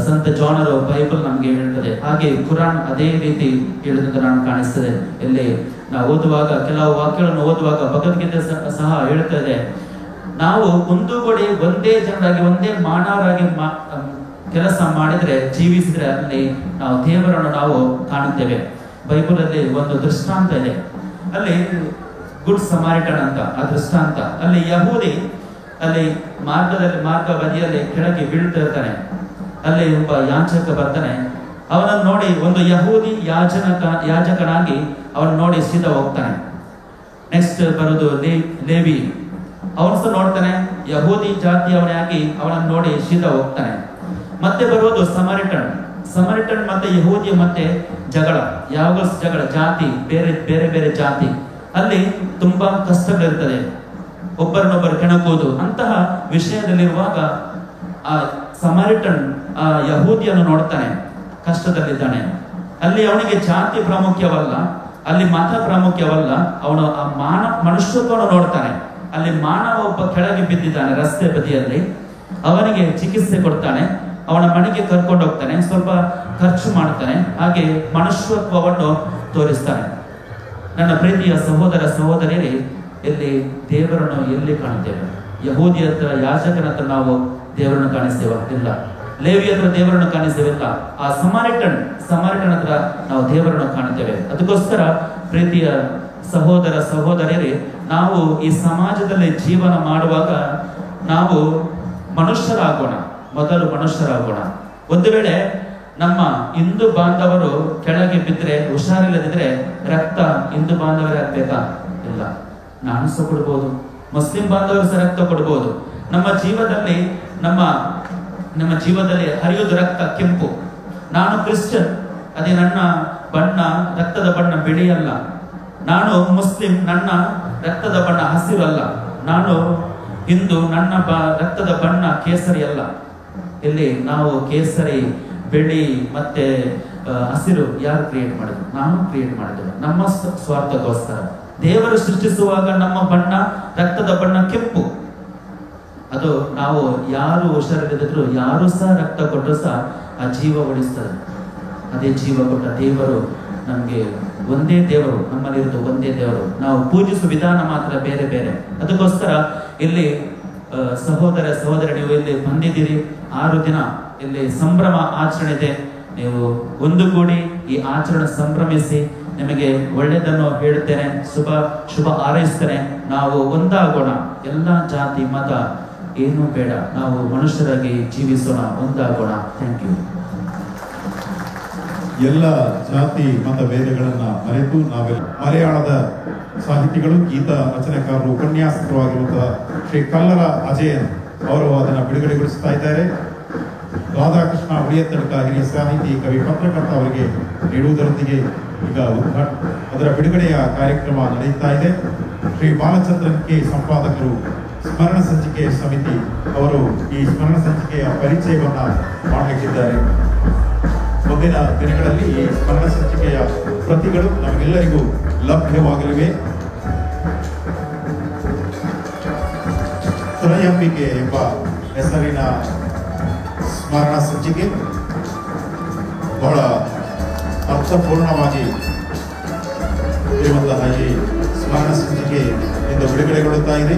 ಸಂತ ಜಾನರು ಬೈಬಲ್ ನಮಗೆ ಹೇಳ್ತದೆ. ಹಾಗೆ ಕುರಾನ್ ಅದೇ ರೀತಿ ಹೇಳುವುದನ್ನು ನಾನು ಕಾಣಿಸ್ತದೆ. ಇಲ್ಲಿ ನಾವು ಓದುವಾಗ, ಕೆಲವು ವಾಕ್ಯಗಳನ್ನು ಓದುವಾಗ ಭಗವದ್ಗೀತೆ ಸಹ ಹೇಳ್ತದೆ, ನಾವು ಒಂದುಗೂಡಿ ಒಂದೇ ಜನರಾಗಿ ಒಂದೇ ಮಾನವರಾಗಿ ಕೆಲಸ ಮಾಡಿದ್ರೆ, ಜೀವಿಸಿದ್ರೆ ಅಲ್ಲಿ ನಾವು ದೇವರನ್ನು ನಾವು ಕಾಣುತ್ತೇವೆ. ಬೈಬಲ್ ಅಲ್ಲಿ ಒಂದು ದೃಷ್ಟಾಂತ ಇದೆ, ಅಲ್ಲಿ ಗುಡ್ ಸಮಾರಿಟನ್ ಅಂತ ಆ ದೃಷ್ಟಾಂತ. ಅಲ್ಲಿ ಯಹೂದಿ ಅಲ್ಲಿ ಮಾರ್ಗ ಬದಿಯಲ್ಲಿ ಕೆಳಗೆ ಬೀಳ್ತಿರ್ತಾನೆ. ಅಲ್ಲಿ ಒಬ್ಬ ಯಾಜಕ ಬರ್ತಾನೆ, ಅವನನ್ನು ನೋಡಿ ಒಂದು ಯಹೂದಿ ಯಾಜಕನಾಗಿ ಅವನು ನೋಡಿ ಸೀದಾ ಹೋಗ್ತಾನೆ. ನೆಕ್ಸ್ಟ್ ಬರೋದು ಲೇವಿ, ಅವನು ಸಹ ನೋಡ್ತಾನೆ, ಯಹೂದಿ ಜಾತಿಯವನಾಗಿ ಅವನನ್ನು ನೋಡಿ ಸೀದಾ ಹೋಗ್ತಾನೆ. ಮತ್ತೆ ಬರುವುದು ಸಮರಿಟನ್ ಮತ್ತೆ ಯಹೂದಿ ಮತ್ತೆ ಜಗಳ, ಯಾವಾಗ ಜಗಳ, ಜಾತಿ ಬೇರೆ ಬೇರೆ ಜಾತಿ, ಅಲ್ಲಿ ತುಂಬಾ ಕಷ್ಟಗಳಿರ್ತದೆ, ಒಬ್ಬರನ್ನೊಬ್ಬರು ಕೆಣಕುವುದು. ಅಂತಹ ವಿಷಯದಲ್ಲಿರುವಾಗ ಆ ಸಮರಿಟನ್ ಆ ಯಹೂದಿಯನ್ನು ನೋಡ್ತಾನೆ, ಕಷ್ಟದಲ್ಲಿದ್ದಾನೆ. ಅಲ್ಲಿ ಅವನಿಗೆ ಜಾತಿ ಪ್ರಾಮುಖ್ಯವಲ್ಲ, ಅಲ್ಲಿ ಮತ ಪ್ರಾಮುಖ್ಯವಲ್ಲ, ಅವನು ಆ ಮನುಷ್ಯತ್ವವನ್ನು ನೋಡ್ತಾನೆ. ಅಲ್ಲಿ ಮಾನವ ಒಬ್ಬ ಕೆಳಗೆ ಬಿದ್ದಿದ್ದಾನೆ ರಸ್ತೆ ಬದಿಯಲ್ಲಿ, ಅವನಿಗೆ ಚಿಕಿತ್ಸೆ ಕೊಡ್ತಾನೆ, ಅವನ ಮನೆಗೆ ಕರ್ಕೊಂಡು ಹೋಗ್ತಾನೆ, ಸ್ವಲ್ಪ ಖರ್ಚು ಮಾಡ್ತಾನೆ, ಹಾಗೆ ಮನುಷ್ಯತ್ವವನ್ನು ತೋರಿಸ್ತಾನೆ. ನನ್ನ ಪ್ರೀತಿಯ ಸಹೋದರ ಸಹೋದರಿಯರೇ, ಇಲ್ಲಿ ದೇವರನ್ನು ಎಲ್ಲಿ ಕಾಣುತ್ತೇವೆ? ಯಹೂದಿ ಹತ್ರ, ಯಾಜಕನ ಹತ್ರ ನಾವು ದೇವರನ್ನು ಕಾಣಿಸ್ತೇವ? ಇಲ್ಲ. ಲೇವಿ ಹತ್ರ ದೇವರನ್ನು ಕಾಣಿಸ್ತೇವಿಲ್ಲ. ಆ ಸಮರಿಟನ್ ಹತ್ರ ನಾವು ದೇವರನ್ನು ಕಾಣುತ್ತೇವೆ. ಅದಕ್ಕೋಸ್ಕರ ಪ್ರೀತಿಯ ಸಹೋದರ ಸಹೋದರಿಯರೇ, ನಾವು ಈ ಸಮಾಜದಲ್ಲಿ ಜೀವನ ಮಾಡುವಾಗ ನಾವು ಮನುಷ್ಯರಾಗೋಣ, ಮೊದಲು ಮನುಷ್ಯರಾಗೋಣ. ಒಂದು ವೇಳೆ ನಮ್ಮ ಹಿಂದೂ ಬಾಂಧವರು ಕೆಳಗೆ ಬಿದ್ದರೆ, ಹುಷಾರಿಲ್ಲದಿದ್ರೆ ರಕ್ತ ಹಿಂದೂ ಬಾಂಧವರೇ ಆಗ್ಬೇಕಾ? ಇಲ್ಲ. ನಾನು ಸಹ ಕೊಡ್ಬೋದು, ಮುಸ್ಲಿಂ ಬಾಂಧವರು ಸಹ ರಕ್ತ ಕೊಡ್ಬೋದು. ನಮ್ಮ ಜೀವದಲ್ಲಿ ಹರಿಯೋದು ರಕ್ತ ಕೆಂಪು. ನಾನು ಕ್ರಿಶ್ಚಿಯನ್, ಅದೇ ನನ್ನ ಬಣ್ಣ, ರಕ್ತದ ಬಣ್ಣ ಬಿಳಿಯಲ್ಲ. ನಾನು ಮುಸ್ಲಿಂ, ನನ್ನ ರಕ್ತದ ಬಣ್ಣ ಹಸಿರು ಅಲ್ಲ. ನಾನು ಹಿಂದೂ, ನನ್ನ ರಕ್ತದ ಬಣ್ಣ ಕೇಸರಿ ಅಲ್ಲ. ಇಲ್ಲಿ ನಾವು ಕೇಸರಿ, ಬಿಳಿ ಮತ್ತೆ ಹಸಿರು ಯಾರು ಕ್ರಿಯೇಟ್ ಮಾಡಿದ್ರು? ನಾನು ಕ್ರಿಯೇಟ್ ಮಾಡಿದ್ರು, ನಮ್ಮ ಸ್ವಾರ್ಥಕ್ಕೋಸ್ಕರ. ದೇವರು ಸೃಷ್ಟಿಸುವಾಗ ನಮ್ಮ ಬಣ್ಣ, ರಕ್ತದ ಬಣ್ಣ ಕೆಂಪು. ಅದು ನಾವು ಯಾರು ಹುಷಾರಿಲ್ಲದಿದ್ರು, ಯಾರು ಸಹ ರಕ್ತ ಕೊಟ್ಟರು ಸಹ ಆ ಜೀವ ಉಳಿಸ್ತದೆ. ಅದೇ ಜೀವ ಕೊಟ್ಟ ದೇವರು ನಮ್ಗೆ ಒಂದೇ ದೇವರು, ನಮ್ಮಲ್ಲಿರೋದು ಒಂದೇ ದೇವರು. ನಾವು ಪೂಜಿಸುವ ವಿಧಾನ ಮಾತ್ರ ಬೇರೆ ಬೇರೆ. ಅದಕ್ಕೋಸ್ಕರ ಇಲ್ಲಿ ಸಹೋದರ ಸಹೋದರಿ, ನೀವು ಇಲ್ಲಿ ಬಂದಿದ್ದೀರಿ, 6 ದಿನ ಇಲ್ಲಿ ಸಂಭ್ರಮ ಆಚರಣೆ ಇದೆ. ನೀವು ಒಂದುಗೂಡಿ ಈ ಆಚರಣೆ ಸಂಭ್ರಮಿಸಿ, ನಿಮಗೆ ಒಳ್ಳೆಯದನ್ನು ಹೇಳುತ್ತೇನೆ, ಶುಭ ಹಾರೈಸ್ತೇನೆ. ನಾವು ಒಂದಾಗೋಣ, ಎಲ್ಲ ಜಾತಿ ಮತ ಏನೂ ಬೇಡ, ನಾವು ಮನುಷ್ಯರಾಗಿ ಜೀವಿಸೋಣ, ಒಂದಾಗೋಣ. Thank you.
ಎಲ್ಲ ಜಾತಿ ಮತ ಭೇದಗಳನ್ನ ಮರೆತು ನಾವೆಲ್ಲ ಮಲಯಾಳದ ಸಾಹಿತಿಗಳು, ಗೀತ ರಚನೆಕಾರರು, ಉಪನ್ಯಾಸಕರಾಗಿರುವಂತಹ ಶ್ರೀ ಕಲ್ಲರ ಅಜಯನ್ ಅವರು ಅದನ್ನು ಬಿಡುಗಡೆಗೊಳಿಸ್ತಾ ಇದ್ದಾರೆ. ರಾಧಾಕೃಷ್ಣ ಉಳಿಯತ್ತಡ್ಕ ಹಿರಿಯ ಸಾಹಿತಿ, ಕವಿ, ಪತ್ರಕರ್ತ ಅವರಿಗೆ ನೀಡುವುದರೊಂದಿಗೆ ಈಗ ಅದರ ಬಿಡುಗಡೆಯ ಕಾರ್ಯಕ್ರಮ ನಡೆಯುತ್ತಾ ಇದೆ. ಶ್ರೀ ಬಾಲಚಂದ್ರನ್ ಕೆ ಸಂಪಾದಕರು, ಸ್ಮರಣ ಸಂಚಿಕೆ ಸಮಿತಿ ಅವರು ಈ ಸ್ಮರಣ ಸಂಚಿಕೆಯ ಪರಿಚಯವನ್ನ ಮಾಡಲಿದ್ದಾರೆ. ಮುಂದಿನ ದಿನಗಳಲ್ಲಿ ಈ ಸ್ಮರಣ ಸಂಚಿಕೆಯ ಪ್ರತಿಗಳು ನಮಗೆಲ್ಲರಿಗೂ ಲಭ್ಯವಾಗಲಿವೆ. ತುರಯಂಬಿಕೆ ಎಂಬ ಹೆಸರಿನ ಸ್ಮರಣ ಸಂಚಿಕೆ ಬಹಳ ಅರ್ಥಪೂರ್ಣವಾಗಿ ಇರುವಂತಹ ಈ ಸ್ಮರಣ ಸಂಚಿಕೆ ಇಂದು ಬಿಡುಗಡೆಗೊಳ್ಳುತ್ತಾ ಇದೆ.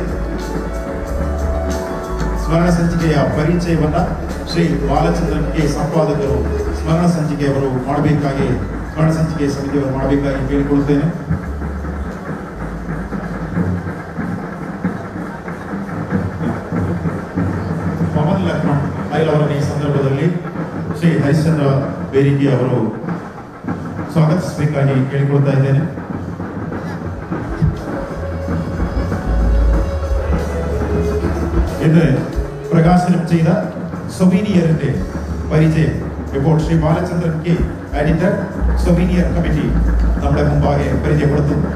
ಸ್ಮರಣ ಸಂಚಿಕೆಯ ಪರಿಚಯವನ್ನ ಶ್ರೀ ಬಾಲಚಂದ್ರನ್ ಕೆ ಸಂಪಾದಕರು ಸ್ಮರಣ ಸಂಚಿಕೆಯವರು ಮಾಡಬೇಕಾಗಿ, ಸ್ಮರಣ ಸಂಚಿಕೆ ಸಮಿತಿಯವರು ಮಾಡಬೇಕಾಗಿ ಕೇಳಿಕೊಳ್ಳುತ್ತೇನೆ. ಹರಿಶ್ಚಂದ್ರ ಬೇರಿಕೆ ಅವರು ಸ್ವಾಗತಿಸಬೇಕಾಗಿ ಕೇಳಿಕೊಳ್ತಾ ಇದ್ದೇನೆ. ഇന്ന് പ്രകാശനം ചെയ്ത സൊവീനിയറിന്റെ പരിചയം ഇപ്പോൾ Shri Balachandran K editor souvenir committee നമ്മുടെ മുമ്പാകെ പരിചയപ്പെടുത്തുന്നു.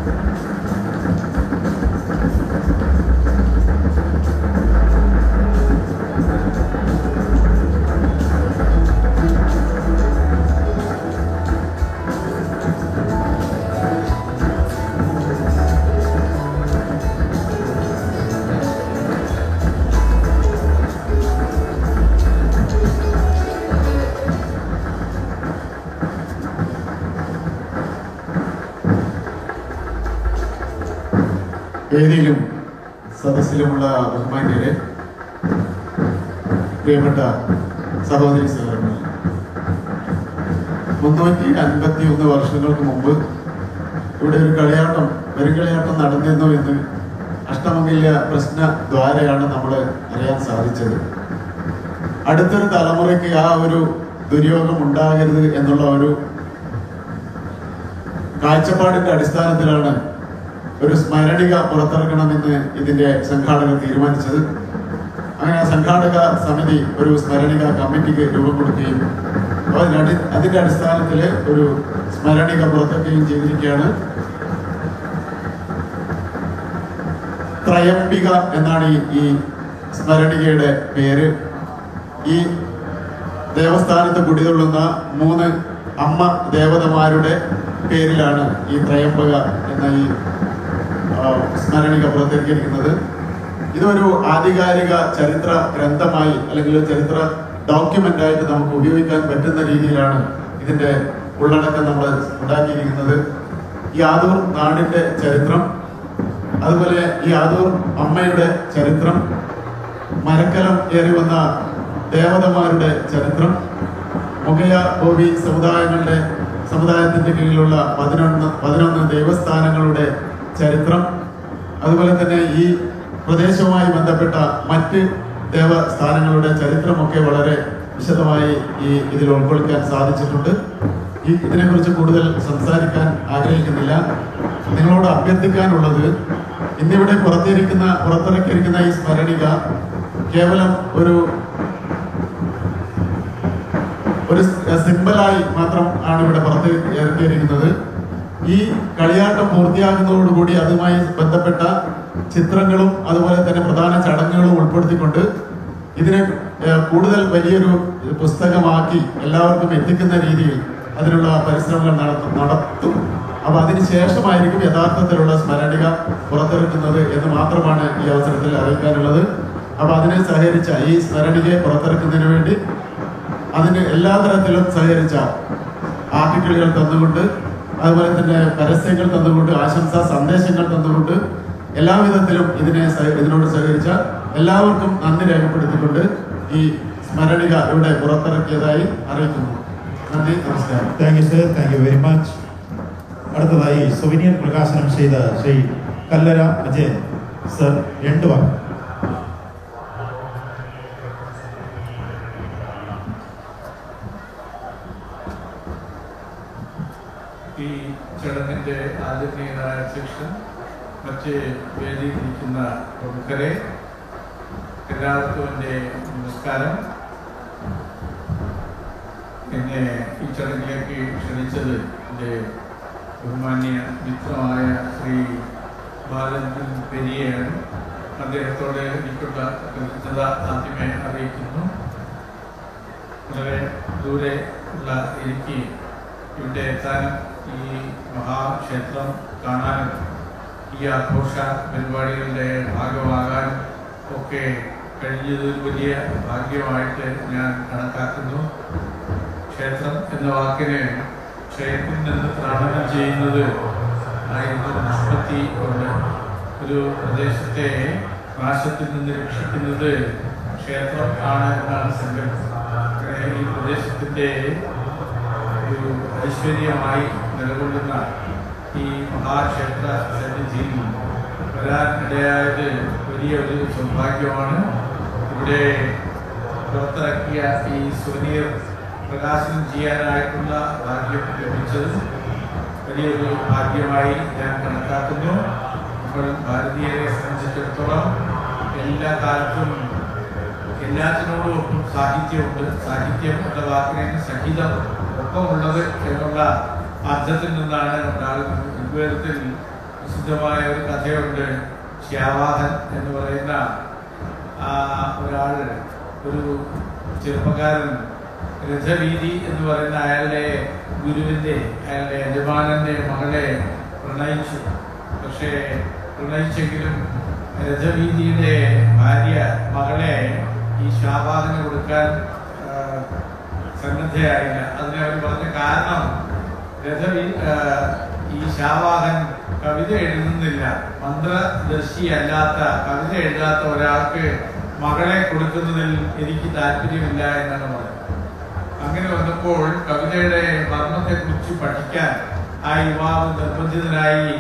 വേദിയിലും സദസ്സിലുമുള്ള ബഹുമാന്യരെ, പ്രിയപ്പെട്ട സഹോദരി സഹോദരന്മാർ, 351 വർഷങ്ങൾക്ക് മുമ്പ് ഇവിടെ ഒരു വെറുകളിയാട്ടം നടന്നിരുന്നു എന്ന് അഷ്ടമംഗല്യ പ്രശ്ന ദ്വാരയാണ് നമ്മൾ അറിയാൻ സാധിച്ചത്. അടുത്തൊരു തലമുറയ്ക്ക് ആ ഒരു ദുര്യോഗം ഉണ്ടാകരുത് എന്നുള്ള ഒരു കാഴ്ചപ്പാടിന്റെ അടിസ്ഥാനത്തിലാണ് ഒരു സ്മരണിക പുറത്തിറക്കണമെന്ന് ഇതിന്റെ സംഘാടകർ തീരുമാനിച്ചത്. അങ്ങനെ ആ സംഘാടക സമിതി ഒരു സ്മരണിക കമ്മിറ്റിക്ക് രൂപം കൊടുക്കുകയും അതിന്റെ അടിസ്ഥാനത്തിൽ ഒരു സ്മരണിക പുറത്തിറക്കുകയും ചെയ്തിരിക്കുകയാണ്. ത്രയംബിക എന്നാണ് ഈ സ്മരണികയുടെ പേര്. ഈ ദേവസ്ഥാനത്ത് കുടികൊള്ളുന്ന 3 അമ്മ ദേവതമാരുടെ പേരിലാണ് ഈ ത്രയംബക എന്ന ഈ സ്മരണിക പുറത്തിറക്കിയിരിക്കുന്നത്. ഇതൊരു ആധികാരിക ചരിത്ര ഗ്രന്ഥമായി അല്ലെങ്കിൽ ചരിത്ര ഡോക്യുമെന്റ് ആയിട്ട് നമുക്ക് ഉപയോഗിക്കാൻ പറ്റുന്ന രീതിയിലാണ് ഇതിന്റെ ഉള്ളടക്കം നമ്മൾ ഉണ്ടാക്കിയിരിക്കുന്നത്. ഈ ആദൂർ നാടിന്റെ ചരിത്രം, അതുപോലെ ഈ ആദൂർ അമ്മയുടെ ചരിത്രം, മരക്കലം ഏറി വന്ന ദേവതമാരുടെ ചരിത്രം, മുഖയ ബോബി സമുദായത്തിന്റെ കീഴിലുള്ള 11 ദേവസ്ഥാനങ്ങളുടെ ചരിത്രം, അതുപോലെ തന്നെ ഈ പ്രദേശവുമായി ബന്ധപ്പെട്ട മറ്റ് ദേവസ്ഥാനങ്ങളുടെ ചരിത്രമൊക്കെ വളരെ വിശദമായി ഇതിൽ ഉൾക്കൊള്ളിക്കാൻ സാധിച്ചിട്ടുണ്ട്. ഇതിനെക്കുറിച്ച് കൂടുതൽ സംസാരിക്കാൻ ആഗ്രഹിക്കുന്നില്ല. നിങ്ങളോട് അഭ്യർത്ഥിക്കാനുള്ളത്, ഇന്നിവിടെ പുറത്തിറക്കിയിരിക്കുന്ന ഈ സ്മരണിക കേവലം ഒരു സിംബലായി മാത്രം ആണ് ഇവിടെ പുറത്തിറക്കിയിരിക്കുന്നത്. ഈ കളിയാട്ടം പൂർത്തിയാകുന്നതോടുകൂടി അതുമായി ബന്ധപ്പെട്ട ചിത്രങ്ങളും അതുപോലെ തന്നെ പ്രധാന ചടങ്ങുകളും ഉൾപ്പെടുത്തിക്കൊണ്ട് ഇതിനെ കൂടുതൽ വലിയൊരു പുസ്തകമാക്കി എല്ലാവർക്കും എത്തിക്കുന്ന രീതിയിൽ അതിനുള്ള പരിശ്രമങ്ങൾ നടത്തും. അപ്പൊ അതിനുശേഷമായിരിക്കും യഥാർത്ഥത്തിലുള്ള സ്മരണിക പുറത്തിറക്കുന്നത് എന്ന് മാത്രമാണ് ഈ അവസരത്തിൽ അറിയിക്കാനുള്ളത്. അപ്പൊ അതിനെ സഹകരിച്ച ഈ സ്മരണികയെ പുറത്തിറക്കുന്നതിന് വേണ്ടി അതിന് എല്ലാ തരത്തിലും സഹകരിച്ച ആർട്ടിക്കിളുകൾ തന്നുകൊണ്ട്, അതുപോലെ തന്നെ പരസ്യങ്ങൾ തന്നുകൊണ്ട്, ആശംസാ സന്ദേശങ്ങൾ തന്നുകൊണ്ട്, എല്ലാവിധത്തിലും ഇതിനോട് സഹകരിച്ച എല്ലാവർക്കും നന്ദി രേഖപ്പെടുത്തിക്കൊണ്ട് ഈ സ്മരണിക ഇവിടെ പുറത്തിറക്കിയതായി അറിയിക്കുന്നു. നന്ദി, നമസ്കാരം.
Thank you sir, thank you very much. അടുത്തതായി സൊവീനിയർ പ്രകാശനം ചെയ്ത ശ്രീ കല്ലര അജയൻ സർ 2 വാക്ക്.
ഈ ചടങ്ങിൻ്റെ ആദരണീയനായ അധ്യക്ഷൻ, മറ്റ് വേദിയിലിരിക്കുന്ന പ്രമുഖരെ, എല്ലാവർക്കും എൻ്റെ നമസ്കാരം. എന്നെ ഈ ചടങ്ങിലേക്ക് ക്ഷണിച്ചത് എൻ്റെ ബഹുമാന്യ മിത്രമായ ശ്രീ ബാലചന്ദ്രൻ പെരിയയാണ്. അദ്ദേഹത്തോട് എനിക്കുള്ള കൃതജ്ഞത ആദ്യമേ അറിയിക്കുന്നു. വളരെ ദൂരെ ഉള്ള എനിക്ക് ഇവിടെ എത്താനും ഈ മഹാക്ഷേത്രം കാണാനും ഈ ആഘോഷ പരിപാടികളുടെ ഭാഗമാകാനും ഒക്കെ കഴിഞ്ഞതൊരു വലിയ ഭാഗ്യമായിട്ട് ഞാൻ കണക്കാക്കുന്നു. ക്ഷേത്രം എന്ന വാക്കിന് ക്ഷയത്തിൽ നിന്ന് ത്രാടനം ചെയ്യുന്നത് ആയിരുന്നു നിഷ്പത്തി കൊണ്ട്. ഒരു പ്രദേശത്തെ നാശത്തിൽ നിന്ന് രക്ഷിക്കുന്നത് ക്ഷേത്രം ആണ് എന്നാണ് സങ്കല്പം. ഈ പ്രദേശത്തിൻ്റെ ഒരു ഐശ്വര്യമായി നിലകൊള്ളുന്ന ഈ മഹാക്ഷേത്ര സന്നിധിയിൽ വരാൻ ഇടയായത് വലിയ ഒരു സൗഭാഗ്യമാണ്. ഇവിടെ പുറത്തിറക്കിയ ഈ സൊവീനിയർ പ്രകാശനം ചെയ്യാനായിട്ടുള്ള ഭാഗ്യം ലഭിച്ചത് വലിയൊരു ഭാഗ്യമായി ഞാൻ കണക്കാക്കുന്നു. നമ്മൾ ഭാരതീയരെ സംബന്ധിച്ചിടത്തോളം എല്ലാ കാലത്തും എല്ലാത്തിനോടും ഒപ്പം സാഹിത്യമുണ്ട്. സാഹിത്യം എന്ന വാക്കിനെ സഹിതം ഒപ്പമുള്ളത് എന്നുള്ള അർത്ഥത്തിൽ നിന്നാണ് ഋഗ്വേദത്തിൽ പ്രസിദ്ധമായ ഒരു കഥയുണ്ട്. ശ്യാവാഹൻ എന്ന് പറയുന്ന ഒരാൾ, ഒരു ചെറുപ്പക്കാരൻ രഥവീതി എന്ന് പറയുന്ന അയാളുടെ അയാളുടെ യജമാനന്റെ മകളെ പ്രണയിച്ചു. പക്ഷേ പ്രണയിച്ചെങ്കിലും രഥവീതിയുടെ ഭാര്യ മകളെ ഈ ശ്യാവാഹന് കൊടുക്കാൻ സന്നദ്ധയായില്ല. അതിനെ അവർ പറഞ്ഞ കാരണം ഈ ശ്യാവാഹൻ കവിത എഴുതുന്നില്ല, മന്ത്രദർശിയല്ലാത്ത കവിത എഴുതാത്ത ഒരാൾക്ക് മകളെ കൊടുക്കുന്നതിൽ എനിക്ക് താല്പര്യമില്ല എന്നാണ് പറഞ്ഞത്. അങ്ങനെ വന്നപ്പോൾ കവിതയുടെ മർമ്മത്തെ കുറിച്ച് പഠിക്കാൻ ആ യുവാവ് നിർബന്ധിതനായി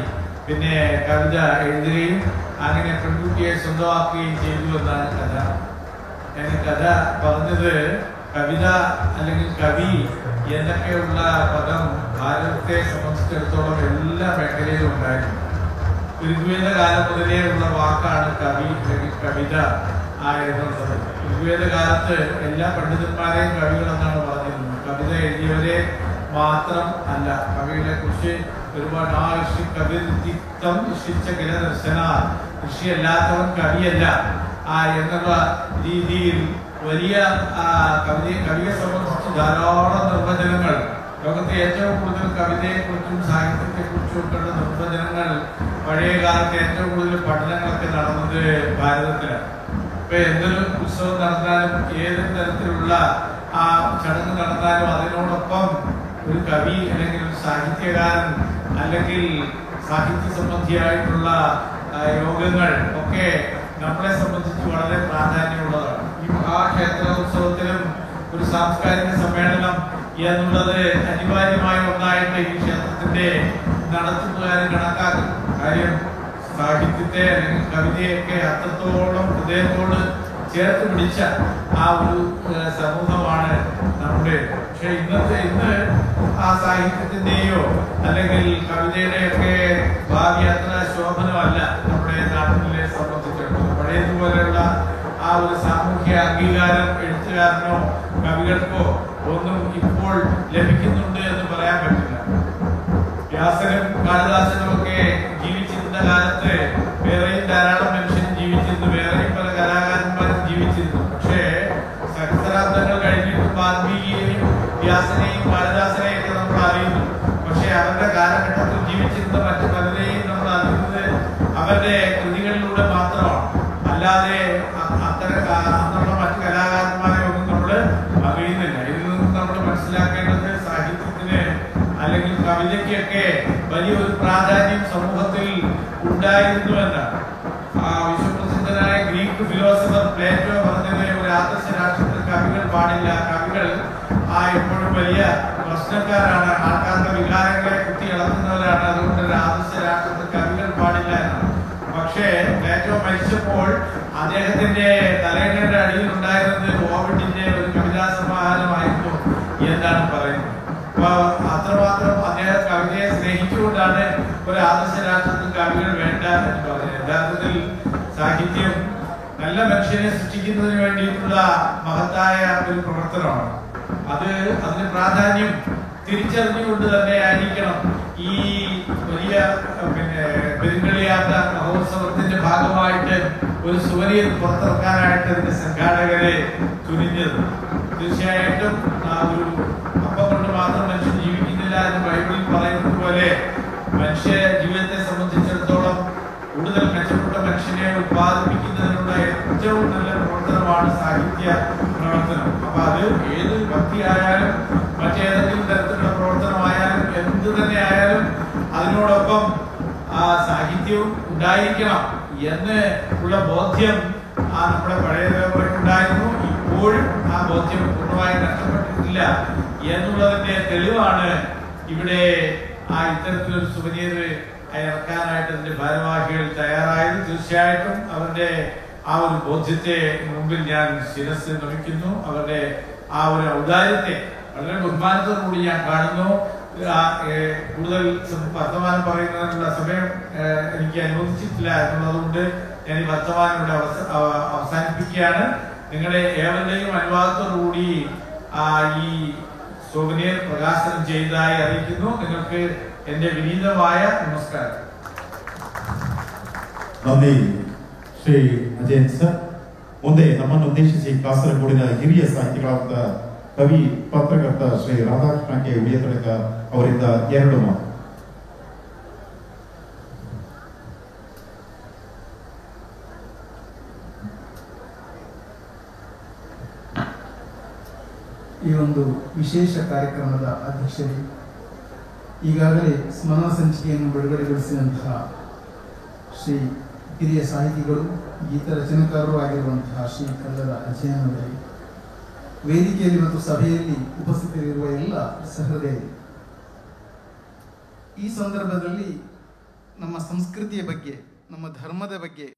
പിന്നെ കവിത എഴുതുകയും അങ്ങനെ പെൺകുട്ടിയെ സ്വന്തമാക്കുകയും ചെയ്തു എന്നാണ് കഥ. ഞാൻ കഥ പറഞ്ഞത് കവിത അല്ലെങ്കിൽ കവി എന്നൊക്കെയുള്ള പദം ഭാരതത്തെ സംബന്ധിച്ചിടത്തോളം എല്ലാ മേഖലയിലും ഉണ്ടായിരുന്നു. ഋഗ്വേദ കാലം മുതലേ ഉള്ള വാക്കാണ് കവി അല്ലെങ്കിൽ കവിത എന്നുള്ളത്. ഋഗ്വേദ കാലത്ത് എല്ലാ പണ്ഡിതന്മാരെയും കവികളെന്നാണ് പറഞ്ഞിരുന്നത്. കവിത എഴുതിയവരെ മാത്രം അല്ല. കവികളെ കുറിച്ച് ഒരുപാട് ഋഷി കവിത്വം ഋഷിച്ച കിലദർശന, ഋഷിയല്ലാത്തവൻ കവിയല്ല എന്നുള്ള രീതിയിൽ വലിയ കവിയെ സംബന്ധിച്ച് ധാരാളം നിർവചനങ്ങൾ, ലോകത്തെ ഏറ്റവും കൂടുതൽ കവിതയെക്കുറിച്ചും സാഹിത്യത്തെക്കുറിച്ചും ഒക്കെയുള്ള നിർവചനങ്ങൾ പഴയ കാലത്ത് ഏറ്റവും കൂടുതൽ പഠനങ്ങളൊക്കെ നടന്നത് ഭാരതത്തിലാണ്. ഇപ്പൊ എന്തൊരു ഉത്സവം നടന്നാലും ഏതൊരു തരത്തിലുള്ള ചടങ്ങ് നടന്നാലും അതിനോടൊപ്പം ഒരു കവി അല്ലെങ്കിൽ ഒരു സാഹിത്യകാരൻ അല്ലെങ്കിൽ സാഹിത്യ സംബന്ധിയായിട്ടുള്ള യോഗങ്ങൾ ഒക്കെ നമ്മളെ സംബന്ധിച്ച് വളരെ പ്രാധാന്യമുള്ളതാണ്. ഈ മഹാക്ഷേത്ര ഉത്സവത്തിലും ഒരു സാംസ്കാരിക സമ്മേളനം എന്നുള്ളത് അനിവാര്യമായ ഒന്നായിട്ട് ഈ ക്ഷേത്രത്തിന്റെ നടത്തുന്നകാരൻ കണക്കാക്കും. കാര്യം സാഹിത്യത്തെ അല്ലെങ്കിൽ കവിതയൊക്കെ അത്രത്തോളം ഹൃദയത്തോട് ചേർത്ത് പിടിച്ച ഒരു സമൂഹമാണ് നമ്മുടെ. പക്ഷെ ഇന്ന് ആ സാഹിത്യത്തിന്റെയോ അല്ലെങ്കിൽ കവിതയുടെയൊക്കെ ഭാവി അത്ര ശോഭനമല്ല നമ്മുടെ നാട്ടിലെ സംബന്ധിച്ചിടത്തോളം. പഴയതുപോലെയുള്ള ഒരു സാമൂഹ്യ അംഗീകാരം എഴുത്തുകാരനോ കവികൾക്കോ ഒന്നും ഇപ്പോൾ ലഭിക്കുന്നുണ്ട് എന്ന് പറയാൻ പറ്റില്ല. വ്യാസനും കാളിദാസനും ഒക്കെ ജീവിച്ചിരുന്ന കാലത്ത് വേറെയും ധാരാളം മനുഷ്യരും ജീവിച്ചിരുന്നു, വേറെയും പല കലാകാരന്മാരും ജീവിച്ചിരുന്നു. പക്ഷേ സഹസ്രാബ്ദങ്ങൾ കഴിഞ്ഞിട്ട് വാൽമീകിയെയും വ്യാസനെയും കാളിദാസനെയും ഒക്കെ നമ്മൾ അറിയുന്നു. പക്ഷെ അവരുടെ കാലഘട്ടത്തിൽ ജീവിച്ചിരുന്ന മറ്റു പലരെയും നമ്മൾ അറിയുന്നത് അവരുടെ കൃതികളിലൂടെ മാത്രമാണ്. അല്ലാതെ അന്നുള്ള മറ്റു കലാകാരന്മാരെ ഒന്നും നമ്മൾ അറിയുന്നില്ല. ഇതിൽ നിന്നും നമ്മൾ മനസ്സിലാക്കേണ്ടത് സാഹിത്യത്തിന് അല്ലെങ്കിൽ കവിതയ്ക്കൊക്കെ വലിയൊരു പ്രാധാന്യം സമൂഹത്തിൽ ഉണ്ടായിരുന്നു എന്നാണ്. വിശ്വപ്രസിദ്ധനായ ഗ്രീക്ക് ഫിലോസഫർ പ്ലേറ്റോ പറഞ്ഞത് ഒരു ആദർശ രാഷ്ട്രത്തിൽ കവികൾ പാടില്ല. കവികൾ എപ്പോഴും വലിയ പ്രശ്നക്കാരാണ്, ആൾക്കാരുടെ വികാരങ്ങളെ കുത്തി ഇളക്കുന്നവരാണ്. അതുകൊണ്ട് ഒരു ആദർശ രാഷ്ട്രത്തിൽ കവികൾ പാടില്ല എന്നാണ്. പക്ഷേ പ്ലേറ്റോ മരിച്ചപ്പോൾ അദ്ദേഹത്തിന്റെ തലയിണയുടെ അടിയിൽ ഉണ്ടായിരുന്നത് ഓവിഡിന്റെ ഒരു കവിതാ സമാഹാരമായിരുന്നു എന്നാണ് പറയുന്നത്. അപ്പൊ അത്രമാത്രം അദ്ദേഹം കവിതയെ സ്നേഹിച്ചുകൊണ്ടാണ് ഒരു ആദർശ രാഷ്ട്രത്തിൽ കവികൾ വേണ്ട എന്ന് പറഞ്ഞത്. യഥാർത്ഥത്തിൽ സാഹിത്യം നല്ല മനുഷ്യനെ സൃഷ്ടിക്കുന്നതിന് വേണ്ടിയിട്ടുള്ള മഹത്തായ ഒരു പ്രവർത്തനമാണ്. അതിന് പ്രാധാന്യം തിരിച്ചറിഞ്ഞുകൊണ്ട് തന്നെ ആയിരിക്കണം ഈ വലിയ പെരുങ്കളിയാത്ത മഹോത്സവത്തിന്റെ ഭാഗമായിട്ട് ഒരു സുവരിയിൽ പുറത്തിറക്കാനായിട്ട് ഇതിന്റെ സംഘാടകരെ തുനിഞ്ഞത്. തീർച്ചയായിട്ടും ഒരു അപ്പം കൊണ്ട് മാത്രം മനുഷ്യൻ ജീവിക്കുന്നില്ല എന്ന് ബൈബിളിൽ പറയുന്നത് പോലെ മനുഷ്യ ജീവിതത്തെ സംബന്ധിച്ചിടത്തോളം കൂടുതൽ മെച്ചപ്പെട്ട മനുഷ്യനെ ഉത്പാദിപ്പിക്കുന്നതിനുള്ള ഏറ്റവും നല്ല പ്രവർത്തനമാണ് സാഹിത്യ പ്രവർത്തനം. അപ്പൊ അത് ഏത് ഭക്തിയായാലും മറ്റേതെങ്കിലും തരത്തിലുള്ള പ്രവർത്തനമായാലും എന്ത് തന്നെ ആയാലും അതിനോടൊപ്പം സാഹിത്യവും ഉണ്ടായിരിക്കണം എന്ന് ഉള്ള ബോധ്യം നമ്മുടെ പഴയ തലമുറയ്ക്കുണ്ടായിരുന്നു. ഇപ്പോഴും ആ ബോധ്യം പൂർണ്ണമായി നഷ്ടപ്പെട്ടിട്ടില്ല എന്നുള്ളതിന്റെ തെളിവാണ് ഇവിടെ ഇത്തരത്തിലൊരു സുവനീർ ഇറക്കാനായിട്ട് അതിന്റെ ഭാരവാഹികൾ തയ്യാറായത്. തീർച്ചയായിട്ടും അവരുടെ ഒരു ബോധ്യത്തെ മുമ്പിൽ ഞാൻ ശിരസ് നമിക്കുന്നു. അവരുടെ ഒരു ഔദാര്യത്തെ വളരെ ബഹുമാനത്തോടുകൂടി ഞാൻ കാണുന്നു. കൂടുതൽ വർത്തമാനം പറയുന്നതിനുള്ള സമയം എനിക്ക് അനുവദിച്ചിട്ടില്ല എന്നുള്ളതുകൊണ്ട് ഞാൻ ഈ വർത്തമാനം ഇവിടെ അവസാനിപ്പിക്കുകയാണ്. നിങ്ങളുടെ ഏവരുടെയും അനുവാദത്തോടുകൂടി ഈ സോവനിയർ പ്രകാശനം ചെയ്തതായി അറിയിക്കുന്നു. നിങ്ങൾക്ക് എന്റെ വിനീതമായ നമസ്കാരം.
നന്ദി ಶ್ರೀ ಅಜಯನ್ ಸರ್. ಮುಂದೆ ನಮ್ಮನ್ನು ಉದ್ದೇಶಿಸಿ ಕಾಸರಗೋಡಿನ ಹಿರಿಯ ಸಾಹಿತಿಗಳಾದ ಕವಿ ಪತ್ರಕರ್ತ ಶ್ರೀ ರಾಧಾಕೃಷ್ಣ ಕೆ ಉಳಿಯತೊಳಗ ಅವರಿಂದ 2 ಮಾತು.
ಈ ಒಂದು ವಿಶೇಷ ಕಾರ್ಯಕ್ರಮದ ಅಧ್ಯಕ್ಷರು, ಈಗಾಗಲೇ ಸ್ಮರಣ ಸಂಚಿಕೆಯನ್ನು ಬಿಡುಗಡೆಗೊಳಿಸಿದಂತಹ ಶ್ರೀ ಹಿರಿಯ ಸಾಹಿತಿಗಳು, ಗೀತ ರಚನೆಕಾರರು ಆಗಿರುವಂತಹ ಶ್ರೀ ಕಲ್ಲರ ಅಜಯನ್ ಅವರೇ, ವೇದಿಕೆಯಲ್ಲಿ ಮತ್ತು ಸಭೆಯಲ್ಲಿ ಉಪಸ್ಥಿತರಿರುವ ಎಲ್ಲ ಸಹೃದಯರು, ಈ ಸಂದರ್ಭದಲ್ಲಿ ನಮ್ಮ ಸಂಸ್ಕೃತಿಯ ಬಗ್ಗೆ, ನಮ್ಮ ಧರ್ಮದ ಬಗ್ಗೆ